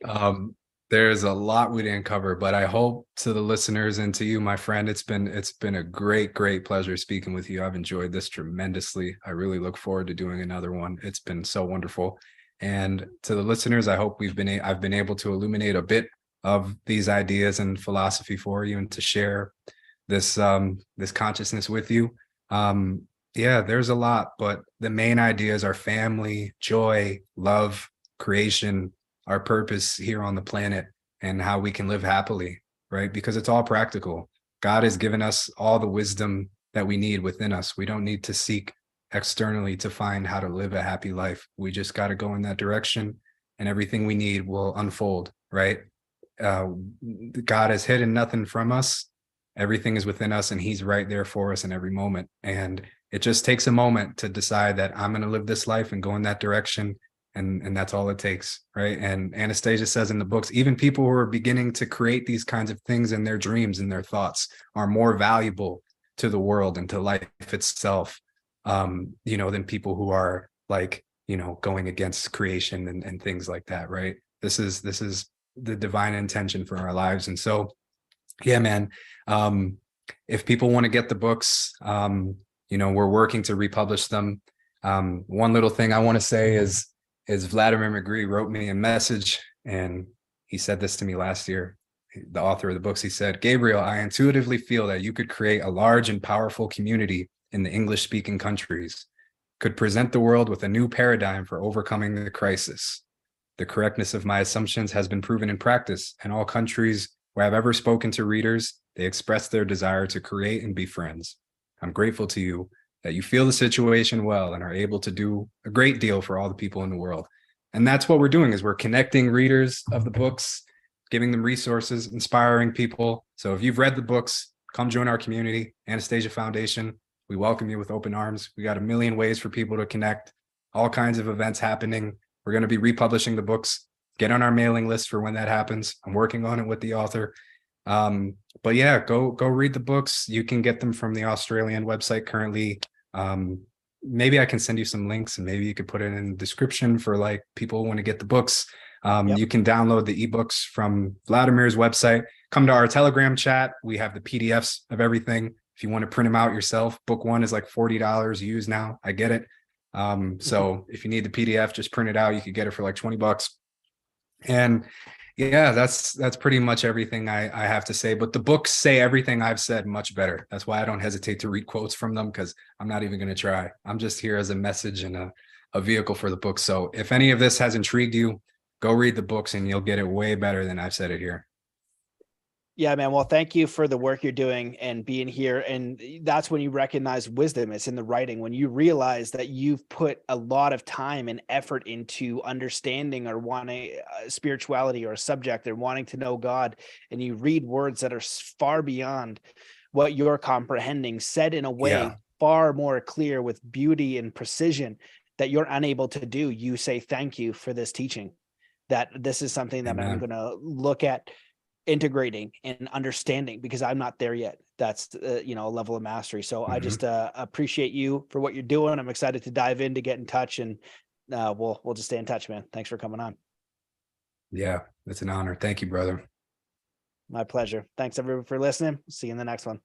Um, there's a lot we didn't cover, but I hope to the listeners and to you, my friend, it's been a great pleasure speaking with you. I've enjoyed this tremendously. I really look forward to doing another one. It's been so wonderful. And to the listeners, I hope I've been able to illuminate a bit of these ideas and philosophy for you and to share this consciousness with you. Yeah, there's a lot, but the main ideas are family, joy, love, creation, our purpose here on the planet, and how we can live happily, right? Because it's all practical. God has given us all the wisdom that we need within us. We don't need to seek externally to find how to live a happy life. We just got to go in that direction, and everything we need will unfold, right? God has hidden nothing from us. Everything is within us, and he's right there for us in every moment. And it just takes a moment to decide that I'm going to live this life and go in that direction. And that's all it takes, right? And Anastasia says in the books, even people who are beginning to create these kinds of things in their dreams and their thoughts are more valuable to the world and to life itself, than people who are like, going against creation and things like that, right? This is the divine intention for our lives. And so, yeah, man, if people want to get the books, we're working to republish them. One little thing I want to say is Vladimir Megre wrote me a message, and he said this to me last year, the author of the books. He said, "Gabriel, I intuitively feel that you could create a large and powerful community in the English-speaking countries, could present the world with a new paradigm for overcoming the crisis. The correctness of my assumptions has been proven in practice. In all countries where I've ever spoken to readers, they express their desire to create and be friends. I'm grateful to you that you feel the situation well and are able to do a great deal for all the people in the world." And that's what we're doing, is we're connecting readers of the books, giving them resources, inspiring people. So if you've read the books, come join our community, Anastasia Foundation. We welcome you with open arms. We got a million ways for people to connect, all kinds of events happening. We're going to be republishing the books. Get on our mailing list for when that happens. I'm working on it with the author. But yeah, go read the books. You can get them from the Australian website currently. Maybe I can send you some links, and maybe you could put it in the description for like people who want to get the books. Yep. You can download the ebooks from Vladimir's website. Come to our Telegram chat. We have the PDFs of everything. If you want to print them out yourself, book one is like $40 used now. I get it. So if you need the PDF, just print it out. You could get it for like $20. And yeah, that's pretty much everything I have to say. But the books say everything I've said much better. That's why I don't hesitate to read quotes from them, because I'm not even going to try. I'm just here as a message and a vehicle for the book. So if any of this has intrigued you, go read the books and you'll get it way better than I've said it here. Yeah, man. Well, thank you for the work you're doing and being here. And that's when you recognize wisdom. It's in the writing. When you realize that you've put a lot of time and effort into understanding or wanting spirituality or a subject or wanting to know God, and you read words that are far beyond what you're comprehending, said in a way far more clear with beauty and precision that you're unable to do. You say, thank you for this teaching, that this is something that I'm going to look at integrating and understanding, because I'm not there yet. That's a level of mastery. So I just appreciate you for what you're doing. I'm excited to dive in, to get in touch, and we'll just stay in touch, man. Thanks for coming on. Yeah, it's an honor. Thank you, brother. My pleasure. Thanks everyone for listening. See you in the next one.